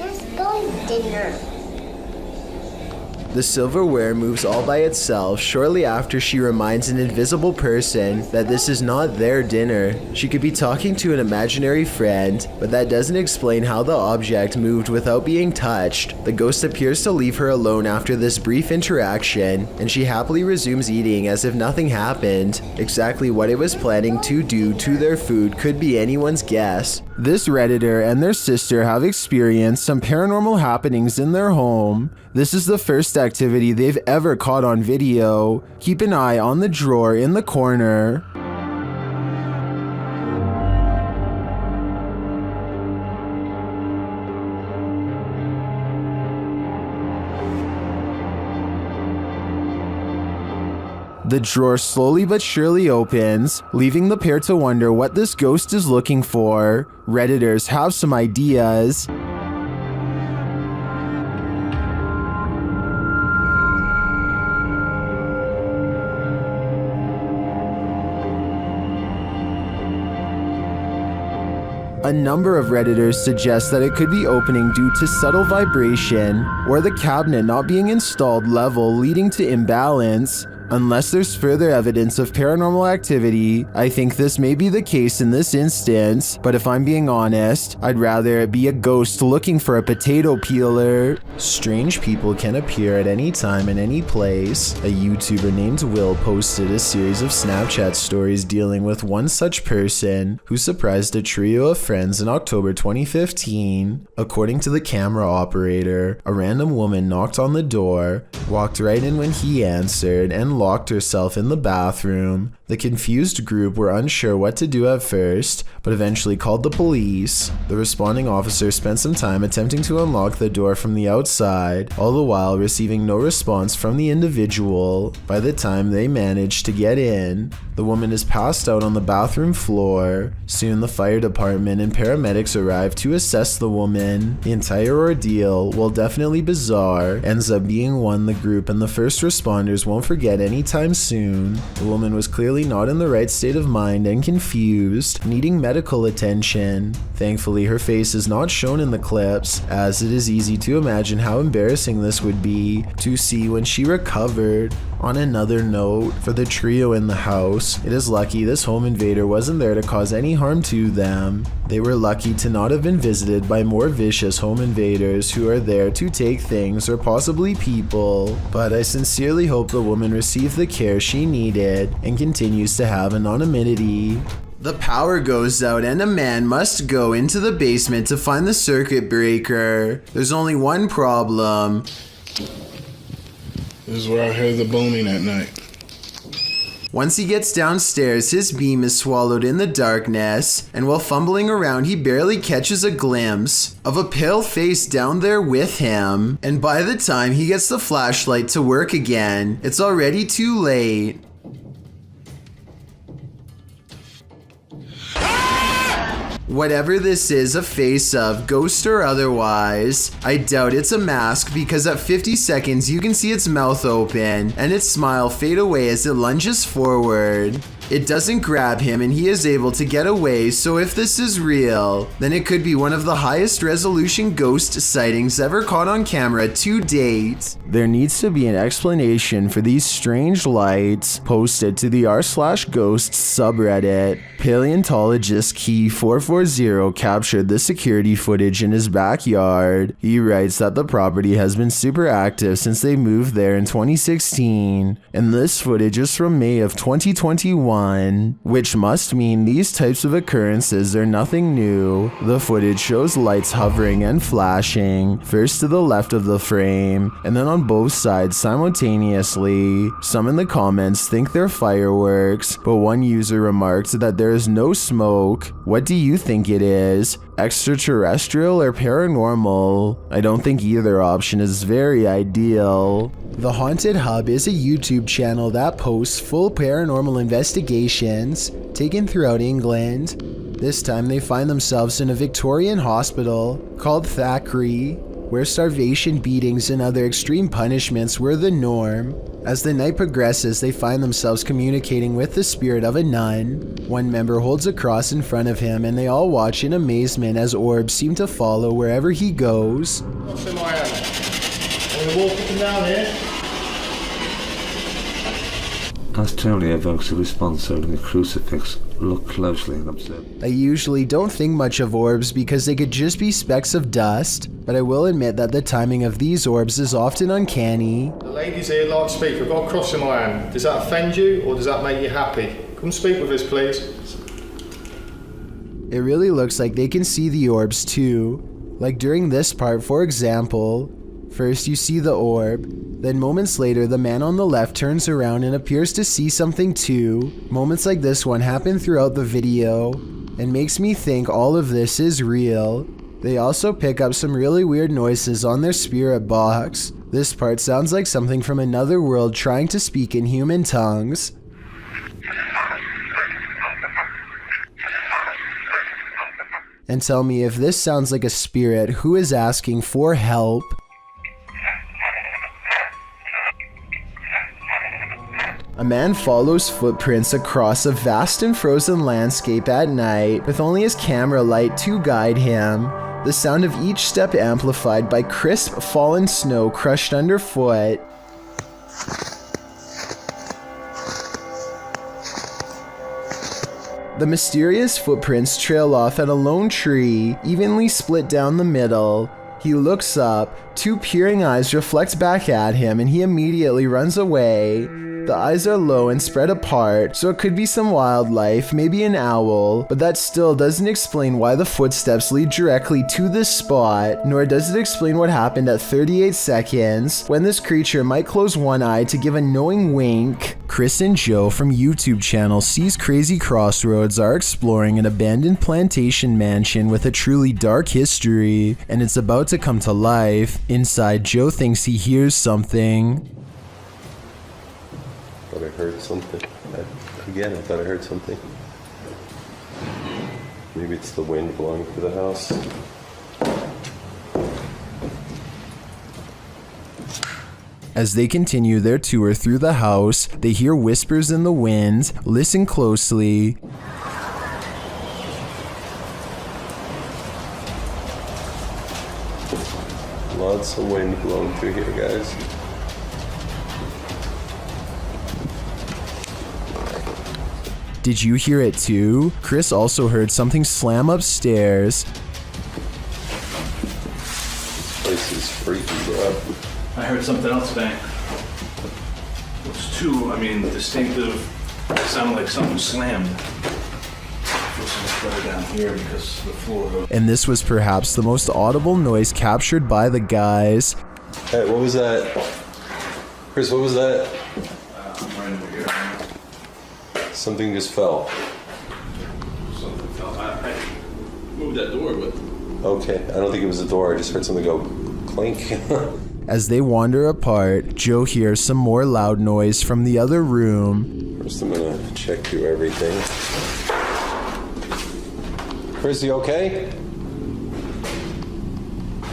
Let's go dinner. The silverware moves all by itself shortly after she reminds an invisible person that this is not their dinner. She could be talking to an imaginary friend, but that doesn't explain how the object moved without being touched. The ghost appears to leave her alone after this brief interaction, and she happily resumes eating as if nothing happened. Exactly what it was planning to do to their food could be anyone's guess. This Redditor and their sister have experienced some paranormal happenings in their home. This is the first activity they've ever caught on video. Keep an eye on the drawer in the corner. The drawer slowly but surely opens, leaving the pair to wonder what this ghost is looking for. Redditors have some ideas. A number of Redditors suggest that it could be opening due to subtle vibration or the cabinet not being installed level, leading to imbalance. Unless there's further evidence of paranormal activity, I think this may be the case in this instance, but if I'm being honest, I'd rather it be a ghost looking for a potato peeler. Strange people can appear at any time in any place. A YouTuber named Will posted a series of Snapchat stories dealing with one such person who surprised a trio of friends in October 2015. According to the camera operator, a random woman knocked on the door, walked right in when he answered, and locked herself in the bathroom. The confused group were unsure what to do at first, but eventually called the police. The responding officer spent some time attempting to unlock the door from the outside, all the while receiving no response from the individual. By the time they managed to get in, the woman is passed out on the bathroom floor. Soon the fire department and paramedics arrive to assess the woman. The entire ordeal, while definitely bizarre, ends up being one the group and the first responders won't forget anytime soon. The woman was clearly not in the right state of mind and confused, needing medical attention. Thankfully, her face is not shown in the clips, as it is easy to imagine how embarrassing this would be to see when she recovered. On another note, for the trio in the house, it is lucky this home invader wasn't there to cause any harm to them. They were lucky to not have been visited by more vicious home invaders who are there to take things or possibly people. But I sincerely hope the woman received the care she needed and continues to have anonymity. The power goes out and a man must go into the basement to find the circuit breaker. There's only one problem. This is where I hear the booming at night. Once he gets downstairs, his beam is swallowed in the darkness, and while fumbling around, he barely catches a glimpse of a pale face down there with him. And by the time he gets the flashlight to work again, it's already too late. Whatever this is a face of, ghost or otherwise, I doubt it's a mask because at 50 seconds you can see its mouth open and its smile fade away as it lunges forward. It doesn't grab him and he is able to get away, so if this is real, then it could be one of the highest resolution ghost sightings ever caught on camera to date. There needs to be an explanation for these strange lights posted to the r/ghosts subreddit. Paleontologist Key 440 captured the security footage in his backyard. He writes that the property has been super active since they moved there in 2016, and this footage is from May of 2021. one, which must mean these types of occurrences are nothing new. The footage shows lights hovering and flashing, first to the left of the frame, and then on both sides simultaneously. Some in the comments think they're fireworks, but one user remarked that there is no smoke. What do you think it is? Extraterrestrial or paranormal? I don't think either option is very ideal. The Haunted Hub is a YouTube channel that posts full paranormal investigations taken throughout England. This time they find themselves in a Victorian hospital called Thackeray, where starvation, beatings, and other extreme punishments were the norm. As the night progresses, they find themselves communicating with the spirit of a nun. One member holds a cross in front of him, and they all watch in amazement as orbs seem to follow wherever he goes. What's in my hand? Are we walking down here? As Tony evokes a response holding a crucifix, look closely and observe. I usually don't think much of orbs because they could just be specks of dust, but I will admit that the timing of these orbs is often uncanny. The ladies here like to speak. I've got a cross in my hand. Does that offend you or does that make you happy? Come speak with us, please. It really looks like they can see the orbs too. Like during this part, for example. First you see the orb, then moments later the man on the left turns around and appears to see something too. Moments like this one happen throughout the video and makes me think all of this is real. They also pick up some really weird noises on their spirit box. This part sounds like something from another world trying to speak in human tongues. And tell me if this sounds like a spirit who is asking for help. A man follows footprints across a vast and frozen landscape at night with only his camera light to guide him. The sound of each step amplified by crisp fallen snow crushed underfoot. The mysterious footprints trail off at a lone tree, evenly split down the middle. He looks up, two peering eyes reflect back at him, and he immediately runs away. The eyes are low and spread apart, so it could be some wildlife, maybe an owl, but that still doesn't explain why the footsteps lead directly to this spot, nor does it explain what happened at 38 seconds, when this creature might close one eye to give a knowing wink. Chris and Joe from YouTube channel Sees Crazy Crossroads are exploring an abandoned plantation mansion with a truly dark history, and it's about to come to life. Inside, Joe thinks he hears something. I thought I heard something. I thought I heard something. Maybe it's the wind blowing through the house. As they continue their tour through the house, they hear whispers in the wind. Listen closely. Lots of wind blowing through here, guys. Did you hear it too? Chris also heard something slam upstairs. This place is freaky, bro. I heard something else bang. It's too, distinctive. It sounded like something slammed. I feel so much better down here because the floor. And this was perhaps the most audible noise captured by the guys. Hey, what was that? Chris, what was that? Right over here. Something just fell. Something fell. I moved that door, but... Okay, I don't think it was the door. I just heard something go clink. As they wander apart, Joe hears some more loud noise from the other room. First, I'm gonna check through everything. Chris, you okay?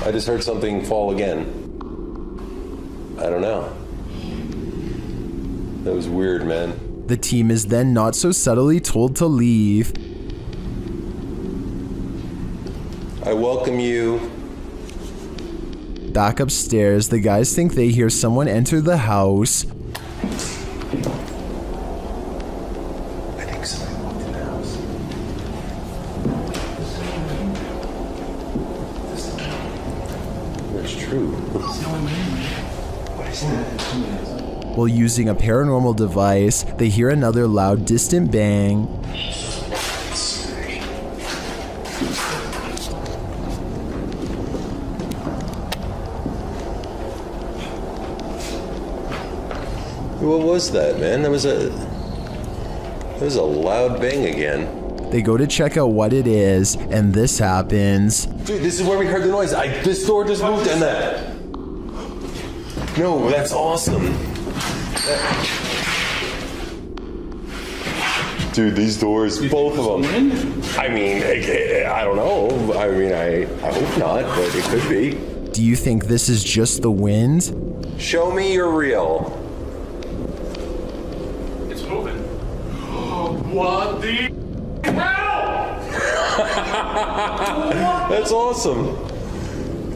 I just heard something fall again. I don't know. That was weird, man. The team is then not so subtly told to leave. I welcome you. Back upstairs, the guys think they hear someone enter the house. I think somebody walked in the house. That's true. What is that? While using a paranormal device, they hear another loud, distant bang. What was that, man? That was a loud bang again. They go to check out what it is, and this happens. Dude, this is where we heard the noise. This door just moved and that. No, that's awesome. Dude, these doors, both of them. I mean, I don't know. I mean, I hope not, but it could be. Do you think this is just the wind? Show me you're real. It's moving. What the hell? That's awesome.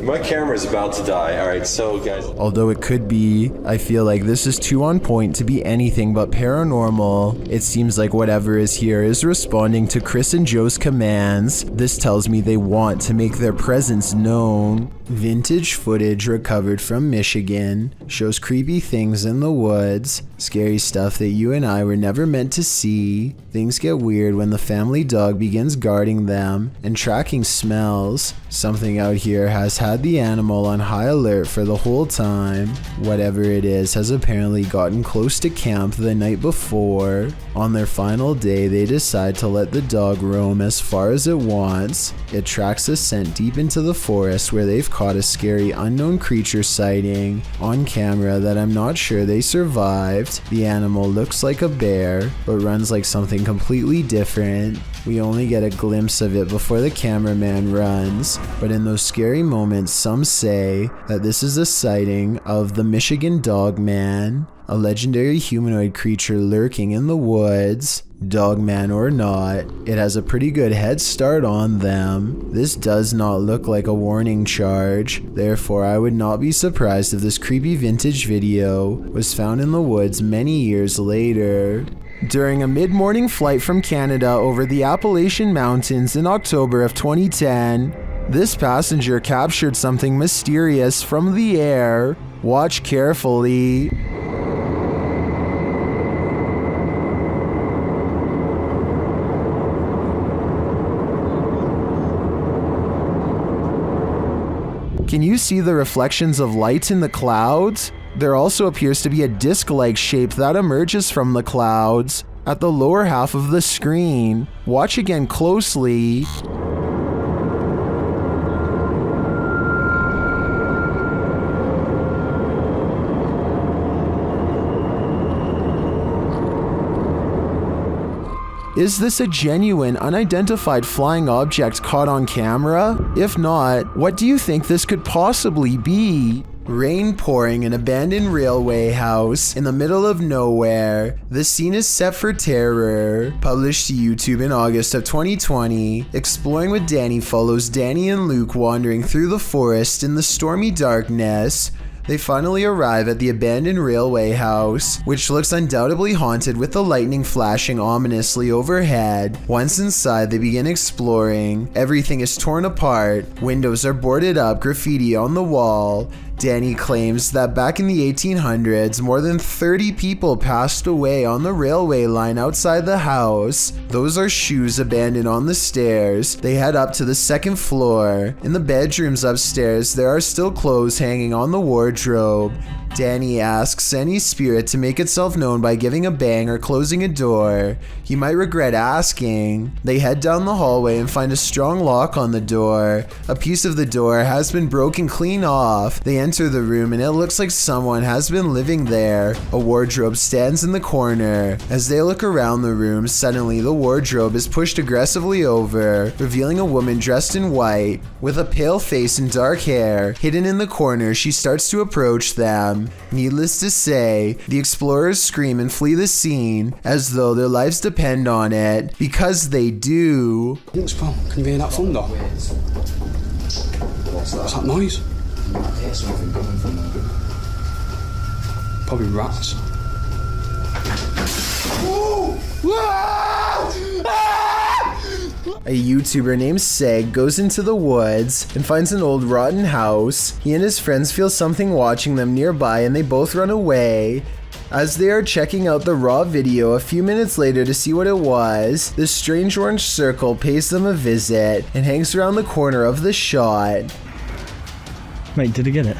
My camera's about to die. All right, so guys. Although it could be, I feel like this is too on point to be anything but paranormal. It seems like whatever is here is responding to Chris and Joe's commands. This tells me they want to make their presence known. Vintage footage recovered from Michigan shows creepy things in the woods, scary stuff that you and I were never meant to see. Things get weird when the family dog begins guarding them and tracking smells. Something out here has had the animal on high alert for the whole time. Whatever it is has apparently gotten close to camp the night before. On their final day, they decide to let the dog roam as far as it wants. It tracks a scent deep into the forest where they've caught a scary unknown creature sighting on camera that I'm not sure they survived. The animal looks like a bear, but runs like something completely different. We only get a glimpse of it before the cameraman runs, but in those scary moments, some say that this is a sighting of the Michigan Dogman, a legendary humanoid creature lurking in the woods. Dogman or not, it has a pretty good head start on them. This does not look like a warning charge, therefore I would not be surprised if this creepy vintage video was found in the woods many years later. During a mid-morning flight from Canada over the Appalachian Mountains in October of 2010, this passenger captured something mysterious from the air. Watch carefully. Can you see the reflections of light in the clouds? There also appears to be a disc-like shape that emerges from the clouds at the lower half of the screen. Watch again closely. Is this a genuine, unidentified flying object caught on camera? If not, what do you think this could possibly be? Rain pouring an abandoned railway house in the middle of nowhere. The scene is set for terror. Published to YouTube in August of 2020, Exploring with Danny follows Danny and Luke wandering through the forest in the stormy darkness. They finally arrive at the abandoned railway house, which looks undoubtedly haunted with the lightning flashing ominously overhead. Once inside, they begin exploring. Everything is torn apart. Windows are boarded up, graffiti on the wall. Danny claims that back in the 1800s, more than 30 people passed away on the railway line outside the house. Those are shoes abandoned on the stairs. They head up to the second floor. In the bedrooms upstairs, there are still clothes hanging on the wardrobe. Danny asks any spirit to make itself known by giving a bang or closing a door. He might regret asking. They head down the hallway and find a strong lock on the door. A piece of the door has been broken clean off. They enter the room and it looks like someone has been living there. A wardrobe stands in the corner. As they look around the room, suddenly the wardrobe is pushed aggressively over, revealing a woman dressed in white with a pale face and dark hair. Hidden in the corner, she starts to approach them. Needless to say, the explorers scream and flee the scene as though their lives depend on it, because they do. Can you hear that thunder? What's that noise? I hear something coming from there. Probably rats. A YouTuber named Seg goes into the woods and finds an old rotten house. He and his friends feel something watching them nearby and they both run away. As they are checking out the raw video a few minutes later to see what it was, this strange orange circle pays them a visit and hangs around the corner of the shot. Mate, did I get it?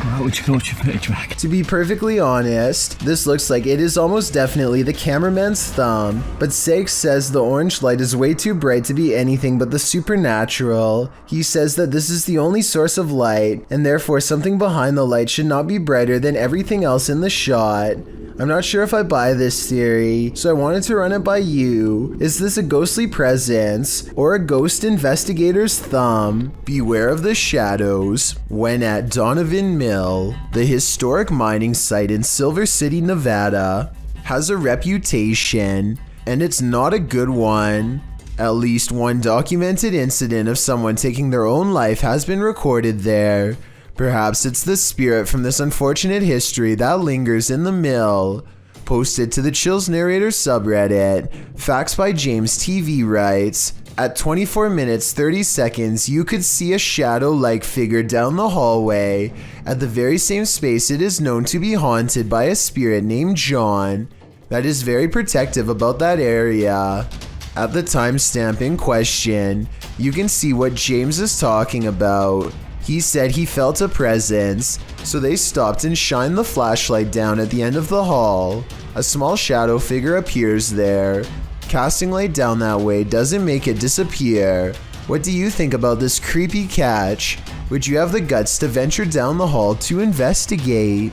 Alright, would you go watch your footage back? To be perfectly honest, this looks like it is almost definitely the cameraman's thumb, but Seg says the orange light is way too bright to be anything but the supernatural. He says that this is the only source of light, and therefore something behind the light should not be brighter than everything else in the shot. I'm not sure if I buy this theory, so I wanted to run it by you. Is this a ghostly presence or a ghost investigator's thumb? Beware of the shadows. When at Donovan Mill, the historic mining site in Silver City, Nevada, has a reputation, and it's not a good one. At least one documented incident of someone taking their own life has been recorded there. Perhaps it's the spirit from this unfortunate history that lingers in the mill. Posted to the Chills Narrator subreddit, Facts by James TV writes, at 24 minutes 30 seconds you could see a shadow-like figure down the hallway at the very same space it is known to be haunted by a spirit named John that is very protective about that area. At the timestamp in question, you can see what James is talking about. He said he felt a presence, so they stopped and shined the flashlight down at the end of the hall. A small shadow figure appears there. Casting light down that way doesn't make it disappear. What do you think about this creepy catch? Would you have the guts to venture down the hall to investigate?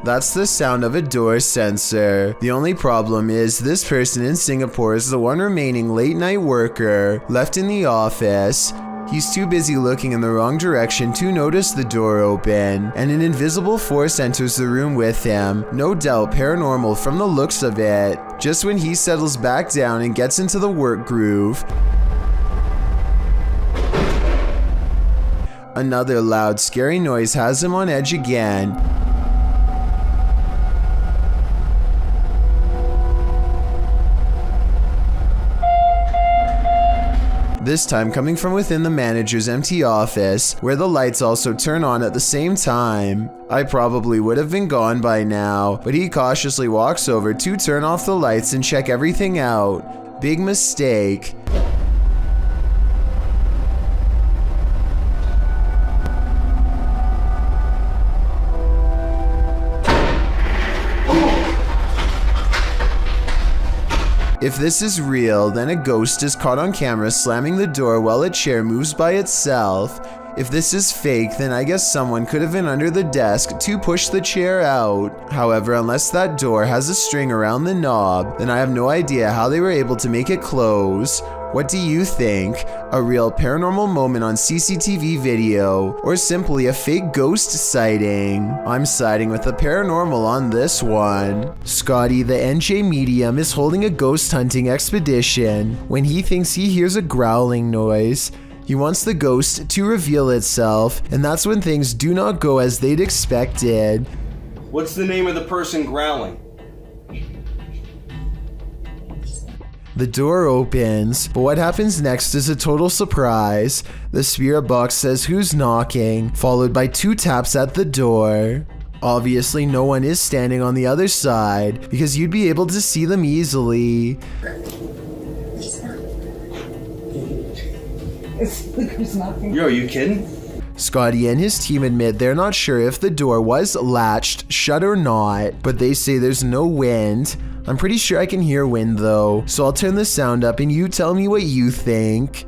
That's the sound of a door sensor. The only problem is this person in Singapore is the one remaining late night worker left in the office. He's too busy looking in the wrong direction to notice the door open, and an invisible force enters the room with him, no doubt paranormal from the looks of it. Just when he settles back down and gets into the work groove, another loud, scary noise has him on edge again. This time coming from within the manager's empty office, where the lights also turn on at the same time. I probably would have been gone by now, but he cautiously walks over to turn off the lights and check everything out. Big mistake. If this is real, then a ghost is caught on camera slamming the door while a chair moves by itself. If this is fake, then I guess someone could have been under the desk to push the chair out. However, unless that door has a string around the knob, then I have no idea how they were able to make it close. What do you think? A real paranormal moment on CCTV video, or simply a fake ghost sighting? I'm siding with the paranormal on this one. Scotty, the NJ medium, is holding a ghost hunting expedition when he thinks he hears a growling noise. He wants the ghost to reveal itself, and that's when things do not go as they'd expected. What's the name of the person growling? The door opens, but what happens next is a total surprise. The spirit box says who's knocking, followed by 2 taps at the door. Obviously no one is standing on the other side, because you'd be able to see them easily. Yo, are you kidding? Scotty and his team admit they're not sure if the door was latched shut or not, but they say there's no wind. I'm pretty sure I can hear wind though, so I'll turn the sound up and you tell me what you think.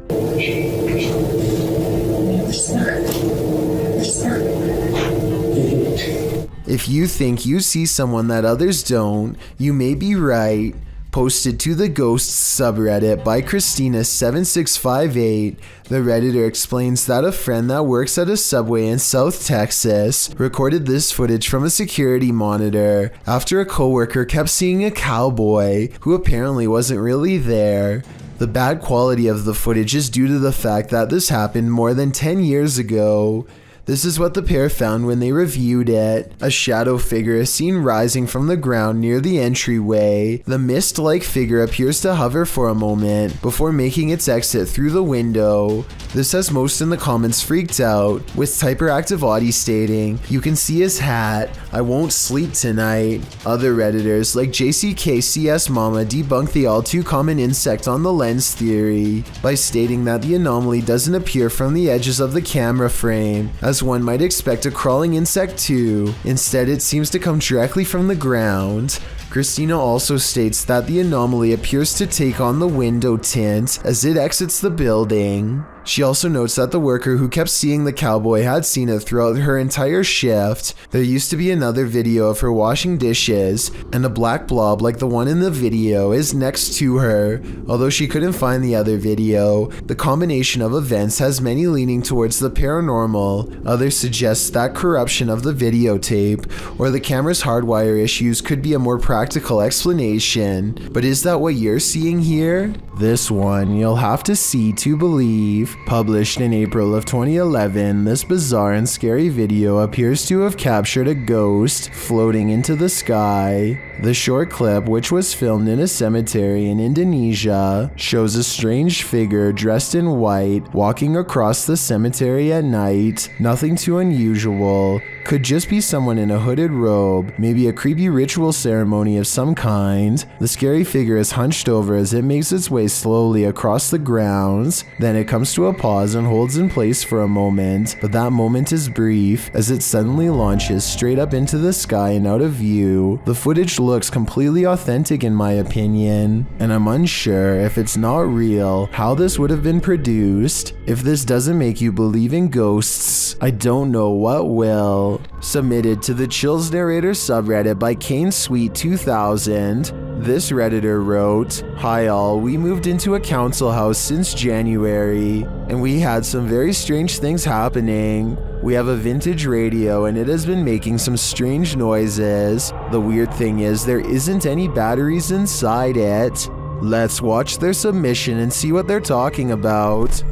If you think you see someone that others don't, you may be right. Posted to the Ghosts subreddit by Christina7658, the Redditor explains that a friend that works at a Subway in South Texas recorded this footage from a security monitor after a coworker kept seeing a cowboy who apparently wasn't really there. The bad quality of the footage is due to the fact that this happened more than 10 years ago. This is what the pair found when they reviewed it. A shadow figure is seen rising from the ground near the entryway. The mist-like figure appears to hover for a moment before making its exit through the window. This has most in the comments freaked out, with Hyperactive Audie stating, "You can see his hat. I won't sleep tonight." Other Redditors like JCKCS Mama debunk the all too common insect on the lens theory by stating that the anomaly doesn't appear from the edges of the camera frame, as one might expect a crawling insect to. Instead, it seems to come directly from the ground. Christina also states that the anomaly appears to take on the window tint as it exits the building. She also notes that the worker who kept seeing the cowboy had seen it throughout her entire shift. There used to be another video of her washing dishes, and a black blob like the one in the video is next to her. Although she couldn't find the other video, the combination of events has many leaning towards the paranormal. Others suggest that corruption of the videotape or the camera's hardwire issues could be a more practical explanation. But is that what you're seeing here? This one you'll have to see to believe. Published in April of 2011, this bizarre and scary video appears to have captured a ghost floating into the sky. The short clip, which was filmed in a cemetery in Indonesia, shows a strange figure dressed in white walking across the cemetery at night. Nothing too unusual. Could just be someone in a hooded robe, maybe a creepy ritual ceremony of some kind. The scary figure is hunched over as it makes its way slowly across the grounds. Then it comes to a pause and holds in place for a moment, but that moment is brief as it suddenly launches straight up into the sky and out of view. The footage looks completely authentic in my opinion, and I'm unsure if it's not real how this would have been produced. If this doesn't make you believe in ghosts, I don't know what will. Submitted to the Chills Narrator subreddit by Kane Sweet 2000. This Redditor wrote, "Hi all, we moved into a council house since January, and we had some very strange things happening. We have a vintage radio and it has been making some strange noises. The weird thing is there isn't any batteries inside it." Let's watch their submission and see what they're talking about.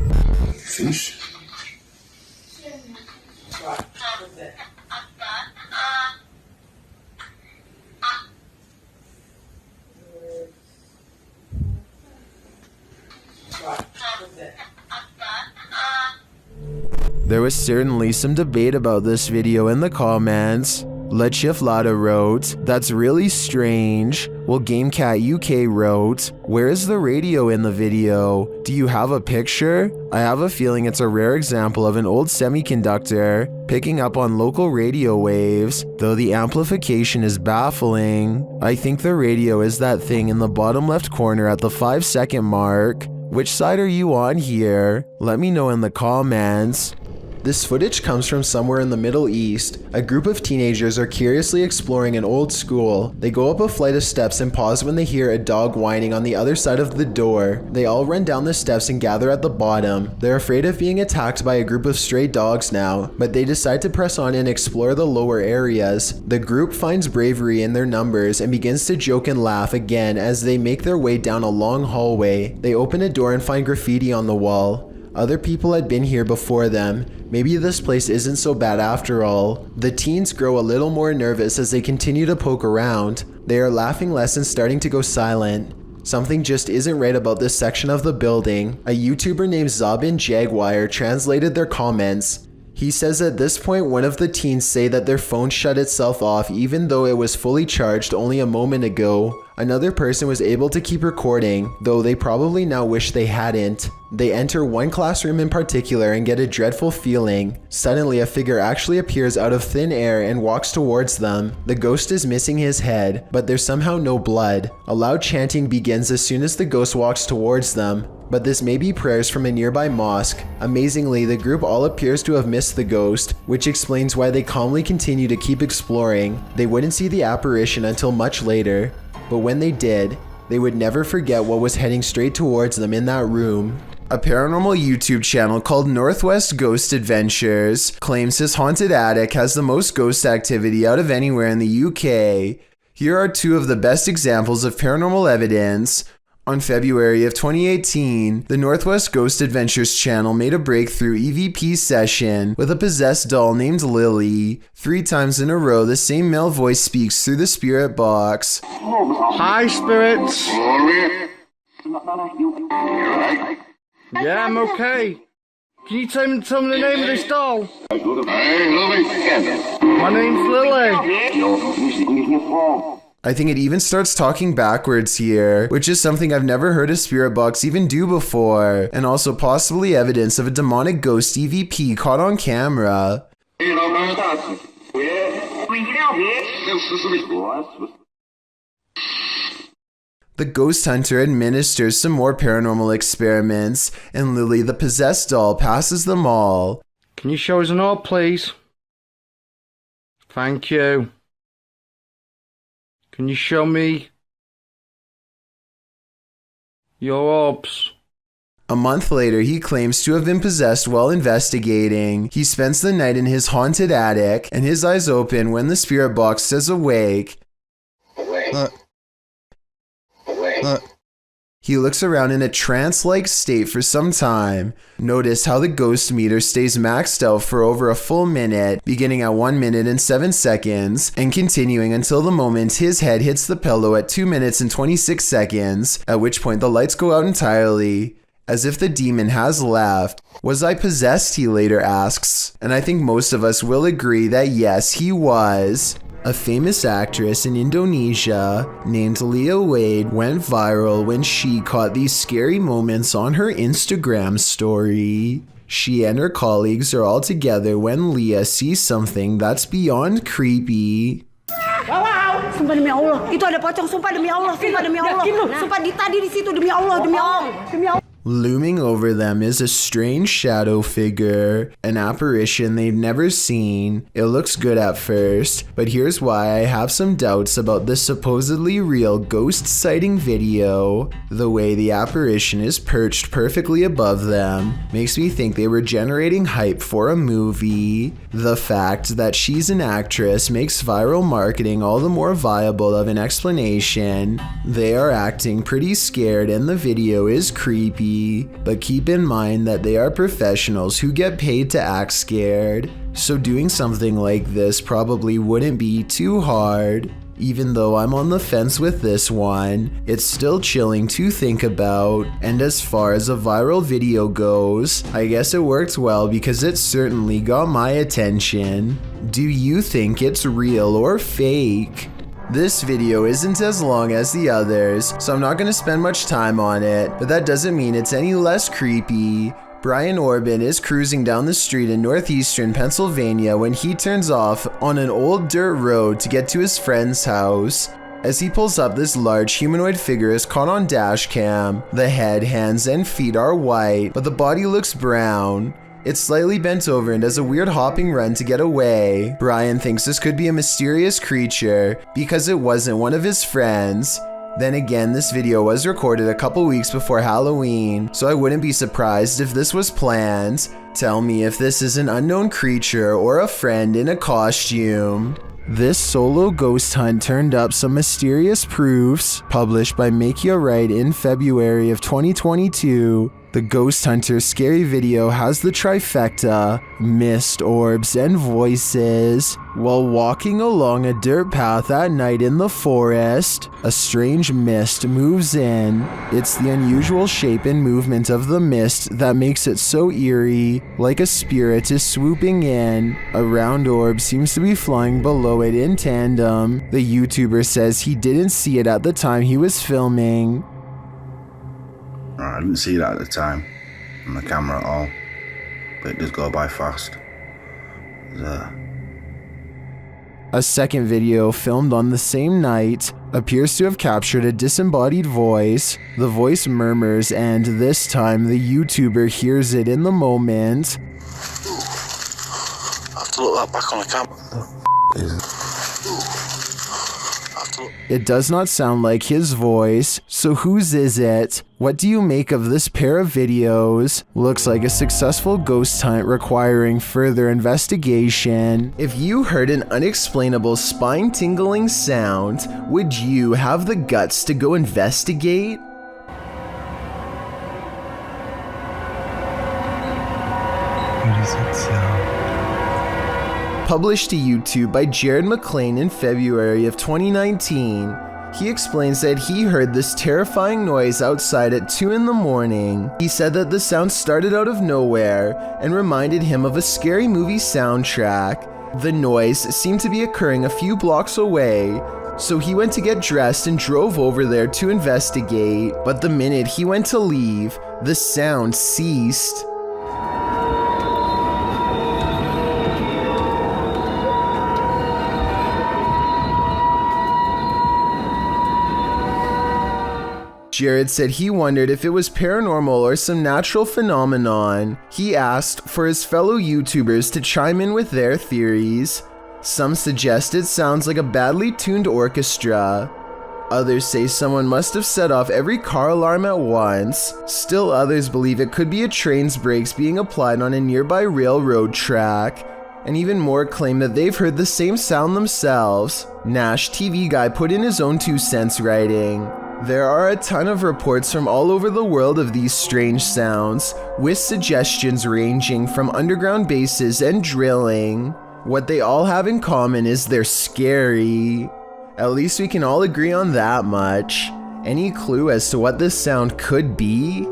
Finished? There was certainly some debate about this video in the comments. Lechiflada wrote, "That's really strange." Well, GameCat UK wrote, "Where is the radio in the video? Do you have a picture? I have a feeling it's a rare example of an old semiconductor picking up on local radio waves, though the amplification is baffling. I think the radio is that thing in the bottom left corner at the 5-second mark. Which side are you on here? Let me know in the comments." This footage comes from somewhere in the Middle East. A group of teenagers are curiously exploring an old school. They go up a flight of steps and pause when they hear a dog whining on the other side of the door. They all run down the steps and gather at the bottom. They're afraid of being attacked by a group of stray dogs now, but they decide to press on and explore the lower areas. The group finds bravery in their numbers and begins to joke and laugh again as they make their way down a long hallway. They open a door and find graffiti on the wall. Other people had been here before them. Maybe this place isn't so bad after all. The teens grow a little more nervous as they continue to poke around. They are laughing less and starting to go silent. Something just isn't right about this section of the building. A YouTuber named Zabin Jaguar translated their comments. He says at this point one of the teens say that their phone shut itself off even though it was fully charged only a moment ago. Another person was able to keep recording, though they probably now wish they hadn't. They enter one classroom in particular and get a dreadful feeling. Suddenly a figure actually appears out of thin air and walks towards them. The ghost is missing his head, but there's somehow no blood. A loud chanting begins as soon as the ghost walks towards them, but this may be prayers from a nearby mosque. Amazingly, the group all appears to have missed the ghost, which explains why they calmly continue to keep exploring. They wouldn't see the apparition until much later, but when they did, they would never forget what was heading straight towards them in that room. A paranormal YouTube channel called Northwest Ghost Adventures claims his haunted attic has the most ghost activity out of anywhere in the UK. Here are two of the best examples of paranormal evidence On February of 2018, the Northwest Ghost Adventures channel made a breakthrough EVP session with a possessed doll named Lily. 3 times in a row, the same male voice speaks through the spirit box. Hi, spirits. Yeah, I'm okay. Can you tell me the name of this doll? My name's Lily. I think it even starts talking backwards here, which is something I've never heard a spirit box even do before, and also possibly evidence of a demonic ghost EVP caught on camera. The ghost hunter administers some more paranormal experiments, and Lily, the possessed doll, passes them all. Can you show us an orb, please? Thank you. Can you show me your orbs? A month later, he claims to have been possessed while investigating. He spends the night in his haunted attic, and his eyes open when the spirit box says awake. He looks around in a trance-like state for some time. Notice how the ghost meter stays maxed out for over a full minute, beginning at 1 minute and 7 seconds, and continuing until the moment his head hits the pillow at 2 minutes and 26 seconds, at which point the lights go out entirely. As if the demon has left. Was I possessed, he later asks, and I think most of us will agree that yes, he was. A famous actress in Indonesia named Leah Wade went viral when she caught these scary moments on her Instagram story. She and her colleagues are all together when Leah sees something that's beyond creepy. Wow, sumpah demi Allah, itu ada pocong, sumpah demi Allah, sumpah demi Allah, sumpah tadi di situ demi Allah, demi Allah, demi Allah. Looming over them is a strange shadow figure, an apparition they've never seen. It looks good at first, but here's why I have some doubts about this supposedly real ghost sighting video. The way the apparition is perched perfectly above them makes me think they were generating hype for a movie. The fact that she's an actress makes viral marketing all the more viable of an explanation. They are acting pretty scared and the video is creepy. But keep in mind that they are professionals who get paid to act scared, so doing something like this probably wouldn't be too hard. Even though I'm on the fence with this one, it's still chilling to think about, and as far as a viral video goes, I guess it worked well because it certainly got my attention. Do you think it's real or fake? This video isn't as long as the others, so I'm not going to spend much time on it, but that doesn't mean it's any less creepy. Brian Orban is cruising down the street in northeastern Pennsylvania when he turns off on an old dirt road to get to his friend's house. As he pulls up, this large humanoid figure is caught on dash cam. The head, hands, and feet are white, but the body looks brown. It's slightly bent over and does a weird hopping run to get away. Brian thinks this could be a mysterious creature because it wasn't one of his friends. Then again, this video was recorded a couple weeks before Halloween, so I wouldn't be surprised if this was planned. Tell me if this is an unknown creature or a friend in a costume. This solo ghost hunt turned up some mysterious proofs, published by Make Ya Right in February of 2022. The Ghost Hunter scary video has the trifecta, mist, orbs, and voices. While walking along a dirt path at night in the forest, a strange mist moves in. It's the unusual shape and movement of the mist that makes it so eerie, like a spirit is swooping in. A round orb seems to be flying below it in tandem. The YouTuber says he didn't see it at the time he was filming. I didn't see that at the time on the camera at all, but it does go by fast. A second video filmed on the same night appears to have captured a disembodied voice. The voice murmurs, and this time the YouTuber hears it in the moment. I have to look that back on the camera. It does not sound like his voice, so whose is it? What do you make of this pair of videos? Looks like a successful ghost hunt requiring further investigation. If you heard an unexplainable spine-tingling sound, would you have the guts to go investigate? Published to YouTube by Jared McLean in February of 2019, he explains that he heard this terrifying noise outside at 2 in the morning. He said that the sound started out of nowhere and reminded him of a scary movie soundtrack. The noise seemed to be occurring a few blocks away, so he went to get dressed and drove over there to investigate. But the minute he went to leave, the sound ceased. Jared said he wondered if it was paranormal or some natural phenomenon. He asked for his fellow YouTubers to chime in with their theories. Some suggest it sounds like a badly tuned orchestra. Others say someone must have set off every car alarm at once. Still others believe it could be a train's brakes being applied on a nearby railroad track. And even more claim that they've heard the same sound themselves. Nash TV Guy put in his own 2 cents writing, "There are a ton of reports from all over the world of these strange sounds, with suggestions ranging from underground bases and drilling. What they all have in common is they're scary. At least we can all agree on that much. Any clue as to what this sound could be?"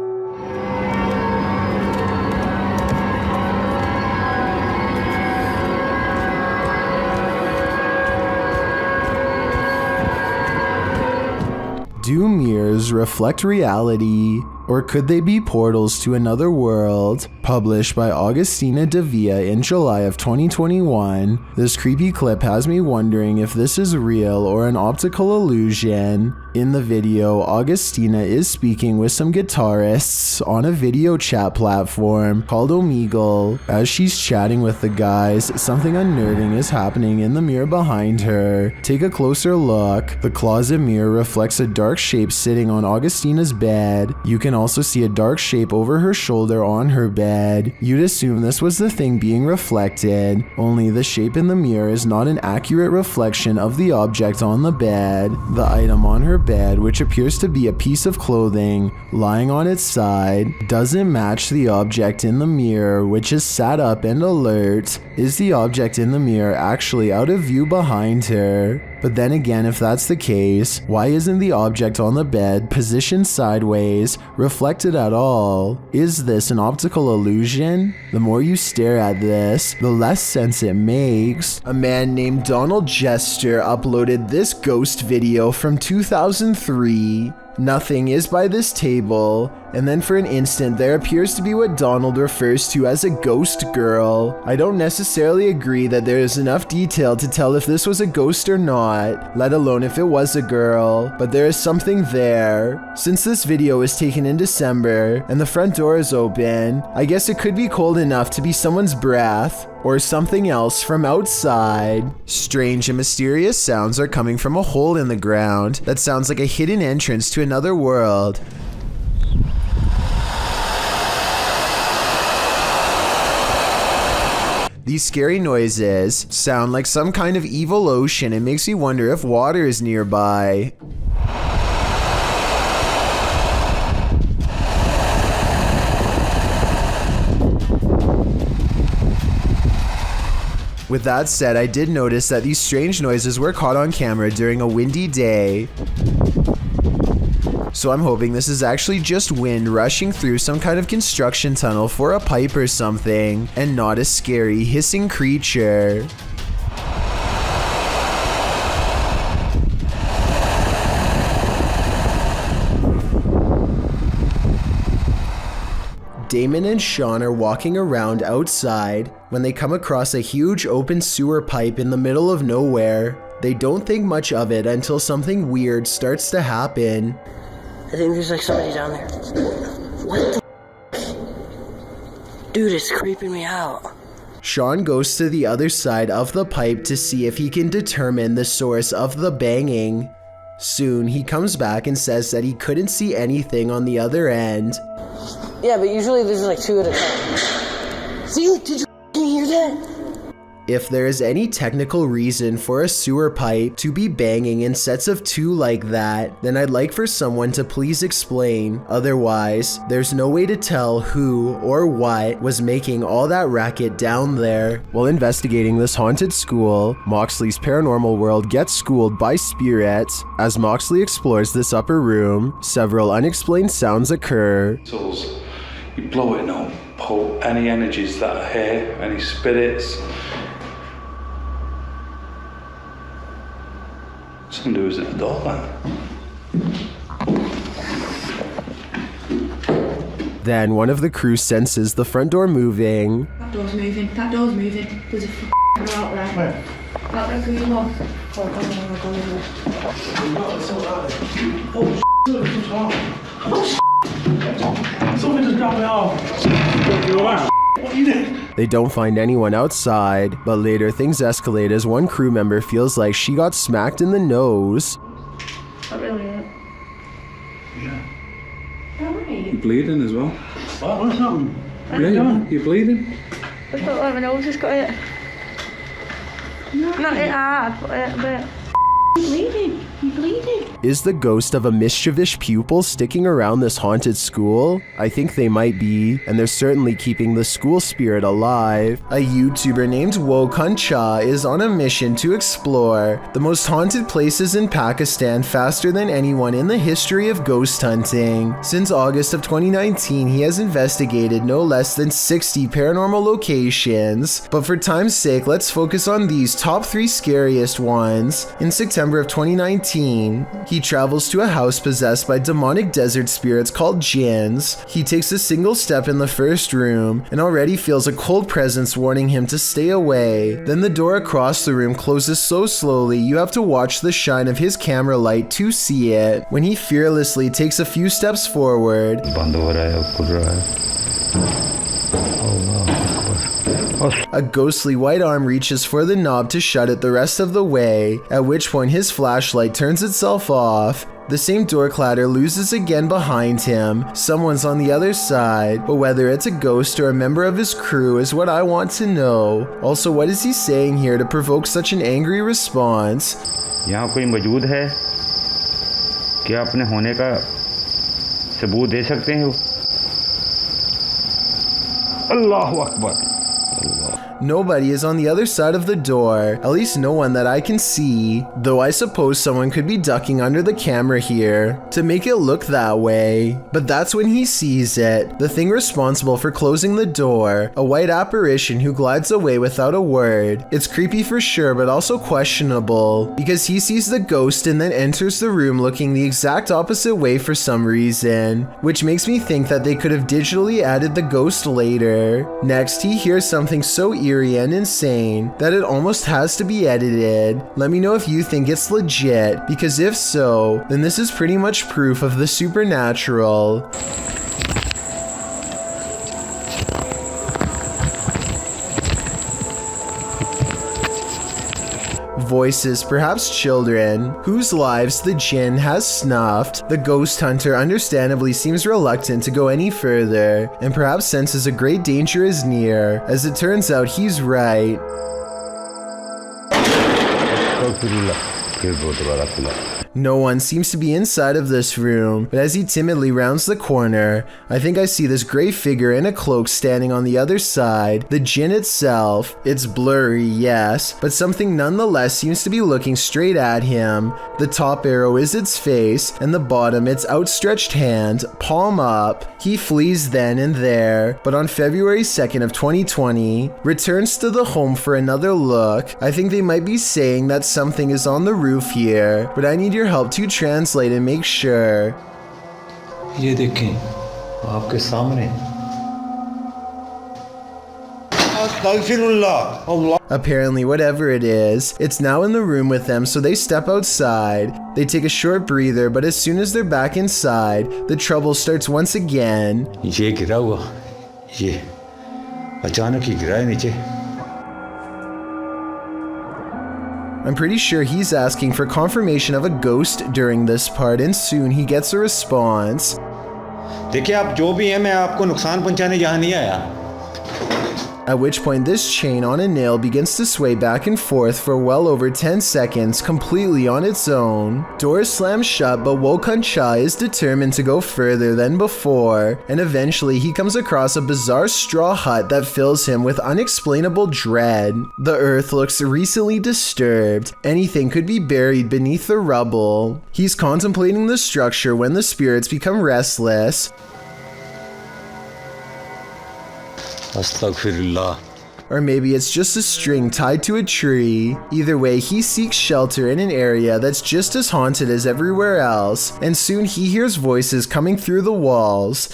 Do mirrors reflect reality, or could they be portals to another world? Published by Augustina Devia in July of 2021, this creepy clip has me wondering if this is real or an optical illusion. In the video, Augustina is speaking with some guitarists on a video chat platform called Omegle. As she's chatting with the guys, something unnerving is happening in the mirror behind her. Take a closer look. The closet mirror reflects a dark shape sitting on Augustina's bed. You can also see a dark shape over her shoulder on her bed. You'd assume this was the thing being reflected, only the shape in the mirror is not an accurate reflection of the object on the bed. The item on her bed, which appears to be a piece of clothing lying on its side, doesn't match the object in the mirror, which is sat up and alert. Is the object in the mirror actually out of view behind her? But then again, if that's the case, why isn't the object on the bed positioned sideways, reflected at all? Is this an optical illusion? The more you stare at this, the less sense it makes. A man named Donald Jester uploaded this ghost video from 2003. Nothing is by this table, and then for an instant there appears to be what Donald refers to as a ghost girl. I don't necessarily agree that there is enough detail to tell if this was a ghost or not, let alone if it was a girl, but there is something there. Since this video was taken in December and the front door is open, I guess it could be cold enough to be someone's breath or something else from outside. Strange and mysterious sounds are coming from a hole in the ground that sounds like a hidden entrance to another world. These scary noises sound like some kind of evil ocean. It makes me wonder if water is nearby. With that said, I did notice that these strange noises were caught on camera during a windy day. So I'm hoping this is actually just wind rushing through some kind of construction tunnel for a pipe or something, and not a scary hissing creature. Damon and Sean are walking around outside when they come across a huge open sewer pipe in the middle of nowhere. They don't think much of it until something weird starts to happen. I think there's like somebody down there. What the Dude, it's creeping me out. Sean goes to the other side of the pipe to see if he can determine the source of the banging. Soon, he comes back and says that he couldn't see anything on the other end. Yeah, but usually there's like two at a time. See, did you hear that? If there is any technical reason for a sewer pipe to be banging in sets of 2 like that, then I'd like for someone to please explain. Otherwise, there's no way to tell who or what was making all that racket down there. While investigating this haunted school, Moxley's paranormal world gets schooled by spirits. As Moxley explores this upper room, several unexplained sounds occur. You blow it and it'll pull any energies that are here, any spirits. Somebody was at the door then. Then one of the crew senses the front door moving. That door's moving. That door's moving. There's a f***er out there. Where? That green one. Somebody just dropped it off. What you did? They don't find anyone outside, but later things escalate as one crew member feels like she got smacked in the nose. Not really it. Yeah. Alright. You're bleeding as well. What's happened? Yeah, you're bleeding. I felt like my nose just got hit. Not hit hard, but hit a bit. You're bleeding. You're bleeding. Is the ghost of a mischievous pupil sticking around this haunted school? I think they might be, and they're certainly keeping the school spirit alive. A YouTuber named Wokancha is on a mission to explore the most haunted places in Pakistan faster than anyone in the history of ghost hunting. Since August of 2019, he has investigated no less than 60 paranormal locations, but for time's sake, let's focus on these top 3 scariest ones. In September of 2019, he travels to a house possessed by demonic desert spirits called jinns. He takes a single step in the first room and already feels a cold presence warning him to stay away. Then the door across the room closes so slowly you have to watch the shine of his camera light to see it. When he fearlessly takes a few steps forward, a ghostly white arm reaches for the knob to shut it the rest of the way, at which point his flashlight turns itself off. The same door clatter loses again behind him. Someone's on the other side, but whether it's a ghost or a member of his crew is what I want to know. Also, what is he saying here to provoke such an angry response? यहाँ कोई मौजूद है? क्या अपने होने का सबूत दे सकते हैं? अल्लाहु Akbar. Nobody is on the other side of the door, at least no one that I can see, though I suppose someone could be ducking under the camera here to make it look that way. But that's when he sees it, the thing responsible for closing the door, a white apparition who glides away without a word. It's creepy for sure, but also questionable, because he sees the ghost and then enters the room looking the exact opposite way for some reason, which makes me think that they could have digitally added the ghost later. Next, he hears something so eerie and insane that it almost has to be edited. Let me know if you think it's legit, because if so, then this is pretty much proof of the supernatural. Voices, perhaps children, whose lives the jinn has snuffed. The ghost hunter understandably seems reluctant to go any further, and perhaps senses a great danger is near. As it turns out, he's right. No one seems to be inside of this room, but as he timidly rounds the corner, I think I see this gray figure in a cloak standing on the other side. The jinn itself, it's blurry, yes, but something nonetheless seems to be looking straight at him. The top arrow is its face, and the bottom its outstretched hand, palm up. He flees then and there, but on February 2nd of 2020, returns to the home for another look. I think they might be saying that something is on the roof here, but I need your help to translate and make sure. ये देखें आपके सामने. Apparently, whatever it is, it's now in the room with them, so they step outside. They take a short breather, but as soon as they're back inside, the trouble starts once again. ये गिरा हुआ, ये अचानक ही गिरा है नीचे. I'm pretty sure he's asking for confirmation of a ghost during this part, and soon he gets a response. देखिए आप जो भी हैं, मैं आपको नुकसान पहुंचाने यहाँ नहीं आया. at which point this chain on a nail begins to sway back and forth for well over 10 seconds completely on its own. Doors slam shut, but Wokun Cha is determined to go further than before, and eventually he comes across a bizarre straw hut that fills him with unexplainable dread. The earth looks recently disturbed. Anything could be buried beneath the rubble. He's contemplating the structure when the spirits become restless. Astaghfirullah. Or maybe it's just a string tied to a tree. Either way, he seeks shelter in an area that's just as haunted as everywhere else, and soon he hears voices coming through the walls.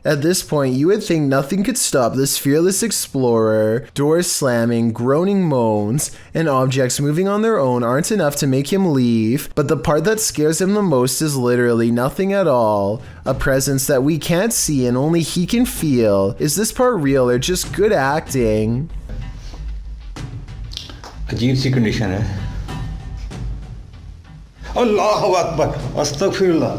At this point, you would think nothing could stop this fearless explorer. Doors slamming, groaning moans, and objects moving on their own aren't enough to make him leave, but the part that scares him the most is literally nothing at all. A presence that we can't see and only he can feel. Is this part real or just good acting? अजीब सी condition है. अल्लाहु अकबर. अस्तगफिरुल्लाह.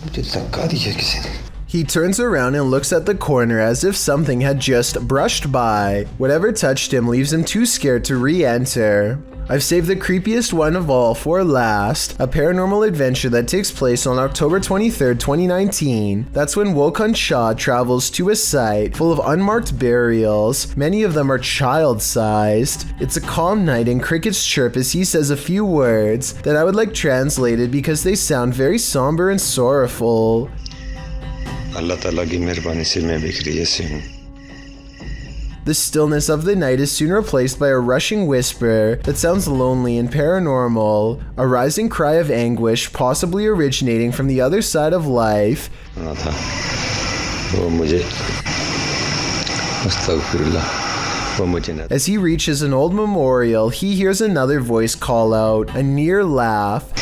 मुझे धक्का दिया किसी ने. He turns around and looks at the corner as if something had just brushed by. Whatever touched him leaves him too scared to re-enter. I've saved the creepiest one of all for last, a paranormal adventure that takes place on October 23rd, 2019. That's when Wokun Cha travels to a site full of unmarked burials. Many of them are child-sized. It's a calm night and crickets chirp as he says a few words that I would like translated because they sound very somber and sorrowful. अल्लाह ताला की मेहरबानी से मैं बिखरी ऐसे हूँ. The stillness of the night is soon replaced by a rushing whisper that sounds lonely and paranormal, a rising cry of anguish possibly originating from the other side of life. As he reaches an old memorial, he hears another voice call out, a near laugh.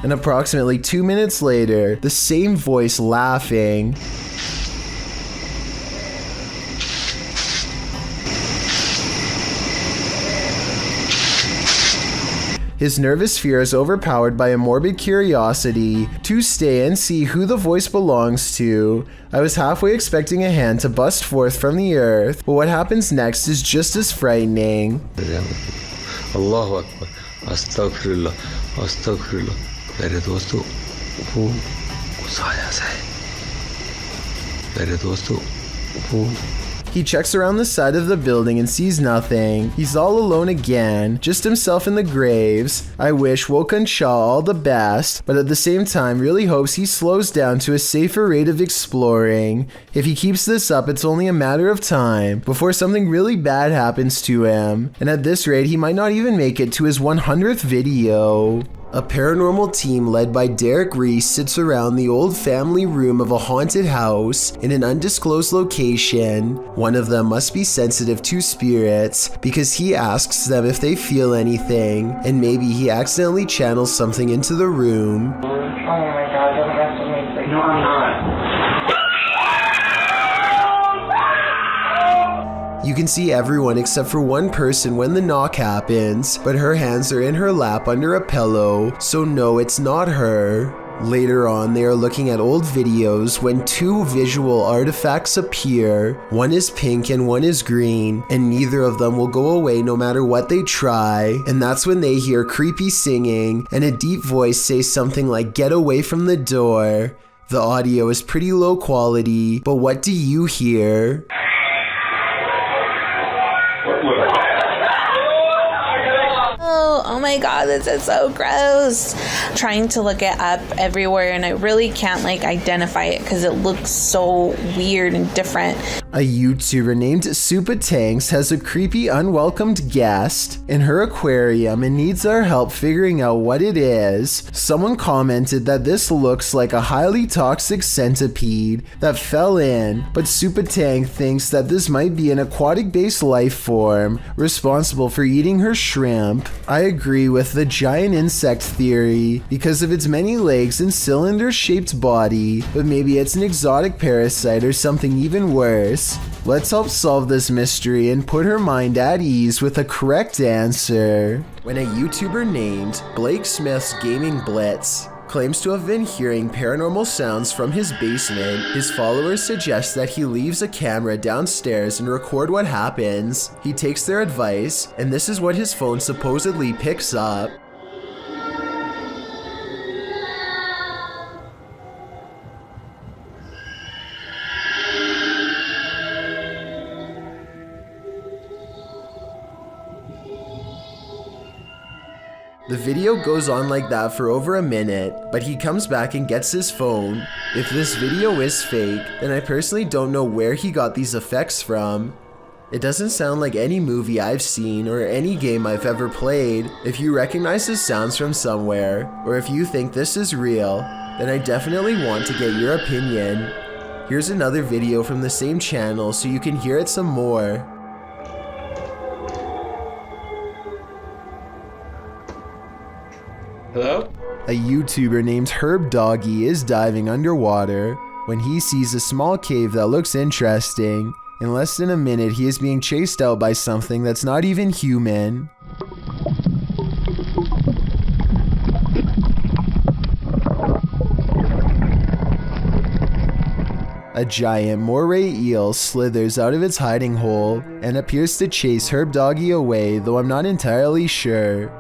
And approximately 2 minutes later, the same voice laughing. His nervous fear is overpowered by a morbid curiosity to stay and see who the voice belongs to. I was halfway expecting a hand to bust forth from the earth, but what happens next is just as frightening. Allahu Akbar. Astaghfirullah. Astaghfirullah. मेरे दोस्तों वो गुस्सा है. मेरे दोस्तों वो. He checks around the side of the building and sees nothing. He's all alone again, just himself in the graves. I wish Wokun Cha all the best, but at the same time really hopes he slows down to a safer rate of exploring. If he keeps this up, it's only a matter of time before something really bad happens to him. And at this rate, he might not even make it to his 100th video. A paranormal team led by Derek Reese sits around the old family room of a haunted house in an undisclosed location. One of them must be sensitive to spirits because he asks them if they feel anything, and maybe he accidentally channels something into the room. Oh my god, don't mess with me, please. No, I'm not. You can see everyone except for one person when the knock happens, but her hands are in her lap under a pillow, so no, it's not her. Later on, they are looking at old videos when two visual artifacts appear. One is pink and one is green, and neither of them will go away no matter what they try. And that's when they hear creepy singing and a deep voice say something like, "Get away from the door." The audio is pretty low quality, but what do you hear? Oh my god, this is so gross. I'm trying to look it up everywhere and I really can't identify it because it looks so weird and different. A YouTuber named Supa Tanks has a creepy unwelcomed guest in her aquarium and needs our help figuring out what it is. Someone commented that this looks like a highly toxic centipede that fell in, but Supa Tank thinks that this might be an aquatic-based life form responsible for eating her shrimp. I agree with the giant insect theory because of its many legs and cylinder-shaped body, but maybe it's an exotic parasite or something even worse. Let's help solve this mystery and put her mind at ease with a correct answer. When a YouTuber named Blake Smith's Gaming Blitz claims to have been hearing paranormal sounds from his basement, his followers suggest that he leaves a camera downstairs and record what happens. He takes their advice, and this is what his phone supposedly picks up. The video goes on like that for over a minute, but he comes back and gets his phone. If this video is fake, then I personally don't know where he got these effects from. It doesn't sound like any movie I've seen or any game I've ever played. If you recognize the sounds from somewhere, or if you think this is real, then I definitely want to get your opinion. Here's another video from the same channel so you can hear it some more. Hello? A YouTuber named Herb Doggy is diving underwater when he sees a small cave that looks interesting. In less than a minute, he is being chased out by something that's not even human. A giant moray eel slithers out of its hiding hole and appears to chase Herb Doggy away, though I'm not entirely sure.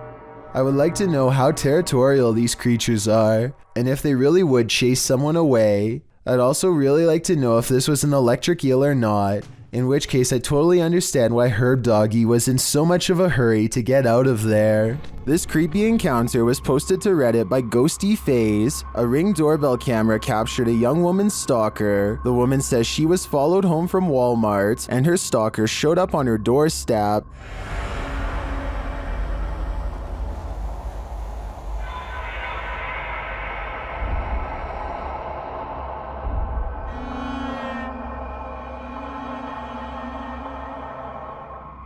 I would like to know how territorial these creatures are, and if they really would chase someone away. I'd also really like to know if this was an electric eel or not, in which case I totally understand why Herb Doggy was in so much of a hurry to get out of there. This creepy encounter was posted to Reddit by Ghosty Phase. A Ring doorbell camera captured a young woman's stalker. The woman says she was followed home from Walmart, and her stalker showed up on her doorstep.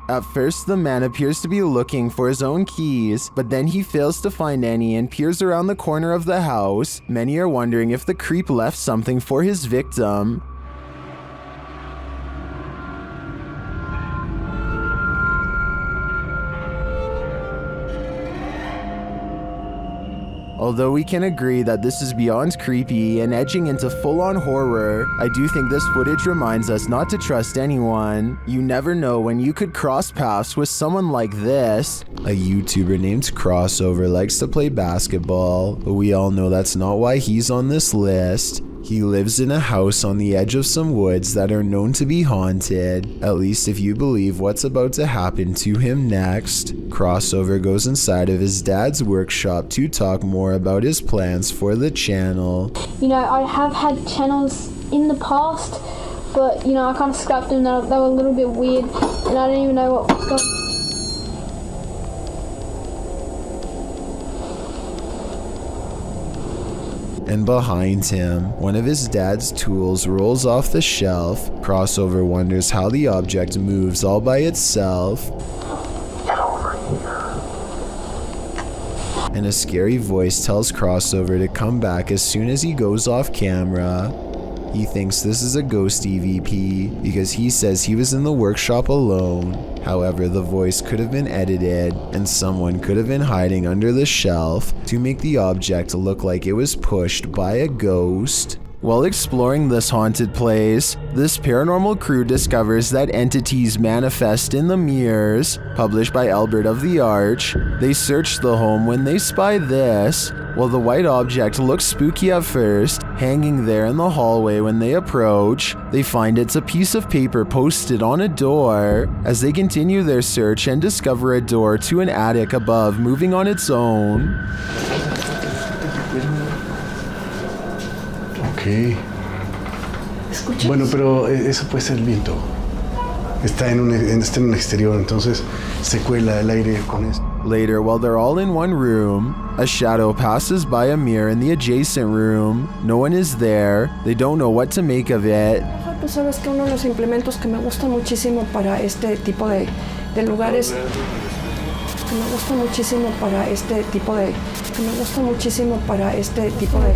At first, the man appears to be looking for his own keys, but then he fails to find any and peers around the corner of the house. Many are wondering if the creep left something for his victim. Although we can agree that this is beyond creepy and edging into full-on horror, I do think this footage reminds us not to trust anyone. You never know when you could cross paths with someone like this. A YouTuber named Crossover likes to play basketball, but we all know that's not why he's on this list. He lives in a house on the edge of some woods that are known to be haunted, at least if you believe what's about to happen to him next. Crossover goes inside of his dad's workshop to talk more about his plans for the channel. You know, I have had channels in the past, but you know, I kind of scrapped them. They were a little bit weird, and I didn't even know what was going on. And behind him, one of his dad's tools rolls off the shelf. Crossover wonders how the object moves all by itself. Get over here. And a scary voice tells Crossover to come back as soon as he goes off camera. He thinks this is a ghost EVP because he says he was in the workshop alone. However, the voice could have been edited and someone could have been hiding under the shelf to make the object look like it was pushed by a ghost. While exploring this haunted place, this paranormal crew discovers that entities manifest in the mirrors. Published by Albert of the Arch, they search the home when they spy this. While the white object looks spooky at first, hanging there in the hallway when they approach, they find it's a piece of paper posted on a door. As they continue their search and discover a door to an attic above moving on its own. Ok. Bueno, pero eso puede ser el viento. Está en un exterior, entonces se cuela el aire con eso. Later, while they're all in one room, a shadow passes by a mirror in the adjacent room. No one is there. They don't know what to make of it. Tú sabes que uno de los implementos que me gusta muchísimo para este tipo de lugares, que me gusta muchísimo para este tipo de...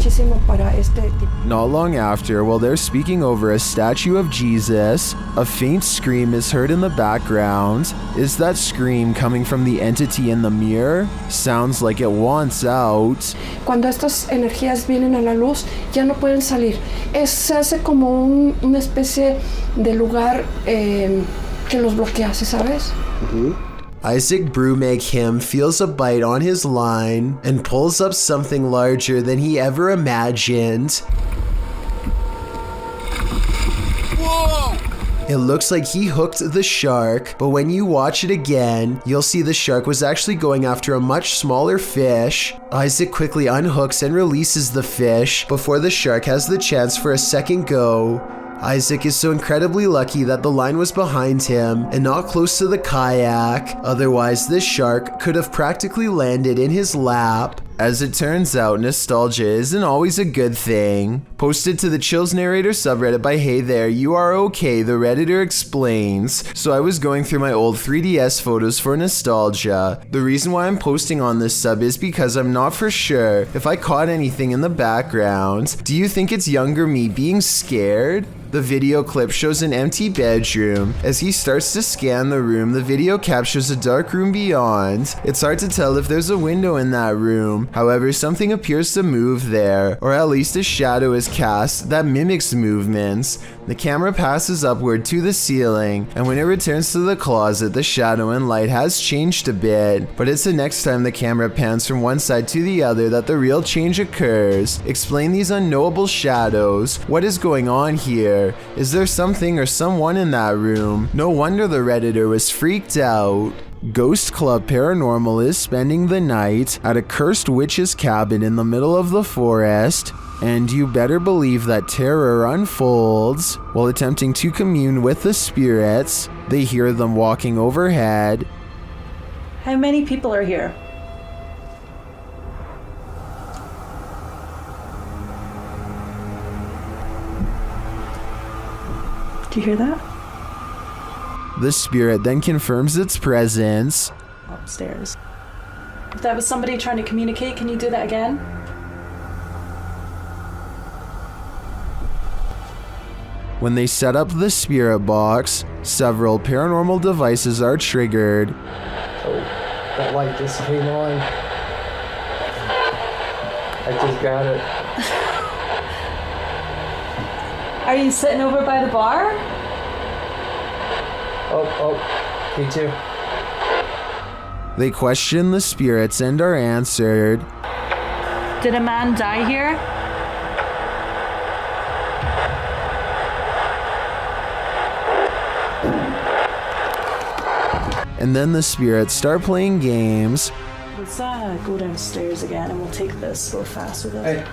Not long after, while they're speaking over a statue of Jesus, a faint scream is heard in the background. Is that scream coming from the entity in the mirror? Sounds like it wants out. Cuando estas energías vienen a la luz, ya no pueden salir. Se hace como una especie de lugar que los bloquea, ¿sí sabes? Isaac Brumeghem feels a bite on his line and pulls up something larger than he ever imagined. Whoa! It looks like he hooked the shark, but when you watch it again, you'll see the shark was actually going after a much smaller fish. Isaac quickly unhooks and releases the fish before the shark has the chance for a second go. Isaac is so incredibly lucky that the line was behind him and not close to the kayak, otherwise this shark could have practically landed in his lap. As it turns out, nostalgia isn't always a good thing. Posted to the Chills Narrator subreddit by Hey There, You Are Okay, the Redditor explains. So I was going through my old 3DS photos for nostalgia. The reason why I'm posting on this sub is because I'm not for sure if I caught anything in the background. Do you think it's younger me being scared? The video clip shows an empty bedroom. As he starts to scan the room, the video captures a dark room beyond. It's hard to tell if there's a window in that room. However, something appears to move there, or at least a shadow is cast that mimics movements. The camera passes upward to the ceiling, and when it returns to the closet, the shadow and light has changed a bit. But it's the next time the camera pans from one side to the other that the real change occurs. Explain these unknowable shadows. What is going on here? Is there something or someone in that room? No wonder the Redditor was freaked out. Ghost Club Paranormal is spending the night at a cursed witch's cabin in the middle of the forest, and you better believe that terror unfolds. While attempting to commune with the spirits, they hear them walking overhead. How many people are here? Do you hear that? The spirit then confirms its presence. Upstairs. If that was somebody trying to communicate, can you do that again? When they set up the spirit box, several paranormal devices are triggered. Oh, that light just came on. I just got it. Are you sitting over by the bar? Oh, me too. They question the spirits and are answered. Did a man die here? And then the spirits start playing games. Let's go downstairs again and we'll take this real fast with us. Hey.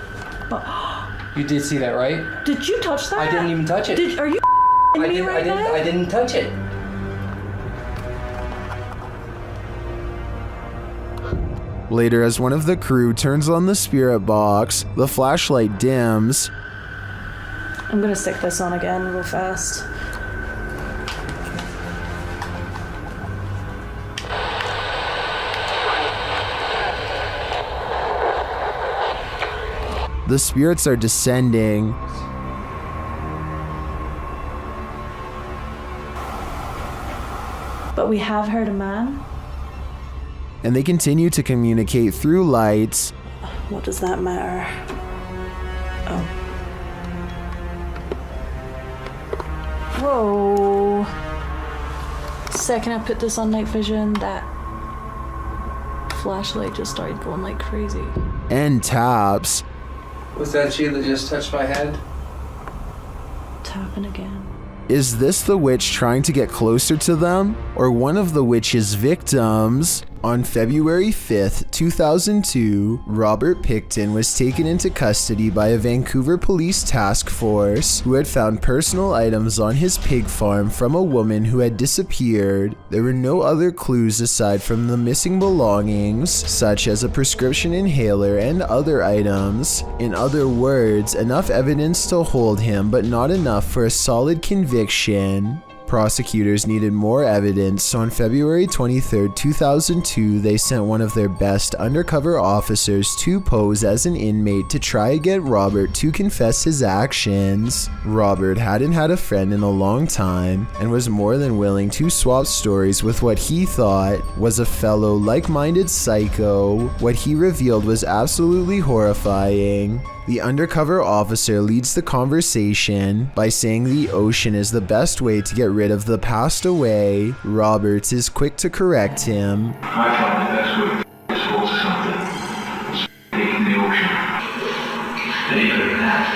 You did see that, right? Did you touch that? I didn't even touch it. Are you me right now? I didn't touch it. Later, as one of the crew turns on the spirit box, the flashlight dims. I'm gonna stick this on again real fast. The spirits are descending. But we have heard a man. And they continue to communicate through lights. What does that matter? Oh. Whoa. Second I put this on night vision, that flashlight just started going like crazy. And taps. Was that you that just touched my head? Tapping again. Is this the witch trying to get closer to them? Or one of the witch's victims? On February 5th, 2002, Robert Picton was taken into custody by a Vancouver police task force who had found personal items on his pig farm from a woman who had disappeared. There were no other clues aside from the missing belongings, such as a prescription inhaler and other items. In other words, enough evidence to hold him, but not enough for a solid conviction. Prosecutors needed more evidence, so on February 23, 2002, they sent one of their best undercover officers to pose as an inmate to try to get Robert to confess his actions. Robert hadn't had a friend in a long time and was more than willing to swap stories with what he thought was a fellow like-minded psycho. What he revealed was absolutely horrifying. The undercover officer leads the conversation by saying the ocean is the best way to get rid of the passed away. Roberts is quick to correct him. I find the best way to dispose of something is in the ocean. Safer than that.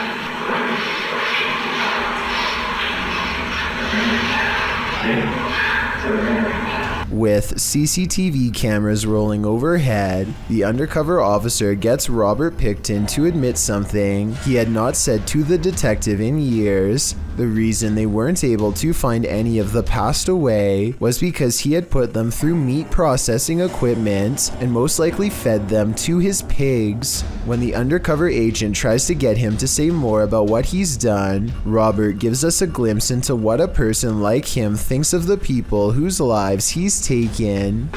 With CCTV cameras rolling overhead, the undercover officer gets Robert Pickton to admit something he had not said to the detective in years. The reason they weren't able to find any of the passed away was because he had put them through meat processing equipment and most likely fed them to his pigs. When the undercover agent tries to get him to say more about what he's done, Robert gives us a glimpse into what a person like him thinks of the people whose lives he's taken.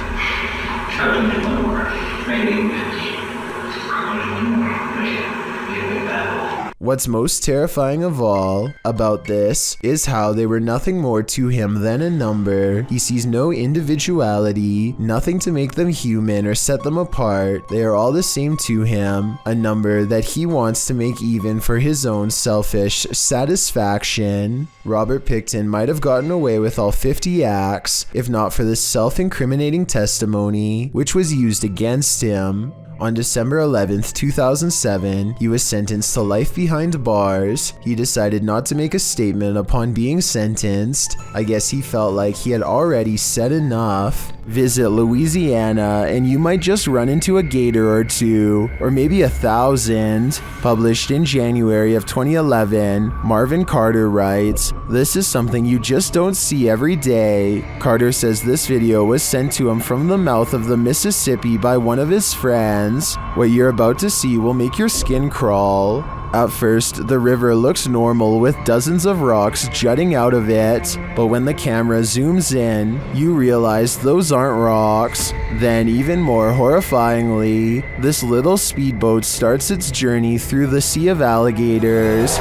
What's most terrifying of all about this is how they were nothing more to him than a number. He sees no individuality, nothing to make them human or set them apart. They are all the same to him, a number that he wants to make even for his own selfish satisfaction. Robert Pickton might have gotten away with all 50 acts, if not for this self-incriminating testimony, which was used against him. On December 11th, 2007, he was sentenced to life behind bars. He decided not to make a statement upon being sentenced. I guess he felt like he had already said enough. Visit Louisiana and you might just run into a gator or two, or maybe 1,000. Published in January of 2011, Marvin Carter writes, "This is something you just don't see every day." Carter says this video was sent to him from the mouth of the Mississippi by one of his friends. What you're about to see will make your skin crawl. At first, the river looks normal with dozens of rocks jutting out of it, but when the camera zooms in, you realize those aren't rocks. Then, even more horrifyingly, this little speedboat starts its journey through the sea of alligators.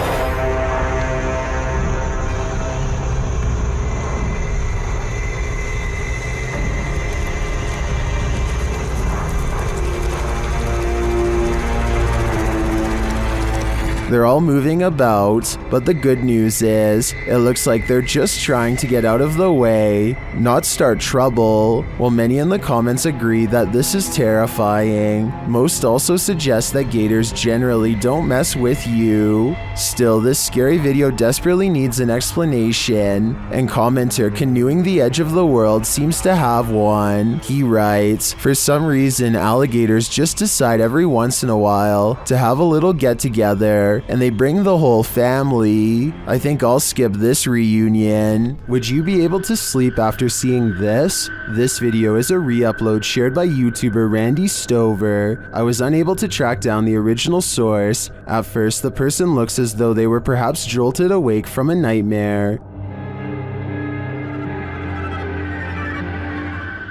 They're all moving about, but the good news is, it looks like they're just trying to get out of the way, not start trouble. While many in the comments agree that this is terrifying, most also suggest that gators generally don't mess with you. Still, this scary video desperately needs an explanation, and commenter Canoeing the Edge of the World seems to have one. He writes, "For some reason, alligators just decide every once in a while to have a little get-together, and they bring the whole family. I think I'll skip this reunion. Would you be able to sleep after seeing this?" This video is a re-upload shared by YouTuber Randy Stover. I was unable to track down the original source. At first, the person looks as though they were perhaps jolted awake from a nightmare.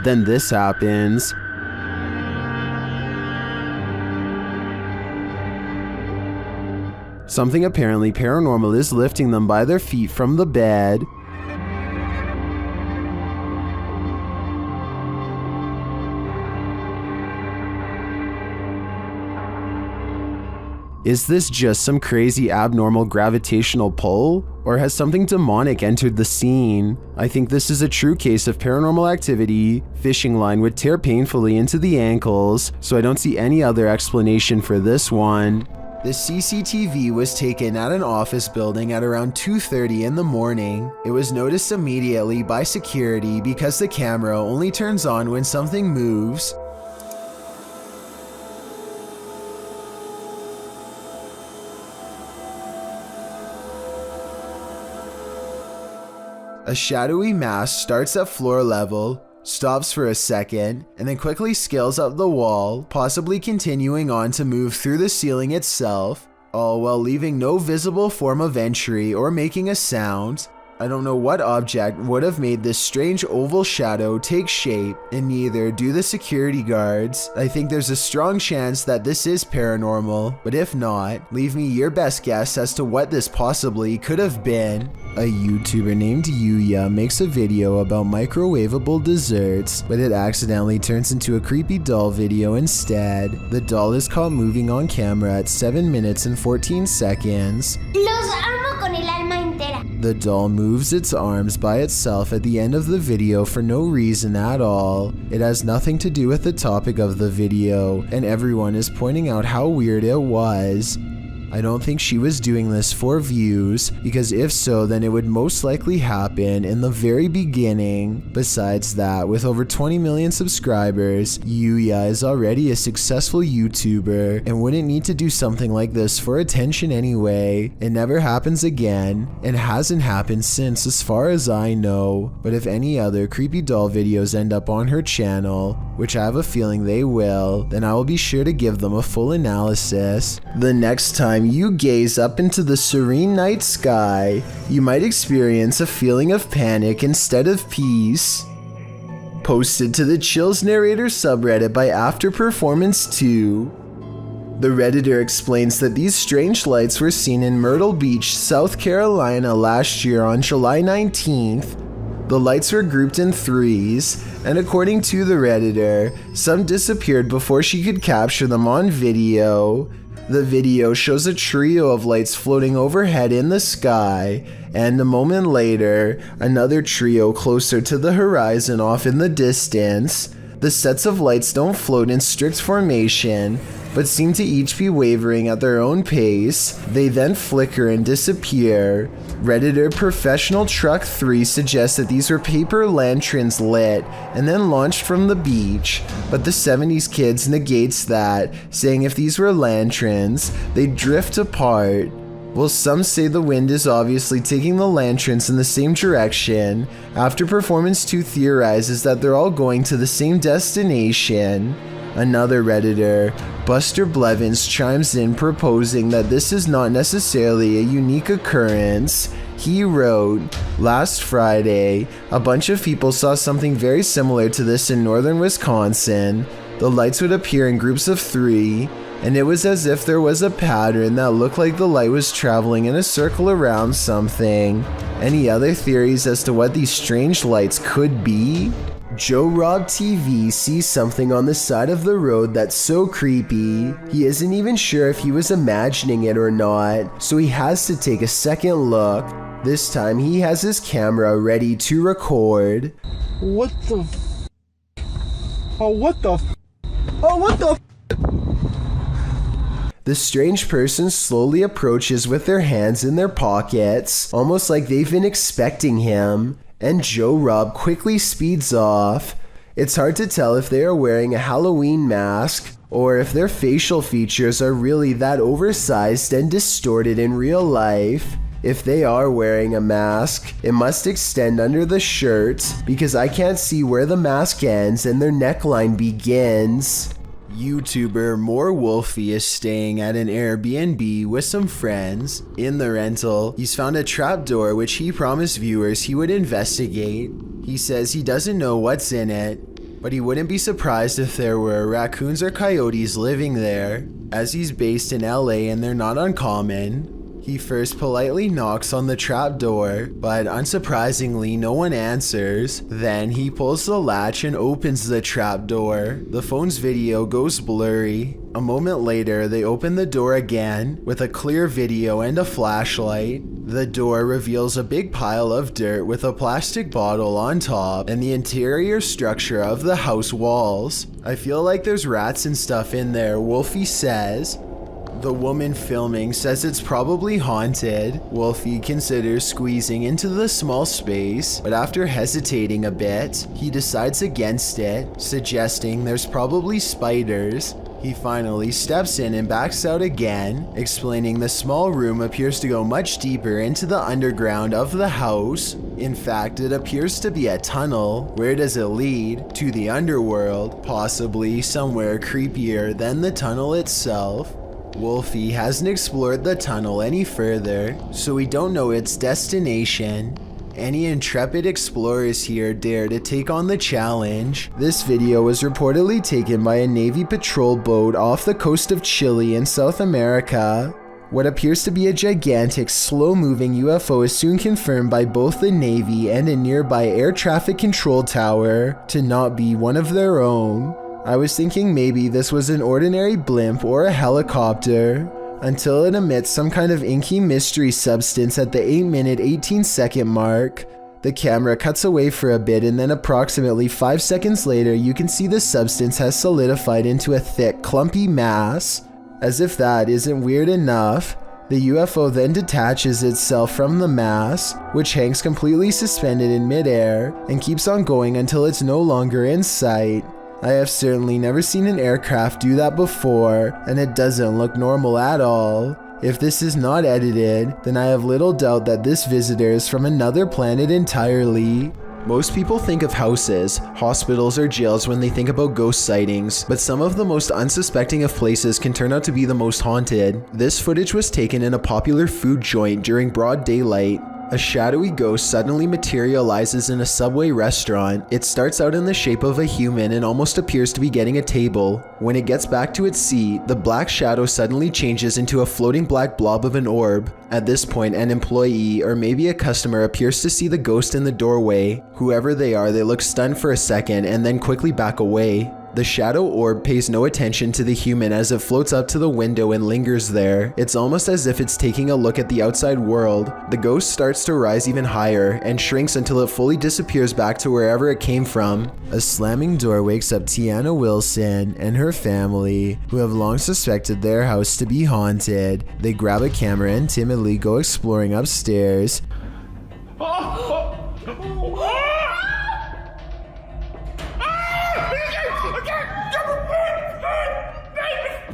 Then this happens. Something apparently paranormal is lifting them by their feet from the bed. Is this just some crazy abnormal gravitational pull? Or has something demonic entered the scene? I think this is a true case of paranormal activity. Fishing line would tear painfully into the ankles, so I don't see any other explanation for this one. The CCTV was taken at an office building at around 2:30 in the morning. It was noticed immediately by security because the camera only turns on when something moves. A shadowy mass starts at floor level, stops for a second, and then quickly scales up the wall, possibly continuing on to move through the ceiling itself, all while leaving no visible form of entry or making a sound. I don't know what object would have made this strange oval shadow take shape, and neither do the security guards. I think there's a strong chance that this is paranormal, but if not, leave me your best guess as to what this possibly could have been. A YouTuber named Yuya makes a video about microwavable desserts, but it accidentally turns into a creepy doll video instead. The doll is caught moving on camera at 7 minutes and 14 seconds. Los amo con el alma entera. The doll moves its arms by itself at the end of the video for no reason at all. It has nothing to do with the topic of the video, and everyone is pointing out how weird it was. I don't think she was doing this for views, because if so, then it would most likely happen in the very beginning. Besides that, with over 20 million subscribers, Yuya is already a successful YouTuber and wouldn't need to do something like this for attention anyway. It never happens again, and hasn't happened since as far as I know. But if any other creepy doll videos end up on her channel, which I have a feeling they will, then I will be sure to give them a full analysis. The next time you gaze up into the serene night sky, you might experience a feeling of panic instead of peace. Posted to the Chills Narrator subreddit by After Performance 2. The Redditor explains that these strange lights were seen in Myrtle Beach, South Carolina last year on July 19th. The lights were grouped in threes, and according to the Redditor, some disappeared before she could capture them on video. The video shows a trio of lights floating overhead in the sky, and a moment later, another trio closer to the horizon off in the distance. The sets of lights don't float in strict formation, but seem to each be wavering at their own pace. They then flicker and disappear. Redditor Professional Truck 3 suggests that these were paper lanterns lit and then launched from the beach, but the 70s Kids negates that, saying if these were lanterns, they'd drift apart. Well, some say the wind is obviously taking the lanterns in the same direction. After Performance 2 theorizes that they're all going to the same destination. Another Redditor, Buster Blevins, chimes in proposing that this is not necessarily a unique occurrence. He wrote, "Last Friday, a bunch of people saw something very similar to this in northern Wisconsin. The lights would appear in groups of 3, and it was as if there was a pattern that looked like the light was traveling in a circle around something." Any other theories as to what these strange lights could be? Joe Rob TV sees something on the side of the road that's so creepy, he isn't even sure if he was imagining it or not, so he has to take a second look. This time he has his camera ready to record. What the f? Oh, what the f? Oh, what the f? The strange person slowly approaches with their hands in their pockets, almost like they've been expecting him. And Joe Rob quickly speeds off. It's hard to tell if they are wearing a Halloween mask or if their facial features are really that oversized and distorted in real life. If they are wearing a mask, it must extend under the shirt because I can't see where the mask ends and their neckline begins. YouTuber More Wolfie is staying at an Airbnb with some friends. In the rental, he's found a trapdoor which he promised viewers he would investigate. He says he doesn't know what's in it, but he wouldn't be surprised if there were raccoons or coyotes living there, as he's based in LA and they're not uncommon. He first politely knocks on the trapdoor, but unsurprisingly no one answers. Then he pulls the latch and opens the trapdoor. The phone's video goes blurry. A moment later, they open the door again with a clear video and a flashlight. The door reveals a big pile of dirt with a plastic bottle on top and the interior structure of the house walls. "I feel like there's rats and stuff in there," Wolfie says. The woman filming says it's probably haunted. Wolfie considers squeezing into the small space, but after hesitating a bit, he decides against it, suggesting there's probably spiders. He finally steps in and backs out again, explaining the small room appears to go much deeper into the underground of the house. In fact, it appears to be a tunnel. Where does it lead? To the underworld, possibly somewhere creepier than the tunnel itself. Wolfie hasn't explored the tunnel any further, so we don't know its destination. Any intrepid explorers here dare to take on the challenge? This video was reportedly taken by a Navy patrol boat off the coast of Chile in South America. What appears to be a gigantic, slow-moving UFO is soon confirmed by both the Navy and a nearby air traffic control tower to not be one of their own. I was thinking maybe this was an ordinary blimp or a helicopter, until it emits some kind of inky mystery substance at the 8-minute 18-second mark. The camera cuts away for a bit, and then approximately 5 seconds later you can see the substance has solidified into a thick, clumpy mass. As if that isn't weird enough, the UFO then detaches itself from the mass, which hangs completely suspended in midair and keeps on going until it's no longer in sight. I have certainly never seen an aircraft do that before, and it doesn't look normal at all. If this is not edited, then I have little doubt that this visitor is from another planet entirely. Most people think of houses, hospitals, or jails when they think about ghost sightings, but some of the most unsuspecting of places can turn out to be the most haunted. This footage was taken in a popular food joint during broad daylight. A shadowy ghost suddenly materializes in a Subway restaurant. It starts out in the shape of a human and almost appears to be getting a table. When it gets back to its seat, the black shadow suddenly changes into a floating black blob of an orb. At this point, an employee or maybe a customer appears to see the ghost in the doorway. Whoever they are, they look stunned for a second and then quickly back away. The shadow orb pays no attention to the human as it floats up to the window and lingers there. It's almost as if it's taking a look at the outside world. The ghost starts to rise even higher and shrinks until it fully disappears back to wherever it came from. A slamming door wakes up Tiana Wilson and her family, who have long suspected their house to be haunted. They grab a camera and timidly go exploring upstairs.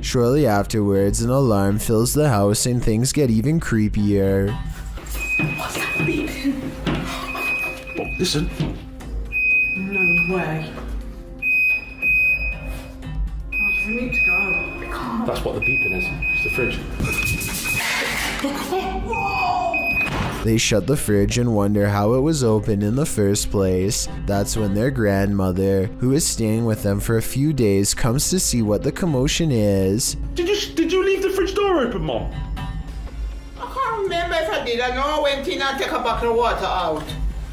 Shortly afterwards, an alarm fills the house and things get even creepier. What's that beeping? Oh, listen. No way. Oh, we need to go. That's what the beeping is. It's the fridge. They shut the fridge and wonder how it was opened in the first place. That's when their grandmother, who is staying with them for a few days, comes to see what the commotion is. Did you leave the fridge door open, Mom? I can't remember if I did. I know I went in and took a bucket of water out.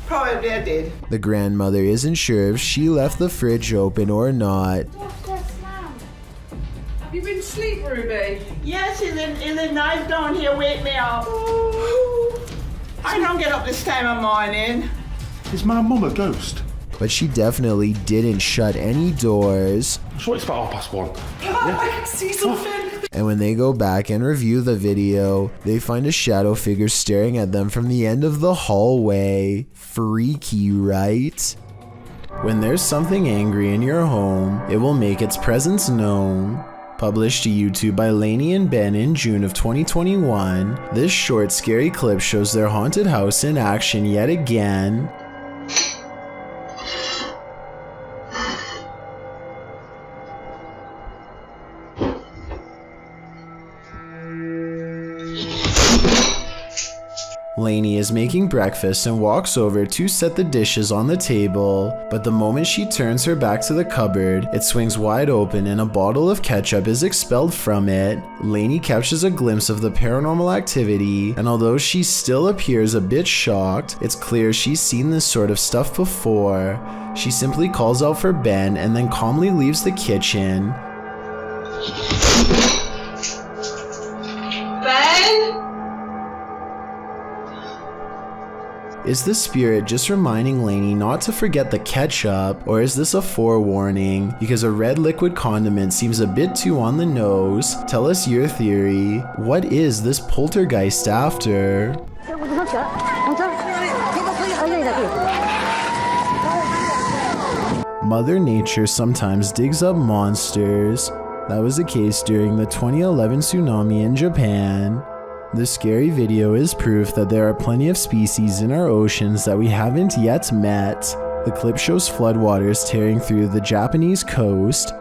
Probably I did. The grandmother isn't sure if she left the fridge open or not. Have you been asleep, Ruby? Yes, is the knife down here wake me up? I don't get up this time of morning. Is my mum a ghost? But she definitely didn't shut any doors. I'm sure it's about 1:30. Oh, I can see something. And when they go back and review the video, they find a shadow figure staring at them from the end of the hallway. Freaky, right? When there's something angry in your home, it will make its presence known. Published to YouTube by Lainey and Ben in June of 2021, this short, scary clip shows their haunted house in action yet again. Lainey is making breakfast and walks over to set the dishes on the table, but the moment she turns her back to the cupboard, it swings wide open and a bottle of ketchup is expelled from it. Lainey catches a glimpse of the paranormal activity, and although she still appears a bit shocked, it's clear she's seen this sort of stuff before. She simply calls out for Ben and then calmly leaves the kitchen. Ben? Is the spirit just reminding Lainey not to forget the ketchup, or is this a forewarning? Because a red liquid condiment seems a bit too on the nose. Tell us your theory. What is this poltergeist after? Mother Nature sometimes digs up monsters. That was the case during the 2011 tsunami in Japan. This scary video is proof that there are plenty of species in our oceans that we haven't yet met. The clip shows floodwaters tearing through the Japanese coast.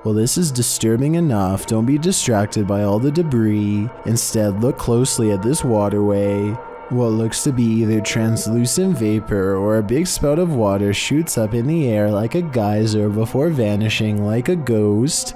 Well, this is disturbing enough. Don't be distracted by all the debris. Instead, look closely at this waterway. What looks to be either translucent vapor or a big spout of water shoots up in the air like a geyser before vanishing like a ghost.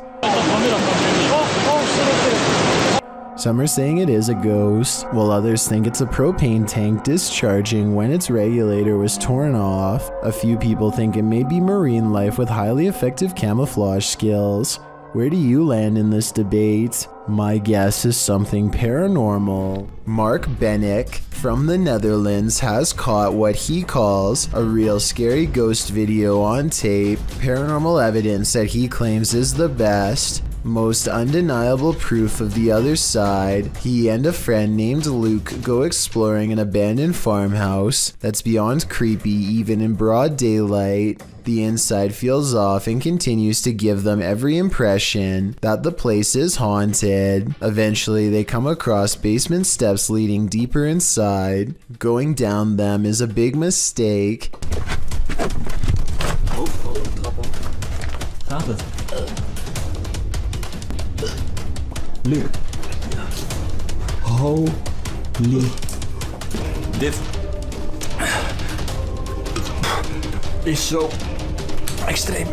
Some are saying it is a ghost, while others think it's a propane tank discharging when its regulator was torn off. A few people think it may be marine life with highly effective camouflage skills. Where do you land in this debate? My guess is something paranormal. Mark Bennick from the Netherlands has caught what he calls a real scary ghost video on tape, paranormal evidence that he claims is the best, most undeniable proof of the other side. He and a friend named Luke go exploring an abandoned farmhouse that's beyond creepy even in broad daylight. The inside feels off and continues to give them every impression that the place is haunted. Eventually, they come across basement steps leading deeper inside. Going down them is a big mistake. Luke. Holy. This is so extreme.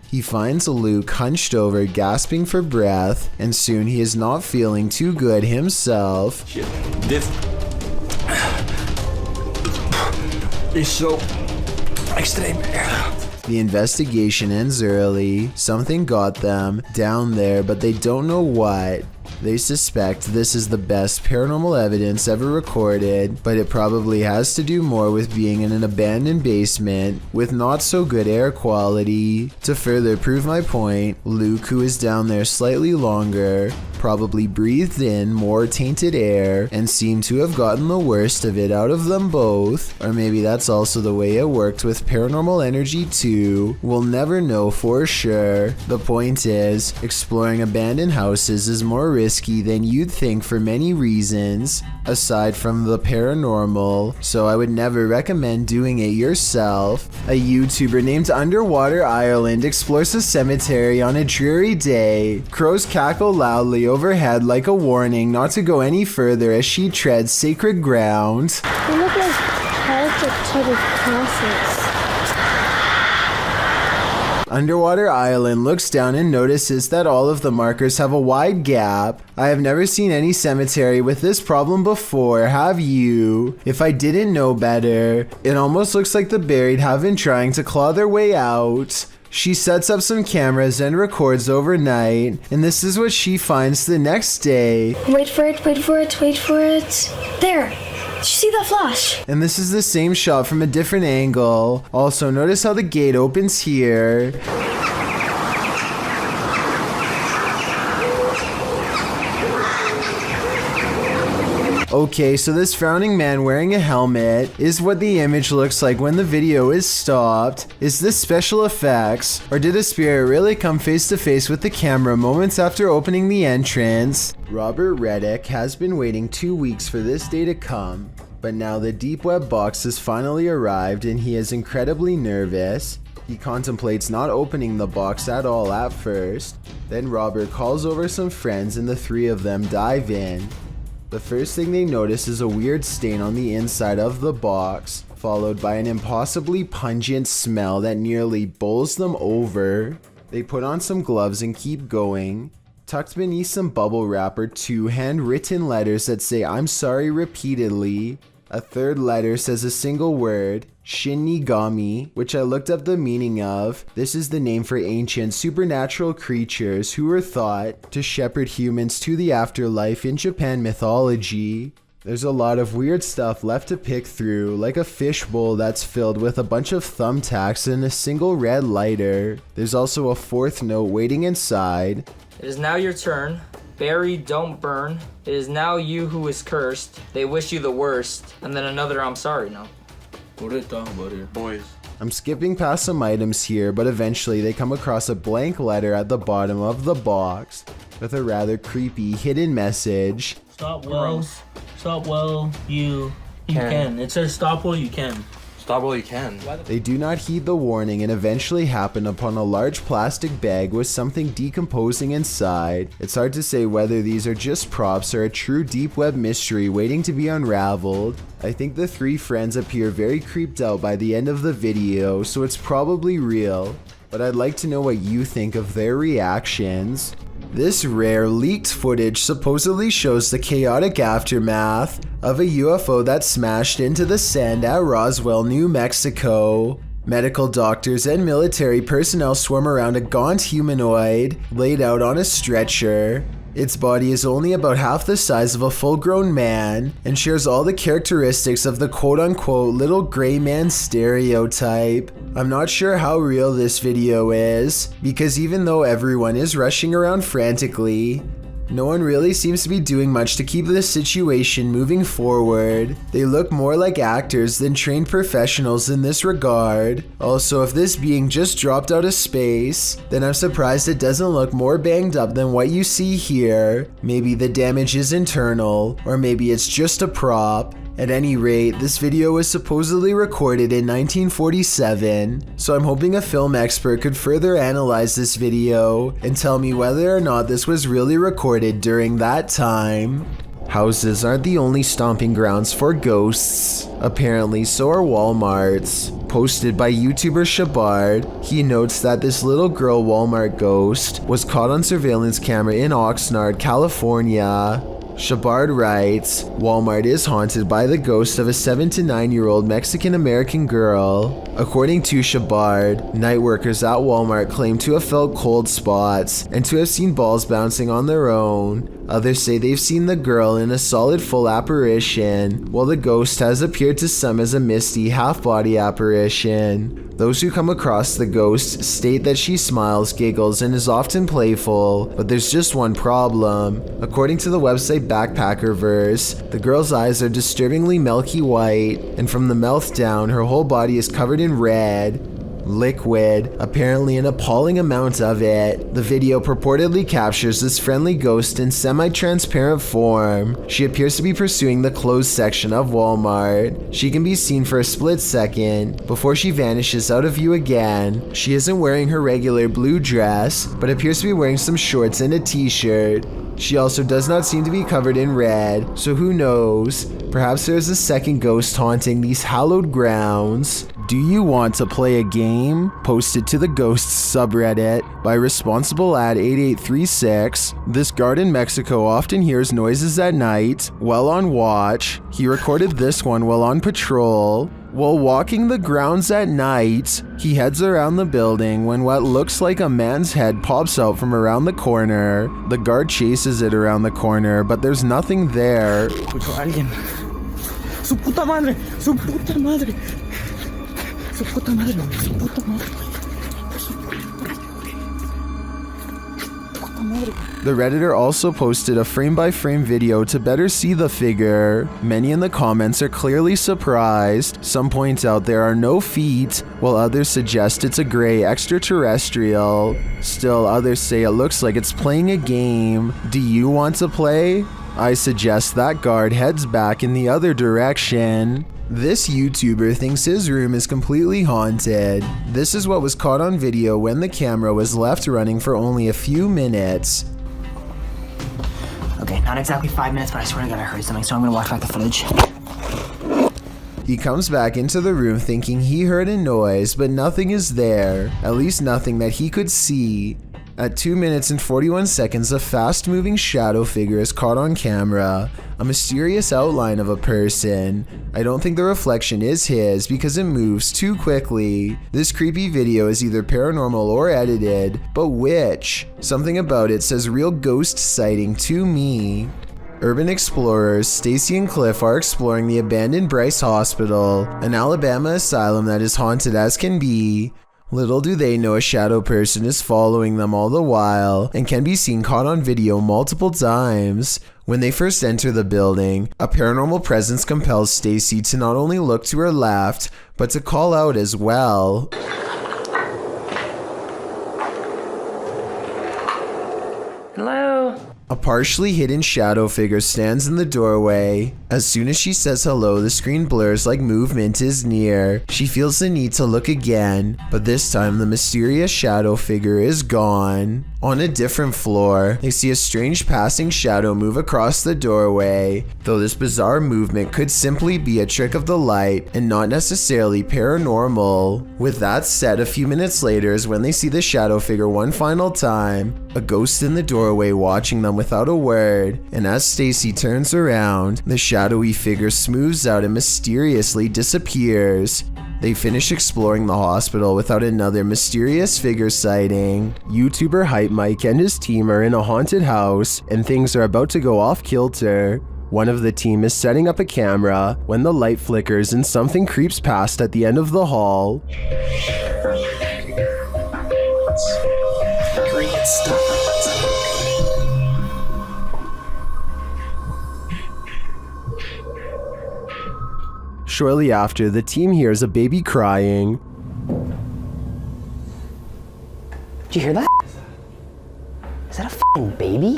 He finds Luke hunched over, gasping for breath, and soon he is not feeling too good himself. This is so extreme. The investigation ends early. Something got them down there, but they don't know what. They suspect this is the best paranormal evidence ever recorded, but it probably has to do more with being in an abandoned basement with not so good air quality. To further prove my point, Luke, who is down there slightly longer, probably breathed in more tainted air and seemed to have gotten the worst of it out of them both. Or maybe that's also the way it worked with paranormal energy too. We'll never know for sure. The point is, exploring abandoned houses is more risky than you'd think for many reasons, aside from the paranormal, so I would never recommend doing it yourself. A YouTuber named Underwater Ireland explores a cemetery on a dreary day. Crows cackle loudly overhead like a warning not to go any further as she treads sacred ground. They look like Celtic type of crosses. Underwater Island looks down and notices that all of the markers have a wide gap. I have never seen any cemetery with this problem before, have you? If I didn't know better, it almost looks like the buried have been trying to claw their way out. She sets up some cameras and records overnight, and this is what she finds the next day. Wait for it, wait for it, wait for it. There! Did you see that flash? And this is the same shot from a different angle. Also, notice how the gate opens here. Okay, so this frowning man wearing a helmet is what the image looks like when the video is stopped. Is this special effects, or did a spirit really come face to face with the camera moments after opening the entrance? Robert Reddick has been waiting 2 weeks for this day to come, but now the deep web box has finally arrived and he is incredibly nervous. He contemplates not opening the box at all at first. Then Robert calls over some friends and the three of them dive in. The first thing they notice is a weird stain on the inside of the box, followed by an impossibly pungent smell that nearly bowls them over. They put on some gloves and keep going. Tucked beneath some bubble wrap are 2 handwritten letters that say "I'm sorry" repeatedly. A third letter says a single word, Shinigami, which I looked up the meaning of. This is the name for ancient supernatural creatures who were thought to shepherd humans to the afterlife in Japan mythology. There's a lot of weird stuff left to pick through, like a fishbowl that's filled with a bunch of thumbtacks and a single red lighter. There's also a 4th note waiting inside. It is now your turn. Bury, don't burn. It is now you who is cursed. They wish you the worst. And then another "I'm sorry" now. What are they talking about here, boys? I'm skipping past some items here, but eventually they come across a blank letter at the bottom of the box with a rather creepy hidden message. Stop well. Stop well. You can. It says stop well you can. Stop while you can. They do not heed the warning and eventually happen upon a large plastic bag with something decomposing inside. It's hard to say whether these are just props or a true deep web mystery waiting to be unraveled. I think the three friends appear very creeped out by the end of the video, so it's probably real. But I'd like to know what you think of their reactions. This rare leaked footage supposedly shows the chaotic aftermath of a UFO that smashed into the sand at Roswell, New Mexico. Medical doctors and military personnel swarm around a gaunt humanoid laid out on a stretcher. Its body is only about half the size of a full-grown man and shares all the characteristics of the quote-unquote little gray man stereotype. I'm not sure how real this video is, because even though everyone is rushing around frantically, no one really seems to be doing much to keep this situation moving forward. They look more like actors than trained professionals in this regard. Also, if this being just dropped out of space, then I'm surprised it doesn't look more banged up than what you see here. Maybe the damage is internal, or maybe it's just a prop. At any rate, this video was supposedly recorded in 1947, so I'm hoping a film expert could further analyze this video and tell me whether or not this was really recorded during that time. Houses aren't the only stomping grounds for ghosts. Apparently, so are Walmarts. Posted by YouTuber Shabard, he notes that this little girl Walmart ghost was caught on surveillance camera in Oxnard, California. Shabard writes, Walmart is haunted by the ghost of a 7 to 9-year-old Mexican-American girl. According to Shabard, night workers at Walmart claim to have felt cold spots and to have seen balls bouncing on their own. Others say they've seen the girl in a solid full apparition, while the ghost has appeared to some as a misty half-body apparition. Those who come across the ghost state that she smiles, giggles, and is often playful, but there's just one problem. According to the website Backpackerverse, the girl's eyes are disturbingly milky white, and from the mouth down, her whole body is covered in red. Liquid, apparently an appalling amount of it. The video purportedly captures this friendly ghost in semi-transparent form. She appears to be pursuing the closed section of Walmart. She can be seen for a split second before she vanishes out of view again. She isn't wearing her regular blue dress, but appears to be wearing some shorts and a t-shirt. She also does not seem to be covered in red, so who knows? Perhaps there is a second ghost haunting these hallowed grounds. Do you want to play a game? Posted to the Ghosts subreddit by responsible@8836. This guard in Mexico often hears noises at night while on watch. He recorded this one while on patrol. While walking the grounds at night, he heads around the building when what looks like a man's head pops out from around the corner. The guard chases it around the corner, but there's nothing there. Escucho a alguien. Su puta madre, su puta madre. Su puta madre, su puta madre. The Redditor also posted a frame-by-frame video to better see the figure. Many in the comments are clearly surprised. Some point out there are no feet, while others suggest it's a gray extraterrestrial. Still, others say it looks like it's playing a game. Do you want to play? I suggest that guard heads back in the other direction. This YouTuber thinks his room is completely haunted. This is what was caught on video when the camera was left running for only a few minutes. Okay, not exactly 5 minutes, but I swear to God I heard something, so I'm gonna watch back the footage. He comes back into the room thinking he heard a noise, but nothing is there. At least nothing that he could see. At 2 minutes and 41 seconds, a fast-moving shadow figure is caught on camera. A mysterious outline of a person. I don't think the reflection is his because it moves too quickly. This creepy video is either paranormal or edited, but which? Something about it says real ghost sighting to me. Urban explorers Stacy and Cliff are exploring the abandoned Bryce Hospital, an Alabama asylum that is haunted as can be. Little do they know a shadow person is following them all the while and can be seen caught on video multiple times. When they first enter the building, a paranormal presence compels Stacy to not only look to her left, but to call out as well. Hello? A partially hidden shadow figure stands in the doorway. As soon as she says hello, the screen blurs like movement is near. She feels the need to look again, but this time the mysterious shadow figure is gone. On a different floor, they see a strange passing shadow move across the doorway, though this bizarre movement could simply be a trick of the light and not necessarily paranormal. With that said, a few minutes later is when they see the shadow figure one final time, a ghost in the doorway watching them without a word, and as Stacy turns around, the shadowy figure smooths out and mysteriously disappears. They finish exploring the hospital without another mysterious figure sighting. YouTuber Hype Mike and his team are in a haunted house, and things are about to go off kilter. One of the team is setting up a camera when the light flickers and something creeps past at the end of the hall. Great stuff. Shortly after, the team hears a baby crying. Did you hear that? Is that a f***ing baby?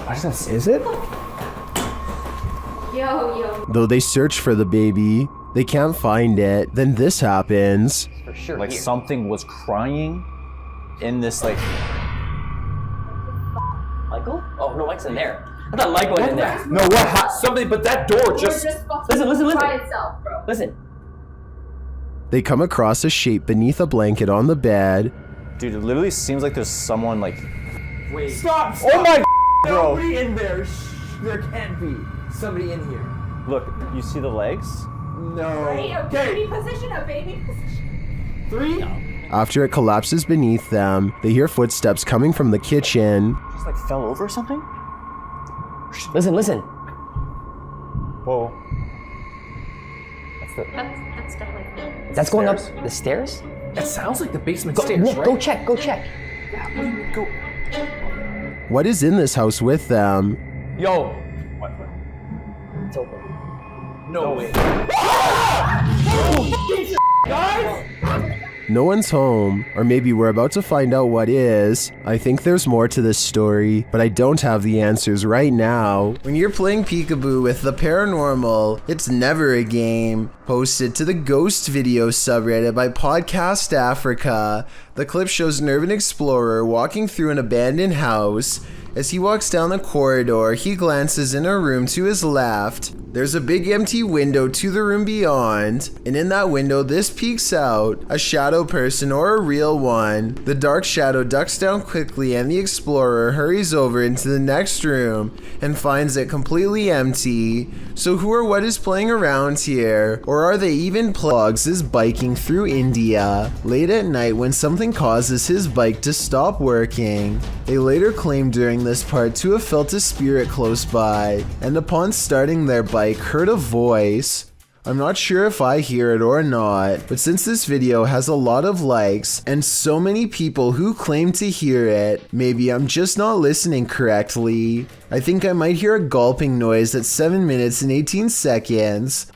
What is that? Is it? Yo. Though they search for the baby, they can't find it. Then this happens. For sure. Like something was crying in this like. Michael? Oh no, Mike's in there. I thought Mike went in there. No, what? Something, but that door just. Listen. By itself, bro. Listen. They come across a shape beneath a blanket on the bed. Dude, it literally seems like there's someone like. Wait. Stop! Oh my bro! Nobody in there. There can't be somebody in here. Look, you see the legs? No. Right, a baby position. 3. After it collapses beneath them, they hear footsteps coming from the kitchen. Just like fell over or something? Listen. Whoa. That's definitely. That's going up the stairs? That sounds like the basement Go, stairs, Nick, right? go check. Yeah, go. What is in this house with them? Yo. What? It's open. No way. Guys! No one's home, or maybe we're about to find out what is. I think there's more to this story, but I don't have the answers right now. When you're playing peekaboo with the paranormal, it's never a game. Posted to the Ghost Video subreddit by Podcast Africa. The clip shows an urban explorer walking through an abandoned house. As he walks down the corridor, he glances in a room to his left. There's a big empty window to the room beyond, and in that window this peeks out, a shadow person or a real one. The dark shadow ducks down quickly and the explorer hurries over into the next room and finds it completely empty. So who or what is playing around here? Or are they even Plugs is biking through India late at night when something causes his bike to stop working. They later claim during this part to have felt a spirit close by, and upon starting their bike heard a voice. I'm not sure if I hear it or not, but since this video has a lot of likes and so many people who claim to hear it, maybe I'm just not listening correctly. I think I might hear a gulping noise at 7 minutes and 18 seconds.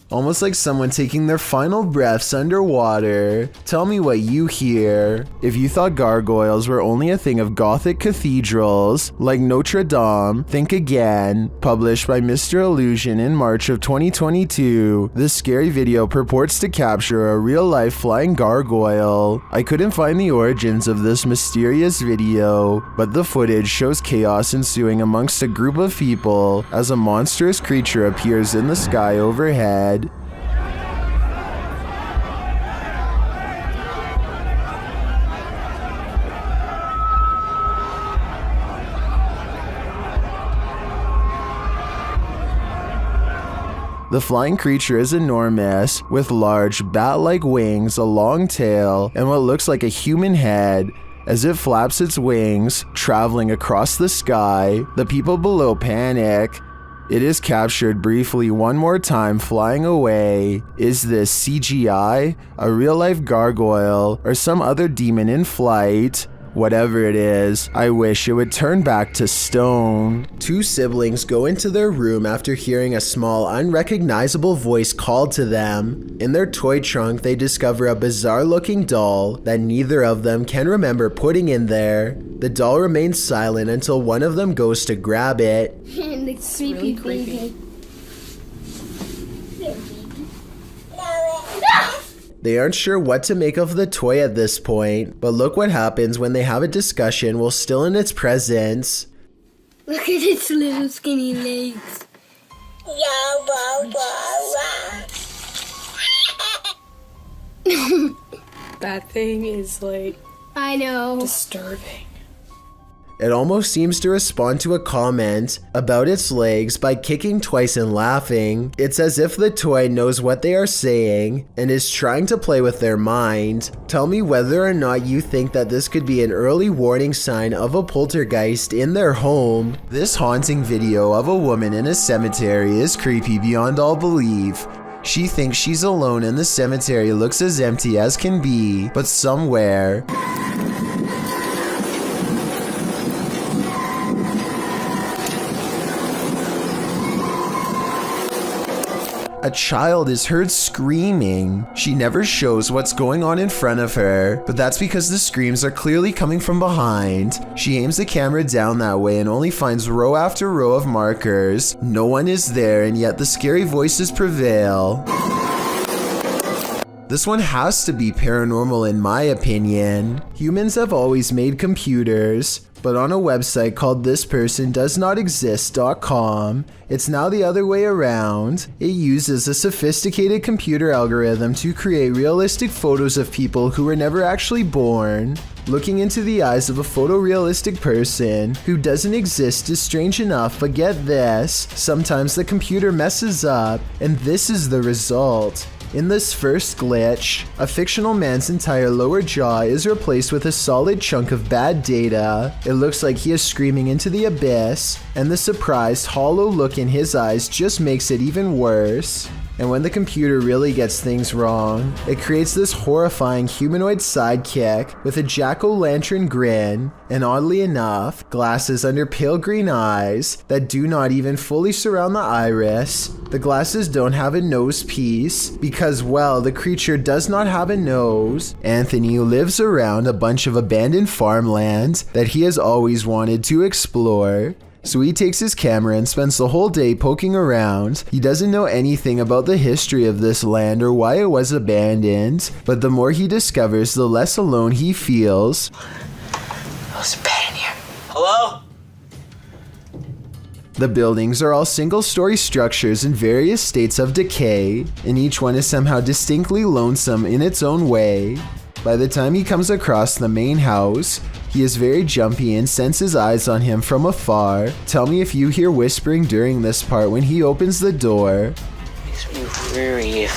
Almost like someone taking their final breaths underwater. Tell me what you hear. If you thought gargoyles were only a thing of Gothic cathedrals, like Notre Dame, think again. Published by Mr. Illusion in March of 2022, this scary video purports to capture a real-life flying gargoyle. I couldn't find the origins of this mysterious video, but the footage shows chaos ensuing amongst a group of people as a monstrous creature appears in the sky overhead. The flying creature is enormous, with large bat-like wings, a long tail, and what looks like a human head. As it flaps its wings, traveling across the sky, the people below panic. It is captured briefly one more time flying away. Is this CGI, a real-life gargoyle, or some other demon in flight? Whatever it is, I wish it would turn back to stone. Two siblings go into their room after hearing a small, unrecognizable voice called to them. In their toy trunk, they discover a bizarre-looking doll that neither of them can remember putting in there. The doll remains silent until one of them goes to grab it. It's really creepy. They aren't sure what to make of the toy at this point, but look what happens when they have a discussion while still in its presence. Look at its little skinny legs. That thing is like... I know. Disturbing. It almost seems to respond to a comment about its legs by kicking twice and laughing. It's as if the toy knows what they are saying and is trying to play with their mind. Tell me whether or not you think that this could be an early warning sign of a poltergeist in their home. This haunting video of a woman in a cemetery is creepy beyond all belief. She thinks she's alone and the cemetery looks as empty as can be, but somewhere... a child is heard screaming. She never shows what's going on in front of her, but that's because the screams are clearly coming from behind. She aims the camera down that way and only finds row after row of markers. No one is there, and yet the scary voices prevail. This one has to be paranormal in my opinion. Humans have always made computers, but on a website called thispersondoesnotexist.com, it's now the other way around. It uses a sophisticated computer algorithm to create realistic photos of people who were never actually born. Looking into the eyes of a photorealistic person who doesn't exist is strange enough, but get this, sometimes the computer messes up, and this is the result. In this first glitch, a fictional man's entire lower jaw is replaced with a solid chunk of bad data. It looks like he is screaming into the abyss, and the surprised, hollow look in his eyes just makes it even worse. And when the computer really gets things wrong, it creates this horrifying humanoid sidekick with a jack-o'-lantern grin, and oddly enough, glasses under pale green eyes that do not even fully surround the iris. The glasses don't have a nose piece because, well, the creature does not have a nose. Anthony lives around a bunch of abandoned farmland that he has always wanted to explore. So he takes his camera and spends the whole day poking around. He doesn't know anything about the history of this land or why it was abandoned, but the more he discovers, the less alone he feels. There's a bed in here. Hello? The buildings are all single-story structures in various states of decay, and each one is somehow distinctly lonesome in its own way. By the time he comes across the main house, he is very jumpy and senses eyes on him from afar. Tell me if you hear whispering during this part when he opens the door. Makes me worried.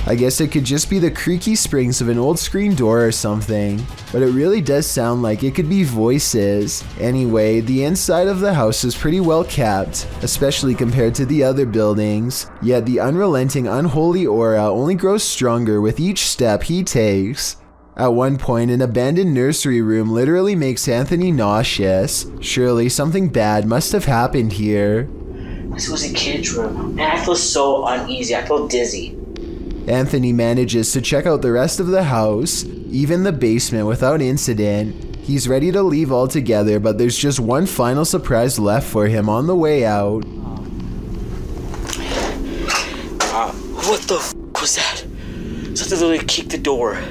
I guess it could just be the creaky springs of an old screen door or something, but it really does sound like it could be voices. Anyway, the inside of the house is pretty well kept, especially compared to the other buildings, yet the unrelenting unholy aura only grows stronger with each step he takes. At one point, an abandoned nursery room literally makes Anthony nauseous. Surely something bad must have happened here. This was a kid's room, and I feel so uneasy. I feel dizzy. Anthony manages to check out the rest of the house, even the basement, without incident. He's ready to leave altogether, but there's just one final surprise left for him on the way out. What the f was that? Something literally kicked the door.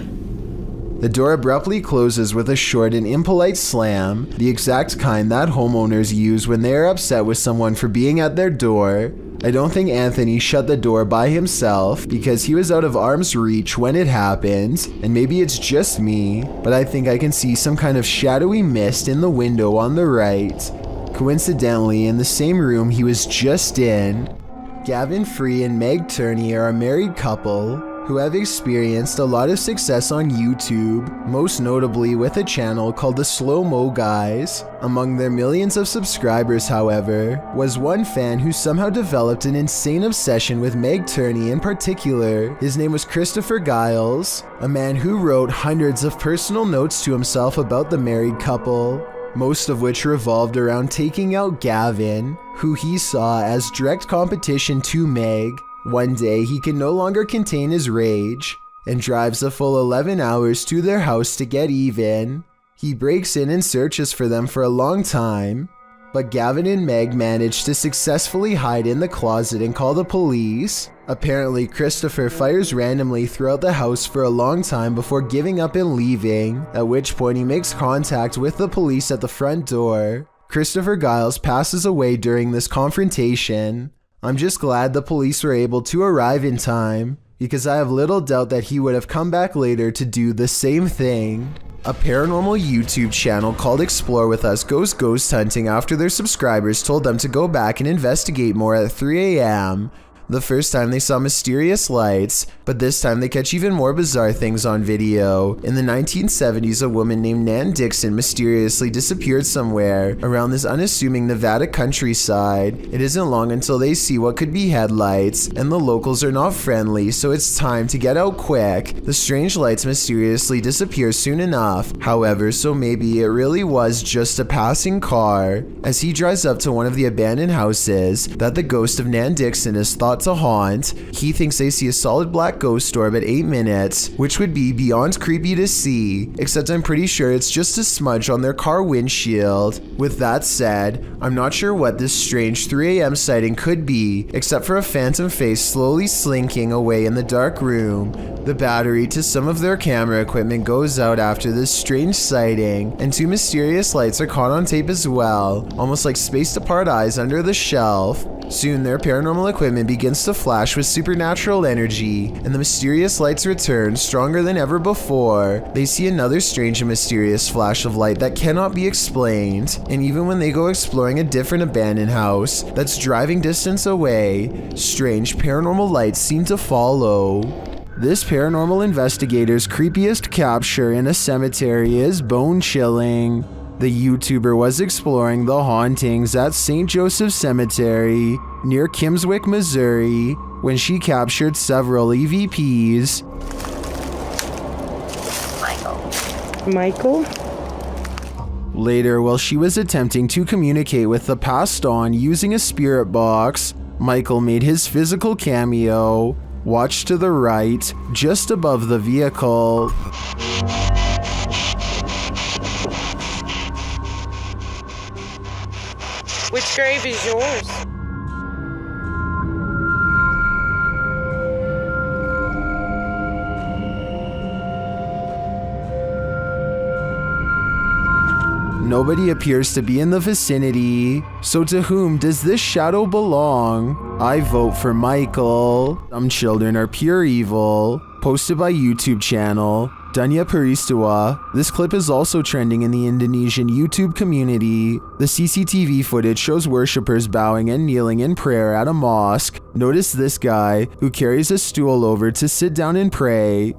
The door abruptly closes with a short and impolite slam, the exact kind that homeowners use when they are upset with someone for being at their door. I don't think Anthony shut the door by himself because he was out of arm's reach when it happened, and maybe it's just me, but I think I can see some kind of shadowy mist in the window on the right. Coincidentally, in the same room he was just in, Gavin Free and Meg Turney are a married couple who have experienced a lot of success on YouTube, most notably with a channel called the Slow Mo Guys. Among their millions of subscribers, however, was one fan who somehow developed an insane obsession with Meg Turney in particular. His name was Christopher Giles, a man who wrote hundreds of personal notes to himself about the married couple, most of which revolved around taking out Gavin, who he saw as direct competition to Meg. One day, he can no longer contain his rage and drives a full 11 hours to their house to get even. He breaks in and searches for them for a long time, but Gavin and Meg manage to successfully hide in the closet and call the police. Apparently, Christopher fires randomly throughout the house for a long time before giving up and leaving, at which point he makes contact with the police at the front door. Christopher Giles passes away during this confrontation. I'm just glad the police were able to arrive in time, because I have little doubt that he would have come back later to do the same thing. A paranormal YouTube channel called Explore With Us goes ghost hunting after their subscribers told them to go back and investigate more at 3 a.m. The first time they saw mysterious lights, but this time they catch even more bizarre things on video. In the 1970s, a woman named Nan Dixon mysteriously disappeared somewhere around this unassuming Nevada countryside. It isn't long until they see what could be headlights, and the locals are not friendly, so it's time to get out quick. The strange lights mysteriously disappear soon enough, however, so maybe it really was just a passing car. As he drives up to one of the abandoned houses that the ghost of Nan Dixon is thought to haunt, he thinks they see a solid black ghost orb at 8 minutes, which would be beyond creepy to see, except I'm pretty sure it's just a smudge on their car windshield. With that said, I'm not sure what this strange 3 a.m. sighting could be, except for a phantom face slowly slinking away in the dark room. The battery to some of their camera equipment goes out after this strange sighting, and 2 mysterious lights are caught on tape as well, almost like spaced apart eyes under the shelf. Soon their paranormal equipment begins to flash with supernatural energy, and the mysterious lights return stronger than ever before. They see another strange and mysterious flash of light that cannot be explained, and even when they go exploring a different abandoned house that's driving distance away, strange paranormal lights seem to follow. This paranormal investigator's creepiest capture in a cemetery is bone-chilling. The YouTuber was exploring the hauntings at St. Joseph Cemetery near Kimswick, Missouri, when she captured several EVPs. Michael? Later, while she was attempting to communicate with the passed on using a spirit box, Michael made his physical cameo. Watch to the right, just above the vehicle. Which grave is yours? Nobody appears to be in the vicinity, so to whom does this shadow belong? I vote for Michael. Some children are pure evil. Posted by YouTube channel Danya Peristiwa. This clip is also trending in the Indonesian YouTube community. The CCTV footage shows worshippers bowing and kneeling in prayer at a mosque. Notice this guy, who carries a stool over to sit down and pray.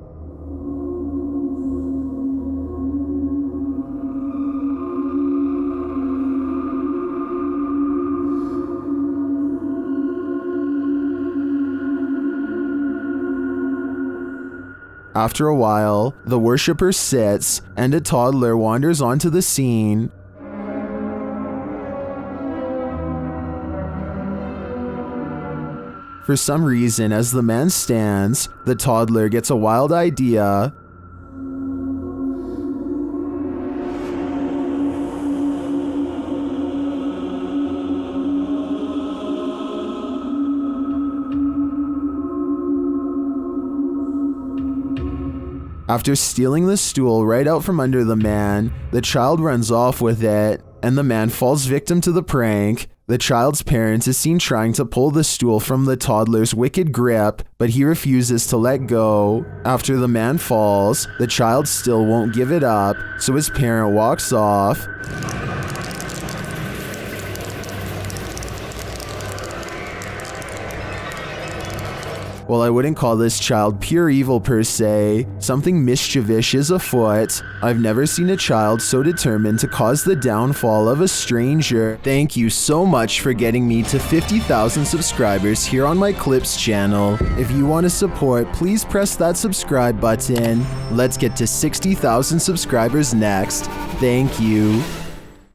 After a while, the worshipper sits, and a toddler wanders onto the scene. For some reason, as the man stands, the toddler gets a wild idea. After stealing the stool right out from under the man, the child runs off with it, and the man falls victim to the prank. The child's parent is seen trying to pull the stool from the toddler's wicked grip, but he refuses to let go. After the man falls, the child still won't give it up, so his parent walks off. While I wouldn't call this child pure evil per se, something mischievous is afoot. I've never seen a child so determined to cause the downfall of a stranger. Thank you so much for getting me to 50,000 subscribers here on my Clips channel. If you want to support, please press that subscribe button. Let's get to 60,000 subscribers next. Thank you.